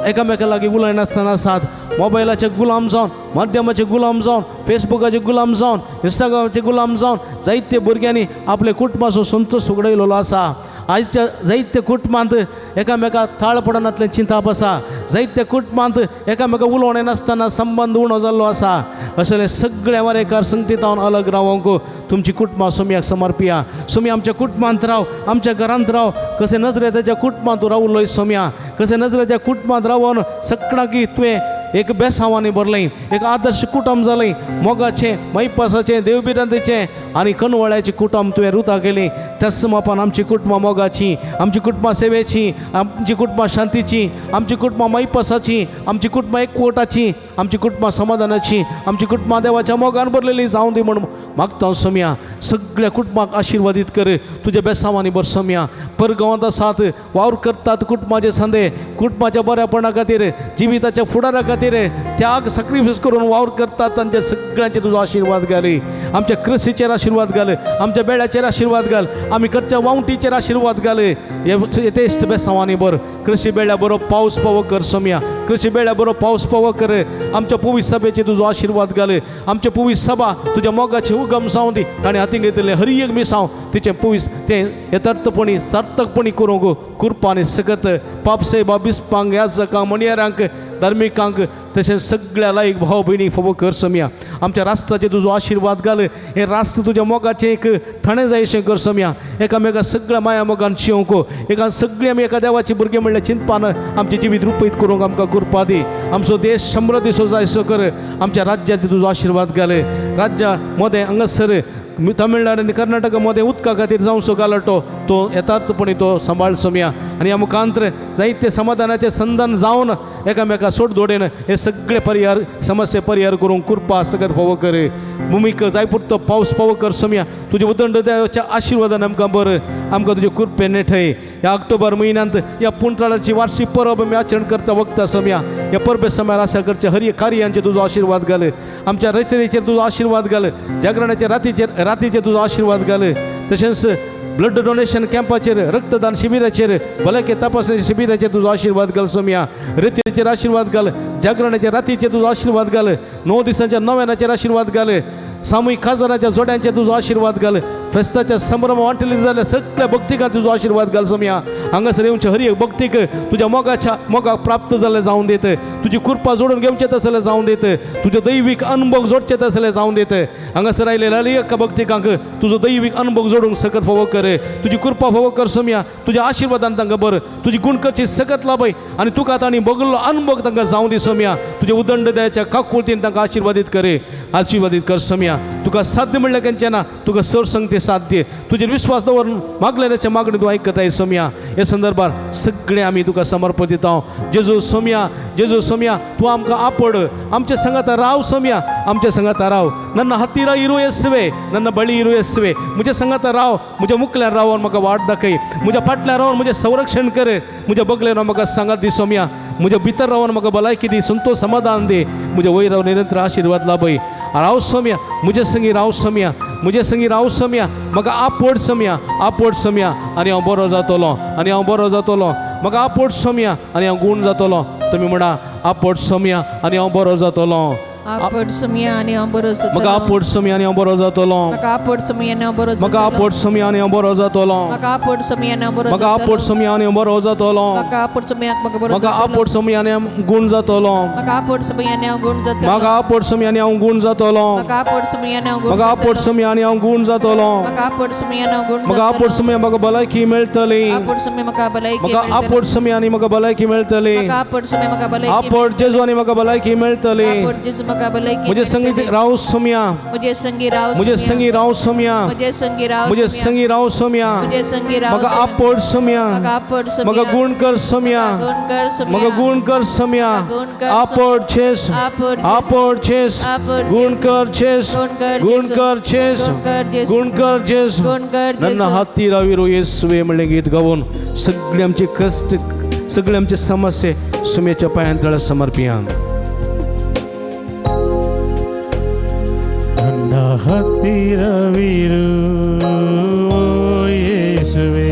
A: एकामेका लागीं उलयनासतना आसात मोबायलाचे गुलाम जावन माध्यमाचे गुलाम जावन फेसबुकाचे गुलाम जावन इंस्टाग्रामाचे गुलाम जावन जायत्या भुरग्यांनी आपले कुटुंबाचो संतोष उगडयलेलो आसा आयच्या जायत्या कुटुंबांत एकामेका थाळ पडनातल्यान चिंताप आसा जायत्या कुटुंबांत एकामेका उलोवणें नासतना संबंद उणो जाल्लो आसा असले सगळे वारेकार संगतीतावन अलग रावंक तुमची कुटुंबां सोम्याक समर्पिया सोमी आमच्या कुटुंबांत राव आमच्या घरांत राव कशें नजरेच्या कुटुंबांत तूं रावलोय सोम्या कशें नजरेच्या कुटुंबांत रावन सगळांकी तुवें एक बेसांवांनी भरलें एक आदर्श कुटुंब जालें मोगाचें मैपासाचें देवबिरांदेचें आनी कनवळ्याचें कुटुंब तुवें रुतां केलें त्याच मापान आमची कुटुंबां मोगाची आमची कुटुंबां सेवेची आमची कुटुंबां शांतीची आमची कुटुंबां मैपासाची आमची कुटुंबां एकवटाची आमची कुटुंबां समाधानाची आमची कुटुंबां देवाच्या मोगान भरलेलीं जावं दी म्हण मागता सोम्या सगळ्या कुटुंबाक आशिर्वादीत कर तुज्या बेसांवांनी भर सोम्या परगांवांत आसात वावर करतात कुटुंबाचे संदे कुटुंबाच्या बऱ्यापणा खातीर जिविताच्या फुडारा खातीर त्याग सॅक्रिफायस करून वावर करतात तांच्या सगळ्यांचे तुजो आशिर्वाद घाल आमच्या कृषीचेर आशिर्वाद घाल आमच्या बेड्याचेर आशिर्वाद घाल आमी करच्या वावटीचेर आशिर्वाद घाल येतेश्ट बेसांवांनी बर कृषी बेड्या बरो पावस पवो कर सोम्या कृषी बेड्या बरो पावस पवो कर आमच्या पुवीस सभेचे तुजो आशिर्वाद घाल आमच्या पुवीस सभा तुज्या मोगाचे उगम जावं दी ताणें हातीन घेतलें हर एक मिसांव तिचें पुवीस तें यथार्थपणी सार्थकपणी करूंक कृपाने सकत पापसेबा बिस्पांक याजकांक मणियारांक धार्मिकांक तशेंच सगळ्या लायक भाव भयणी फोव कर सोम्या आमच्या राष्ट्राचे तुजो आशिर्वाद घाल हे राष्ट्र तुज्या मोगाचें एक थणें जायशें कर सोम्या एकामेका सगळ्या माया मोगान शिवंक एका सगळीं आमी एका देवाची भुरगीं म्हणल्या चिंतपान आमचें जिवीत रुपयत करूंक आमकां कृपा दी आमचो देश समृद्धीचो जायसो कर आमच्या राज्याचे तुजो आशिर्वाद घाल राज्या मदें हांगासर तमिळनाडू आनी कर्नाटका मदें उदका खातीर जावचो गालटो तो यथार्थपणी तो सांबाळ सोम्या आनी ह्या मुखांतर जायते समाधानाचें संधान जावन एकामेका सोडधोडेन हे सगळे परिहार समस्या परिहार करूंक कृपा सगळ्यात फोव कर भुमीक जाय पुरतो पावस पवो कर सोम्या तुजे उदंड देवाच्या आशिर्वादान आमकां बर आमकां तुजे कृपेन नेठय ह्या ऑक्टोबर म्हयन्यांत ह्या पुंतळाची वार्षिक परब आमी आचरण करता वखदां सोम्या ह्या परबे समयार आशा करच्या हर एक कार्यांचेर तुजो आशिर्वाद घाल आमच्या रस्त्याचेर तुजो आशिर्वाद घाल जागरणाच्या रातीचेर तुजो आशिर्वाद घाल तशेंच ब्लड डोनेशन कॅम्पाचेर रक्तदान शिबिराचेर भलायकी तपासणी शिबिराचेर तुजो आशिर्वाद घाल सोम्या रितीचेर आशिर्वाद घाल जागरणाच्या रातीचेर तुजो आशिर्वाद घाल 9 दिसांच्या नव्यानाचेर आशिर्वाद घाल सामूहिक खासदाराच्या जोड्यांचे तुझो आशीर्वाद घाल फेस्ताच्या संभ्रम वाटली जाल्यार सगळ्या भक्तिकांक तुजो आशीर्वाद घाल सोम्या हांगासर येवच्या हर एक भक्तीक तुज्या मोगाक प्राप्त जाले जावन देत तुजी कृपा जोडून घेवचें तसलें जावन देत तुजो दैवीक अनुभव जोडचे तसलें जावन देत हांगासर आयलेल्या एका भक्तिकांक तुजो दैवीक अनुभव जोडूंक सकत फावो कर तुजी कृपा फावो कर सोम्या तुज्या आशीर्वादान तांकां बर तुजी गुणकरची सकत लाभय आनी तुका तांणी बगलो अनुभव तांकां जावं दी सोम्या तुज्या उदंड दयाच्या काकुळतीन तांकां आशीर्वादीत कर सोम्या तुका साध्य म्हणलें केन्चे ना तुका सरसंगती साध्य तुजेर विश्वास दवरून मागलेल्याच्या मागणी तूं आयकताय सोम्या हे संदर्भात सगळे आमी तुका समर्पण दिता जेजू सोम्या तूं आमकां आपड आमच्या संगात राव सोम्या आमच्या संगात राव ನನ್ನ ಹತ್ತಿರ ಇರು ಯೇಸುವೆ ನನ್ನ ಬಳಿ ಇರು ಯೇಸುವೆ मुझे संगात राव मुझे मुखल्यार रावन म्हाका वाट दाखय मुझ्या फाटल्यान रावन मुझे संरक्षण कर मुझ्या बगल्यान म्हाका सांगात दी सोम्या मुझ्या भितर रावन म्हाका भलायकी दी संतोष समाधान दे मुझे वयर रावन निरंतर आशीर्वाद लाभय राव सोम्या मुझे संगी राव सोम्या म्हाका आपड सोम्या आनी हांव बरो जातलो म्हाका आपड सोम्या आनी हांव गुण जातलो तुमी म्हणा आपड सोम्या आनी हांव बरो जातलो
D: आपड सोम्या आनी हांव बरो जातलो
A: म्हाका आपड सोम्या आनी हांव बरो जातलो
D: म्हाका आपड सोम्या आनी हांव बरो
A: म्हाका आपड सोम्या आनी हांव बरो जातलो
D: म्हाका आपड सोम्या आनी हांव बरो
A: म्हाका आपड सोम्या आनी हांव बरो जातलो
D: म्हाका आपड सोम्या म्हाका बरो
A: म्हाका आपड सोम्या आनी हांव गुण जातलो
D: म्हाका आपड सोम्या आनी हांव गुण जातलो
A: म्हाका आपड सोम्या आनी हांव गुण जातलो
D: म्हाका आपड सोम्या आनी हांव गुण
A: म्हाका आपड सोम्या आनी हांव गुण जातलो
D: म्हाका आपड सोम्या आनी हांव गुण
A: म्हाका आपड सोम्या म्हाका भलायकी मेळटली
D: आपड सोम्या म्हाका भलायकी
A: म्हाका आपड सोम्या आनी म्हाका भलायकी मेळटली
D: म्हाका आपड सोम्या म्हाका भलायकी
A: आपड जेजू आनी म्हाका भलायकी मेळटली
D: आपड जेजू म्हाका भलायकी
A: मुझे संगीत राव सोम्या
D: मुझे संगी राव
A: मुझे संगी राव सोम्या
D: मुझे संगी राव
A: मुझे संगी राव सोम्या
D: मुझे संगी राव
A: म्हाका आपड सोम्या
D: म्हाका आपड सोम्या
A: म्हाका गुण कर सोम्या
D: गुण कर सोम्या
A: म्हाका गुण कर सोम्या
D: गुण कर
A: आपड छेस
D: आपड
A: छेस
D: आपड
A: गुण कर छेस
D: गुण कर
A: छेस गुण कर छेस
D: गुण कर
A: ನನ್ನ ಹತ್ತಿರವಿರೋ ಯೇಸುವೆ म्हणले गीत गावून सगळे आमचे कष्ट सगळे आमचे समस्ये सोम्याच्या पायांतळ समर्पिया
E: ನನ್ನ ಹತ್ತಿರವಿರು ಯೇಸುವೆ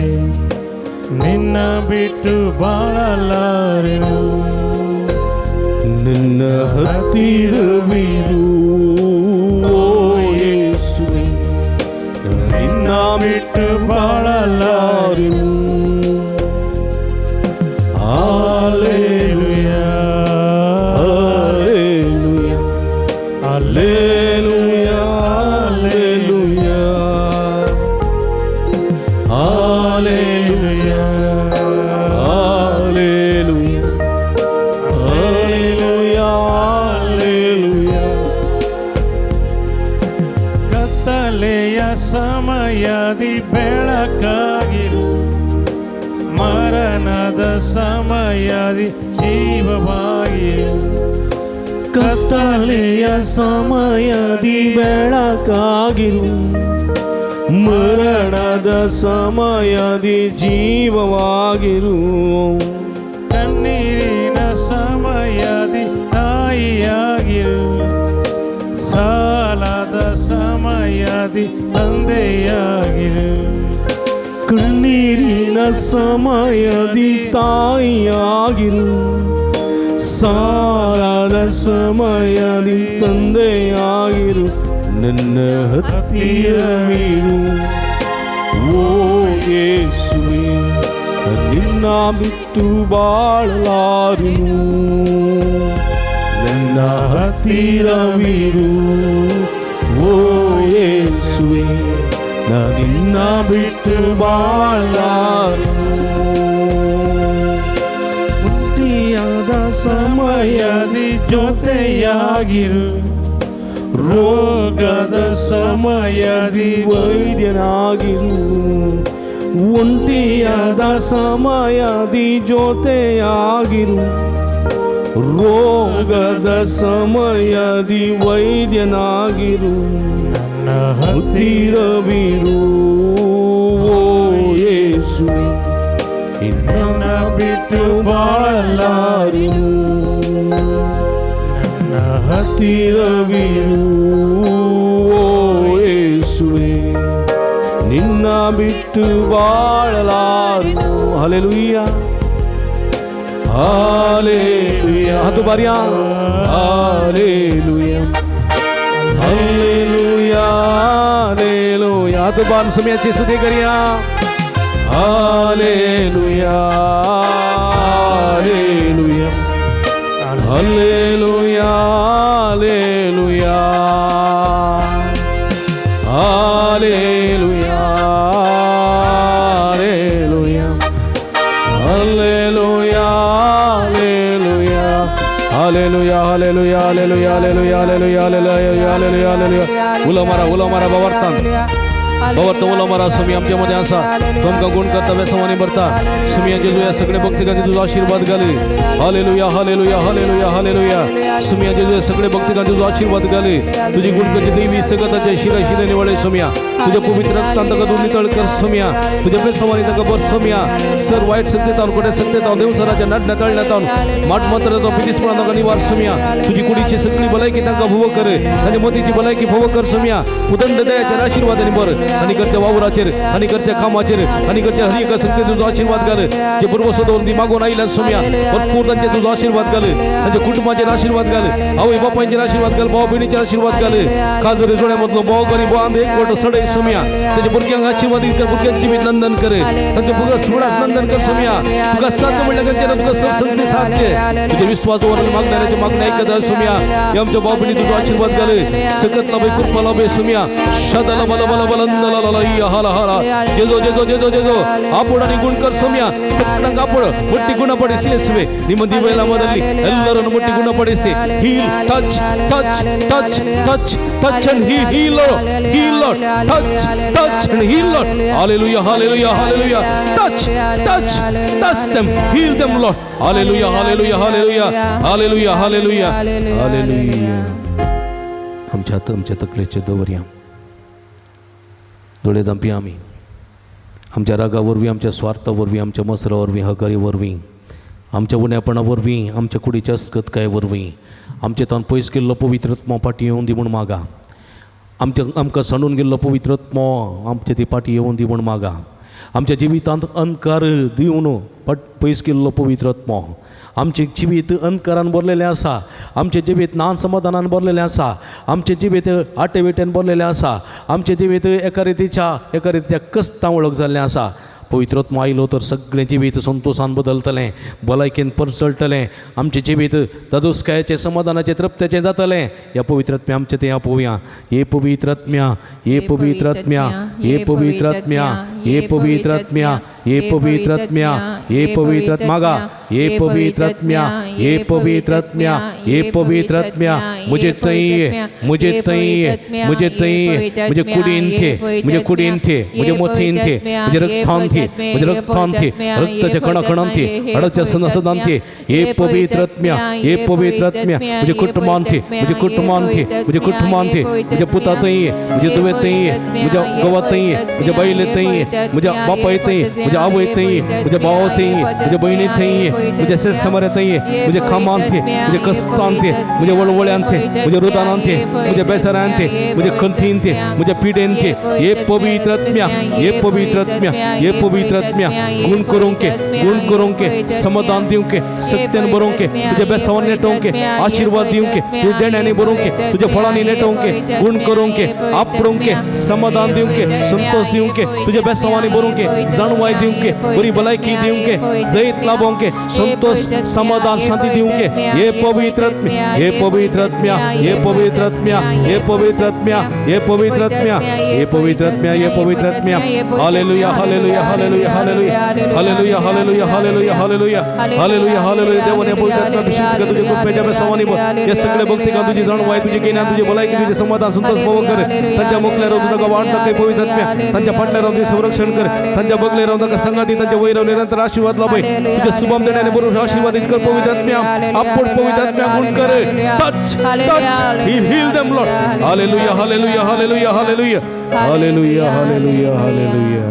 E: ನಿನ್ನ ಬಿಟ್ಟು ಬಾಳಲಾರೆನು
A: ನನ್ನ ಹತ್ತಿರವಿರು ಯೇಸುವೆ ನಿನ್ನ
E: ಬಿಟ್ಟು ಬಾಳಲಾರೆನು
A: Hallelujah, hallelujah, hallelujah, hallelujah, hallelujah, hallelujah, hallelujah.
E: ಕತ್ತಲೆಯ ಸಮಯದಿ ಬೆಳಕಾಗಿರು ಮರಣದ ಸಮಯದಿ ಜೀವವಾಗಿರು
A: ಕತ್ತಲೆಯ ಸಮಯದಿ ಬೆಳಕಾಗಿರು ಮರಣದ ಸಮಯದಿ ಜೀವವಾಗಿರು
E: ಕಣ್ಣೀರಿನ ಸಮಯದಿ ತಾಯಿಯಾಗಿರು ಸಾಲದ ಸಮಯದಿ ತಂದೆಯಾಗಿರು
A: ಕಣ್ಣೀರಿನ ಸಮಯದಿ ತಾಯಿಯಾಗಿರು ಸಾಲದ ಸಮಯದಿ ತಂದೆಯಾಗಿರು ನನ್ನ ಹತ್ತಿರವಿರು ಓ ಯೇಸುವೆ ನಿನ್ನ ಬಿಟ್ಟು ಬಾಳಲಾರೆನು ನನ್ನ ಹತ್ತಿರವಿರು ಓ ಯೇಸುವೆ ನಿನ್ನ ಬಿಟ್ಟು ಬಾಳಲಾರೆನು ಮುಟ್ಟಿಯಾದ
E: ಸಮಯದಿ ಜೊತೆಯಾಗಿರು
A: ರೋಗದ ಸಮಯದಿ ವೈದ್ಯನಾಗಿರು ಒಂಟಿಯಾದ ಸಮಯದಿ ಜೊತೆಯಾಗಿರು ರೋಗದ ಸಮಯದಿ ವೈದ್ಯನಾಗಿರು
E: ನನ್ನ
A: ಹತ್ತಿರವಿರು ಓ ಯೇಸುವೆ ನಿನ್ನ ಬಿಟ್ಟು ಬಾಳಲಾರೆನು
E: ನನ್ನ
A: ಹತ್ತಿರವಿರು ಓ ಯೇಸುವೆ ನಿನ್ನ ಬಿಟ್ಟು ಬಾಳಲಾರೆನು ಹಲ್ಲೆಲೂಯಾ ಹಾಲೆಲೂಯಾ ಅದು ಬಾರಿಯಾ ಹಾಲೆಲೂಯಾ हालेलुया हालेलुया तो बान समयाची स्तुती करूया hallelujah hallelujah hallelujah hallelujah hallelujah hallelujah hallelujah hallelujah hallelujah hallelujah hallelujah hallelujah hallelujah hallelujah उला मारा बावर्तान उला मारा सुमी आमच्यामध्ये असा तुमका गुण कर्तव्य समानी भरता सुमी जेजू या सगळे भक्तिकांनी तुझा आशीर्वाद घाले हालेलुया हालेलुया हालेलुया हालेलुया सुमिया जेजू या सगळे भक्तिकांनी तुझा आशीर्वाद घाले तुझी गुणकची देवी सगताच्या शिरा निवळे सुमिया तुझ्या पवित्र रक्तांतका तू नितळ कर सुमिया तुझ्या बेसमानी तका बर सुमिया सर वाईट सत्तेतावन कोट्या सत्तेतावन देवसराच्या नडण्या तळण्यातावन माट मात्र तो पिदिसपणा तका निवार सुमिया तुझी कुडीची सगळी भलायकी तांका भोव कर तांच्या मतीची भलायकी भोव कर सुमिया उदंड दयाच्या आशीर्वादाने बर आणि करच्या वावराचेर आणि करच्या कामाचेर आणि करच्या हर एका संगती तुझा आशीर्वाद घाल जे पूर्वसदोन ती मागून आईला सुमिया भरपूर त्यांचे तुझा आशीर्वाद घाल त्यांच्या कुटुंबाचे आशीर्वाद घाल आवई बापांचे आशीर्वाद घाल भाऊ बहिणीचे आशीर्वाद घाल काजर जोड्यामधलो भाऊ गरीब बांध एक कोट सडे सुमिया त्याच्या बुरक्यांक आशीर्वाद कर बुरक्यांची मी नंदन करे त्यांच्या बुगा सुडात नंदन कर सुमिया तुका साथ म्हणलं त्यांच्या तुका संगती साध्य तुझे विश्वासावर मागणाऱ्याचे मागण्या ऐकत सुमिया या आमच्या भाऊ बहिणी तुझा आशीर्वाद घाल सकत लाभे कृपा लाभे सुमिया शदला बल बल बलंद हाला हाला जेजो जेजो जेजो जेजो आपण आणि गुण कर सुमिया सगळं आपण मोठी गुण पडेसी असवे निमंदी वेळा मदली ಎಲ್ಲರನ್ನು ಮುಟ್ಟಿ ಗುಣಪಡಿಸಿ heal touch touch touch touch touch and heal Lord heal Lord touch and heal Lord hallelujah hallelujah hallelujah touch them heal them Lord hallelujah hallelujah hallelujah hallelujah hallelujah hallelujah आमच्या तकलेचे दवरया डोळे दांपी आम्ही आमच्या रागावरवी आमच्या स्वार्थावरवी आमच्या मसरावरवी हकारीवरवी आमच्या उण्यापणावरवी आमच्या कुडीच्या अस्कतकायवरवी आमचे तान पयस केल्लो पवित्रत्मा पाटी येवन दी म्हूण मागा आमकां सांडून गेल्लो पवित्रत्मा आमचे ती पाटी येवन दी म्हूण मागा आमच्या जिवितांत अंधकार दिवन पयस केल्लो पवित्रत्मा आमचे जिवीत अंधकारान भरलेलें आसा आमचे जिवीत नान समाधानान भरलेलें आसा आमचे जिवीत आटेवेट्यान भरलेलें आसा आमचे जिवीत एका रितीच्या कश्टां वळख जाल्लें आसा पवित्रत्मा आयलो तर सगळें जिवीत संतोषान बदलतलें भलायकेन परसळटलें आमचें जिवीत दादोसकायाचें समाधानाचें तृप्तेचें जातलें ह्या पवित्रत्म्या आमचें तें आपोवया हे पवित्रत्म्या हे पवित्रत्म्या हे पवित्रत्म्या हे पवित्रत्म्या हे पवित्रत्म्या हे पवित्रत मागा हे पवित्रत्म्या हे पवित्रत्म्या हे पवित्रत्म्या मुझे तई मुझे कुडीन थे मुझे मोथीन थे मुझे रक्तान थे मुझे रक्ताच्या कणाकणान थे हडच्या सनसदान थे हे पवित्रत्म्या मुझे कुटुंबान थे मुझे पुता तई मुझे दुवे तई मुझे गवा तई मुझे बैले तई मुझे बापाय तई मुझे आवय तई मुझे भाव तई मुझे बहिणी तई मुझे सेसमरे तई मुझे खामान थे मुझे कस्तान थे मुझे वळवळ्यान थे मुझे रुदानान थे मुझे बेसरान थे मुझे खंतीन थे मुझे पीडेन थे हे पवित्रत्म्या गुण करूं के समाधान दिवं के सत्यान बरों के तुझे बेसावन नेटों के आशीर्वाद दिवं के तुझे देण्याने बरों के तुझे फळांनी नेटों के गुण करूं के आपडों के समाधान दिवं के संतोष दिवं के तुझे बेसावानी बरों के जाणवाय दिवं के बरी भलायकी दिवं के जैत लाभों के संतोष समाधान शांति दिवं के हे पवित्रत्म्या hallelujah hallelujah hallelujah hallelujah hallelujah hallelujah hallelujah hallelujah hallelujah hallelujah देवाने पवित्रत्म्या अभिषेक कर तुझे कृपेच्या बेसावानी या सगळे भक्ती का तुझी जाणवाय तुझी ज्ञान तुझी भलायकी तुझे समाधान संतोष भाव कर त्यांच्या मोकल्यावर तुझा वाढता काही पवित्रत्म्या त्यांच्या पाटल्यावर तुझे संरक्षण कर त्यांच्या बगलेवर तुझा संगाती त्यांच्या वैरव निरंतर आशीर्वाद लाभे तुझे शुभम देण्याने बरोबर आशीर्वादित कर पवित्रत्म्या आपण पवित्रत्म्या गुण कर touch heal them Lord hallelujah hallelujah hallelujah hallelujah hallelujah hallelujah hallelujah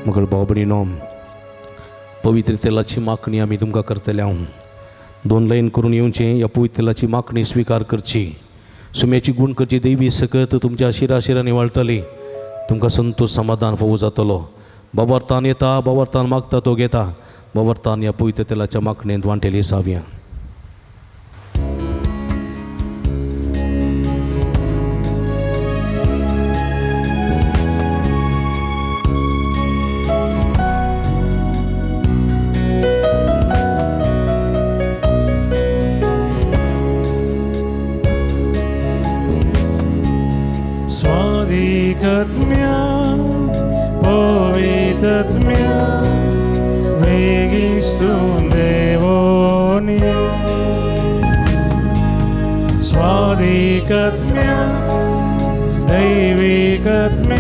A: मगळ बाबणीनो पवित्र तेलाची मागणी आम्ही तुमकां करतले हांव 2 लाईन करून येवचें ह्या पवित्र तेलाची मागणी स्वीकार करची सुम्याची गुण करची देवी सकत तुमच्या शिरा निवळतली तुमकां संतोष समाधान फावो जातलो बाबार्थान येता बाबार्थान मागता तो घेता बाबार्थान ह्या पवित्र तेलाच्या मागणेंत वांटेली सावया
E: वेगिस्तून देवोनी स्वादिकत्म्य दैविकत्म्य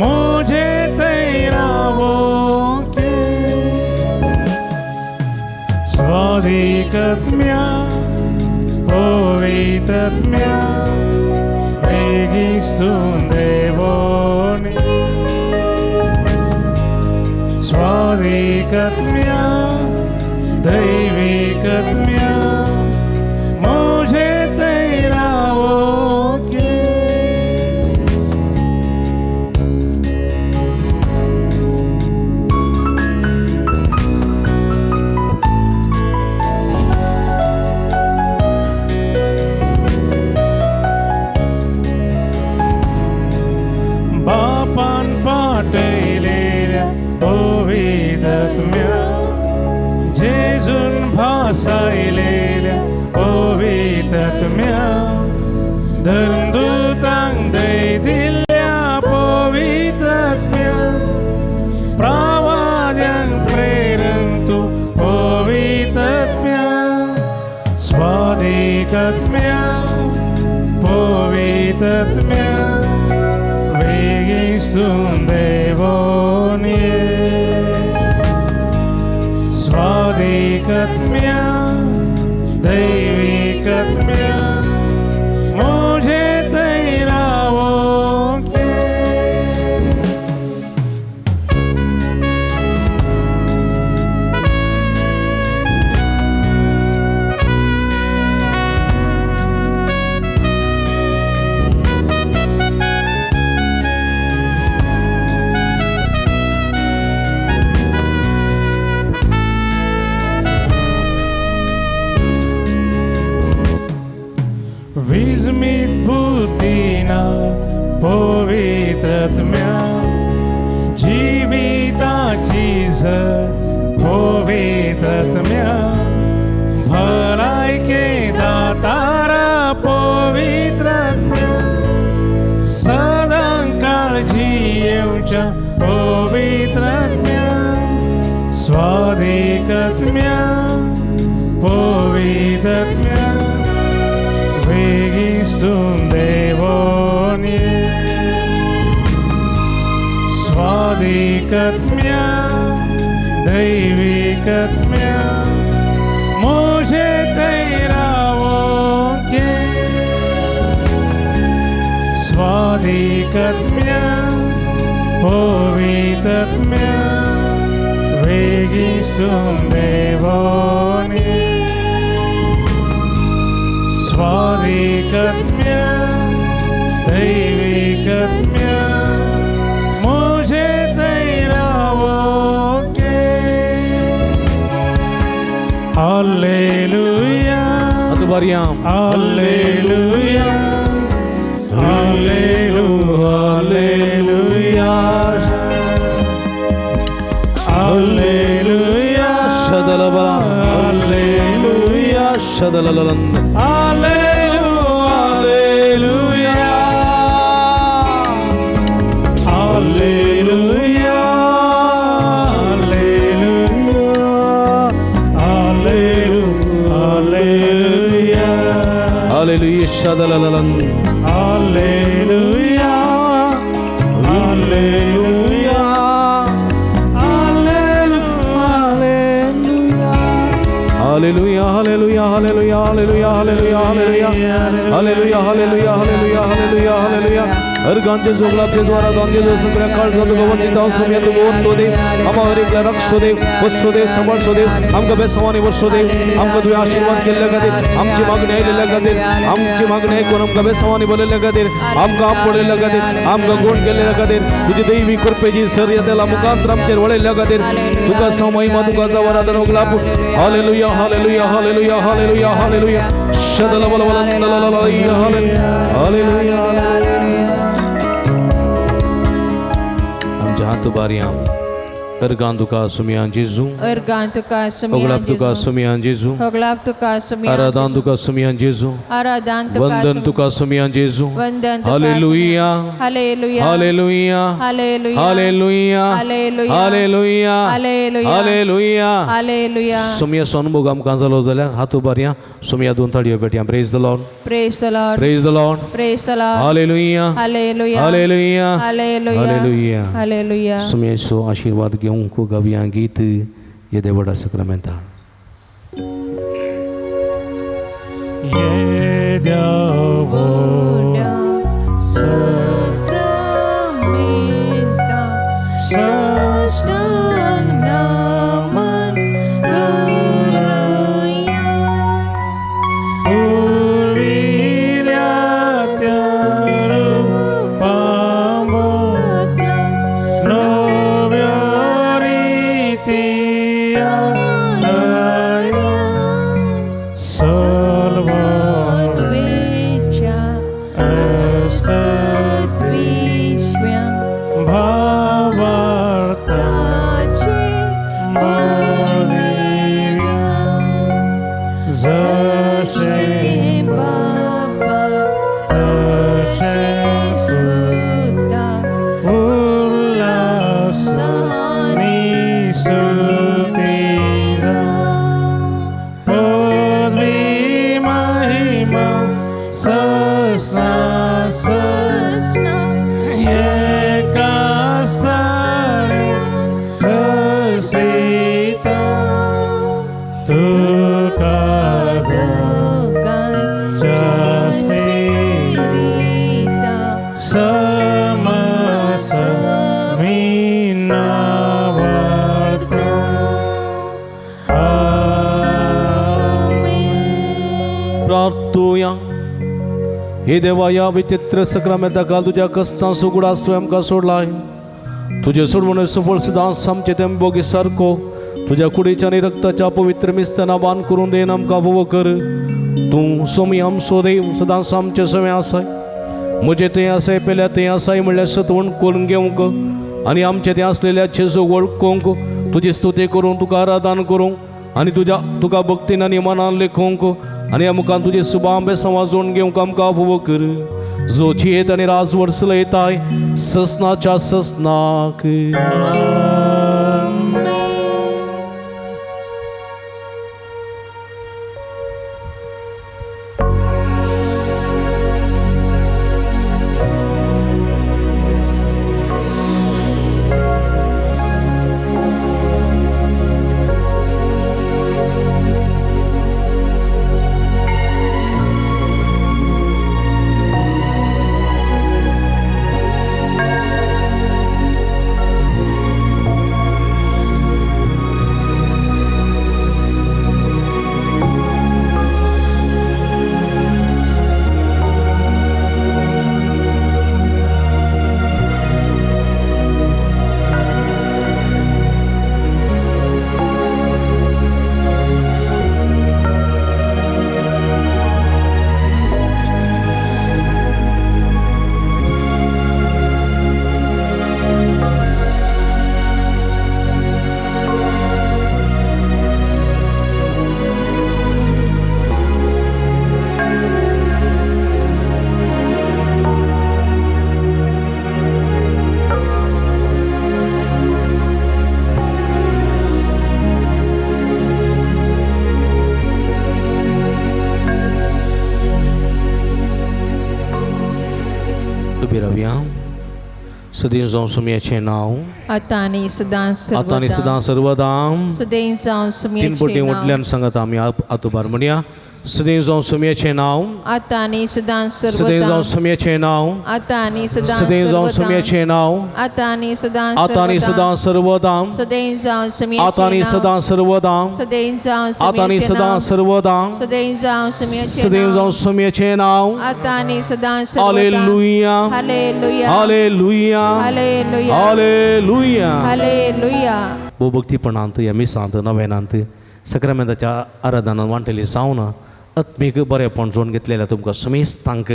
E: मुझे तैरावो के स्वादिकत्म्य पवित्रत्म्य वेगिस्तून देवोनी स्वादिकत्म्य दैविकत्म्य मुझे तैरावो के बापान पाठयलेल्या पवित्रत्म्या जेजून भासायलेल्या पवित्रत्म्या धर्मदूतांक दय दिल्ल्या पवित्रत्म्या प्रवाद्यांक प्रेरण तूं पवित्रत्म्या स्वादिकत्म्या पवित्रत्म्या वेगिस्तून देवोनी स्वादिकत्म्य दैविकत्म्य मुझे तैरावो के विस्मित बुद्धीना पवित्रत्म्या जीविताची झर पवित्रत्म्या भलायके दातारा पवित्रत्म्या सदां काळजी येवच्या पवित्रत्म्या स्वादिकत्म्या पवित्रत्म्या वेगिस्तून देवोनी स्वादिकत्म्य दैविकत्म्य मुझे तैरावो के स्वादिकत्म्य पवित्रत्म्य वेगिस्तून देवोनी स्वादिकत्म्य दैविकत्म्य मुझे तैरावो के hallelujah
A: അതുപറിയാം
E: hallelujah hallelujah hallelujah
A: ശതലബല hallelujah ശതലലലൻ
E: Hallelujah, hallelujah, hallelujah,
A: hallelujah ശതലലലൻ
E: hallelujah, hallelujah,
A: hallelujah hallelujah hallelujah hallelujah hallelujah hallelujah hallelujah hallelujah hallelujah hallelujah अर्गांचे जोगलापचे द्वारा दांगे जो सगळ्या काळ जातो गवंती ताव सोम्या तू बोलतो दे आम्हा हरेकला रक्षो दे वसो दे सांभाळसो दे आमका बेसवानी वसो दे आमका तुझे आशीर्वाद केले खातीर आमची मागणी आयलेल्या खातीर आमची मागणी ऐकून आमका बेसवानी बोललेल्या खातीर आमका आपडलेल्या खातीर आमका गुण केलेल्या खातीर तुझी दैवी कृपेची सर येतेला मुखांतर आमचेर वळयल्या खातीर तुका महिमा तुका जवरादन ओगलाप hallelujah hallelujah hallelujah hallelujah hallelujah शदल बल बल हालेलुया हाथ उबारियां
B: अर्गान तुका सुमियान जेजू
D: अर्गान तुका
B: ओगलाप तुका
D: सुमियान
B: सुमियान जेजू
D: होगलाप तुका सुमियान
B: आराधन तुका सुमियान जेजू
D: आराधन तुका
B: वंदन तुका सुमियान जेजू
D: वंदन तुका
B: hallelujah
D: hallelujah
B: hallelujah
D: hallelujah
B: hallelujah
D: hallelujah
B: hallelujah
D: hallelujah
B: hallelujah
D: hallelujah
B: सुमिया सोनमुग आमकां जालो जाल्यार हात उबारया सुमिया दोन ताळयो पेटया praise the lord
D: praise the lord
B: praise the lord
D: praise the lord
B: hallelujah
D: hallelujah
B: hallelujah
D: hallelujah
B: hallelujah
D: hallelujah
B: सुमेशो आशीर्वाद घेऊन को गावया गीत ये देवड़ा सक्रामेंता
E: ये देवो
D: Sakramenta Sastan naman karaya
E: उरिल्या त्या रूपांबोध नव्या रीतिया सर्व
D: Vecha Asatvisvya
E: भावार्थ
D: Tache Marnivya
E: जसे
D: Baba
E: तसे
D: Sutta
E: उल्लासानी स्तुतीला पदवी महिमा ससा एका स्थानी हसिता तुका
B: प्रार्थूया हे देवा या विचित्र सक्रामेंता काल तुझ्या कष्टां सुगुडा स्वयंका सोडलाय तुझे सोडवणे सफळ सिद्धांत आमचे तेम बोगी सारको तुझ्या कुडीच्या आणि रक्ताच्या पवित्र मिस्ताना बान करून देन आमकां भोव कर तूं सोमी आमचो देव सदांच आमचे समे आसाय म्हजे तें आसाय पेल्या तें आसाय म्हणल्यार सतवण करून घेवंक आनी आमचे तें आसलेल्या छेजो वळखोंक तुजी स्तुती करूंक तुका आराधन करूंक आनी तुका भक्तीन आनी मनान लेखोंक आनी आमकां तुजे सुबांबे समाजोवन घेवंक आमकां भोव कर जो चियेत आनी राज वर्सला येताय ससनाच्या ससनाक उबी रावया सदैव जावं सुमयाचें नांव
D: आता आणि सदांच
B: आतां आनी सदां सर्वदां
D: सदैव जावं
B: तीन पोटी
D: सुमियाचे नाव
B: म्हटल्यान सांगात आमी आतोबार म्हणया सदैव जावं सुमयाचें नांव
D: आता आणि सदांच
B: सदैव जावं सुमयाचें नांव
D: आता आणि सदांच
B: सदैव जावं सुमयाचें नांव
D: आता आणि सदांच
B: आतां आनी सदां सर्वदां
D: सदैव जावं सुमियाचे
B: आतां आनी सदां सर्वदां
D: सदैव जावं
B: आतां आनी
D: सुमियाचे
B: सदां
D: नाव
B: सर्वदां
D: सदैव जावं सुमियाचे
B: सदैव
D: नाव
B: जावं सुमयाचें नांव
D: आता आणि सदां
B: hallelujah
D: hallelujah
B: hallelujah
D: hallelujah
B: hallelujah
D: hallelujah
B: भोव भक्तीपणांत ह्या मिसांत नव्यानांत सक्रामेंताच्या आराधनांत वांटलेली सावन आत्मीक बरेपण जोडून घेतलेल्या तुमकां समेस्तांक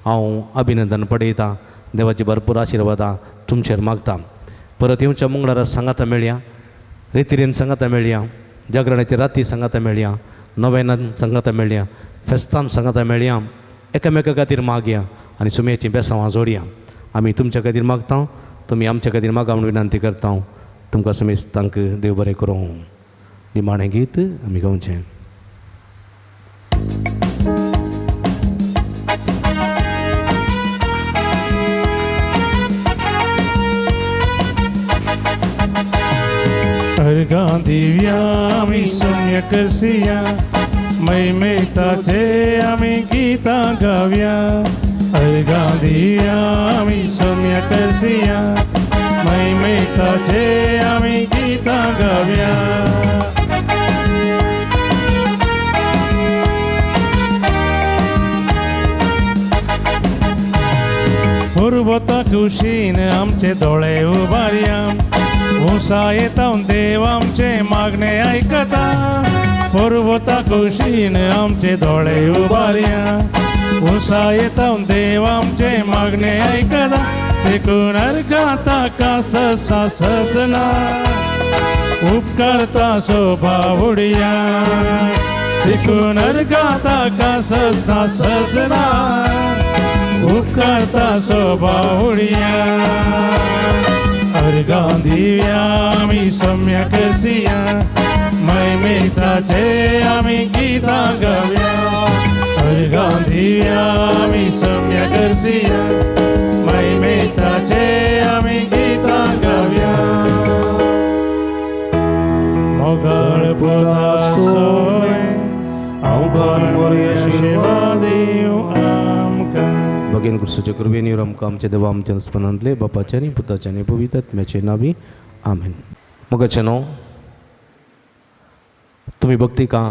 B: हांव अभिनंदन पडयतां देवाची भरपूर आशिर्वादां तुमचेर मागतां परत येवच्या मंगळारा सांगाता मेळया, रितीरेन सांगाता मेळया, जागरणाची राती सांगाता मेळया, नव्यानान सांगाता मेळया, फेस्तान सांगाता मेळया, एकामेका खातीर मागया आनी सुमयेचीं बेसांवां जोडया. आमी तुमच्या खातीर मागता, तुमी आमच्या खातीर मागा म्हणून विनंती करता. तुमकां समेस्तांक देव बरें करूं. निमाणें गीत आमी गावचें.
E: अर्घां दिव्या आमी सम्यक करसिया, मैमेताचे आमी गितां गावया. अर्घां दिव्या आमी सम्यक करसिया, मैमेताचे आमी गितां गावया. पुरवता खुशीन आमचे दोळे उबारया, उसा येता देव आमचे मागणे ऐकता. पुरवता खुशीन आमचे दोळे उबारया, उसा येता देव आमचे मागणे ऐकता. देखून अर्घाता का सस्ता सजना, उपकारता शोभा उडया. देखून अर्घाता का सस्ता सजना, उपकारता शोभा उडया. अर्घां दिव्या आमी सम्यक करसिया, मैमेताचे आमी गितां गावया. अर्घां दिव्या आमी सम्यक करसिया, मैमेताचे आमी गितां गावया. मोगाळ पोता सोय आमकां बरी आशिर्वाद दिवं आमकां.
B: भगीन कृष्णाच्या कृपेनीवर आमकां आमच्या देवा आमच्या स्पनांतले बापाच्या आनी पुताच्या आनी पवित्र आत्म्याचे नावी आमेन. मोगाचे न्हू, तुमी भक्ती का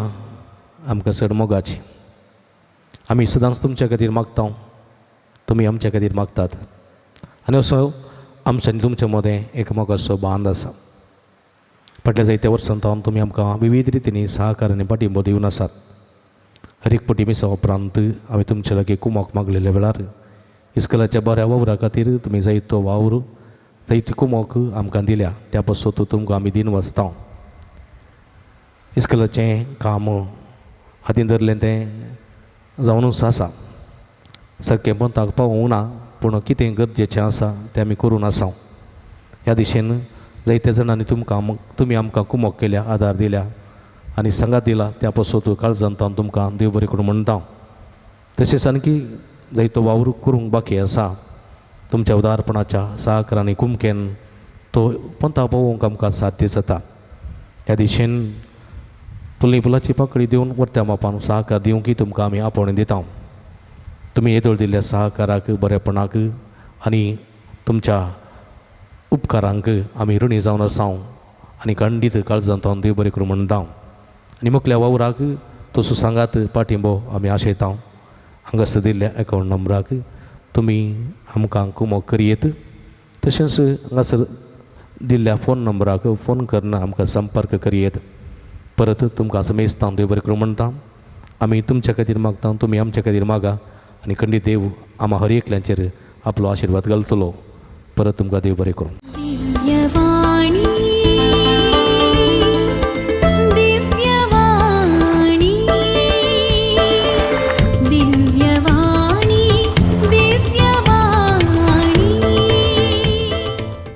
B: आमकां चड मोगाची. आमी सदांच तुमच्या खातीर मागता, तुमी आमच्या खातीर मागतात. आनी असो आमच्या आनी तुमच्या मदें एक मोगाचो बांद आसा. फाटल्या जायत्या वर्सांत तुमी आमकां विविध रितींनी सहकार आनी पाठिंबो दिवन आसात. हर एक पटी मिसा उपरांत हांवें तुमचे लागीं कुमोक मागलेल्या वेळार इस्कलाच्या बऱ्या वावरा खातीर तुमी जायतो वावर जायती कुमोक आमकां दिल्या. त्या पासून तुमकां आमी दिन वाचता. इस्कलाचें काम हातीन धरलें तें जावनूच आसा. सारकें पंथाक पावूंक ना, पूण कितें गरजेचें आसा तें आमी करून आसा. ह्या दिशेन जायत्या जाणांनी तुमी आमकां कुमोक केल्या, आदार दिल्या आनी सांगात दिला. त्या पासून काळजांतान तुमकां देव बरें करून म्हणटा. तशेंच आणकी जायतो वावर करूंक बाकी आसा. तुमच्या उदारपणाच्या सहकारांनी कुमकेन तो पंथा पावोवंक आमकां साध्य जाता. ह्या दिशेन तुली फुलाची पाकळी दिवन वर्त्या मापान सहकार दिवंकय तुमकां आमी आपोवणें दिता. तुमी येदोळ दिल्ल्या सहकाराक, बरेपणाक आनी तुमच्या उपकारांक आमी ऋणी जावन आसा आनी खंडीत काळजांतान देव बरें करून म्हणटा. आनी मुखल्या वावराक तो सुसांगात पाठिंबो आमी आशयता. हांगासर दिल्ल्या अकावंट नंबराक तुमी आमकां कुमोक करियेत. तशेंच हांगासर दिल्ल्या फोन नंबराक फोन करून आमकां संपर्क करियेत. परत तुमकां समेस्तां देव बरें करून म्हणटा. आमी तुमच्या खातीर मागता, तुमी आमच्या खातीर मागा आनी खंडीत देव आम्हा हर एकल्यांचेर आपलो आशिर्वाद घालतलो. परत तुमकां देव बरें करूं.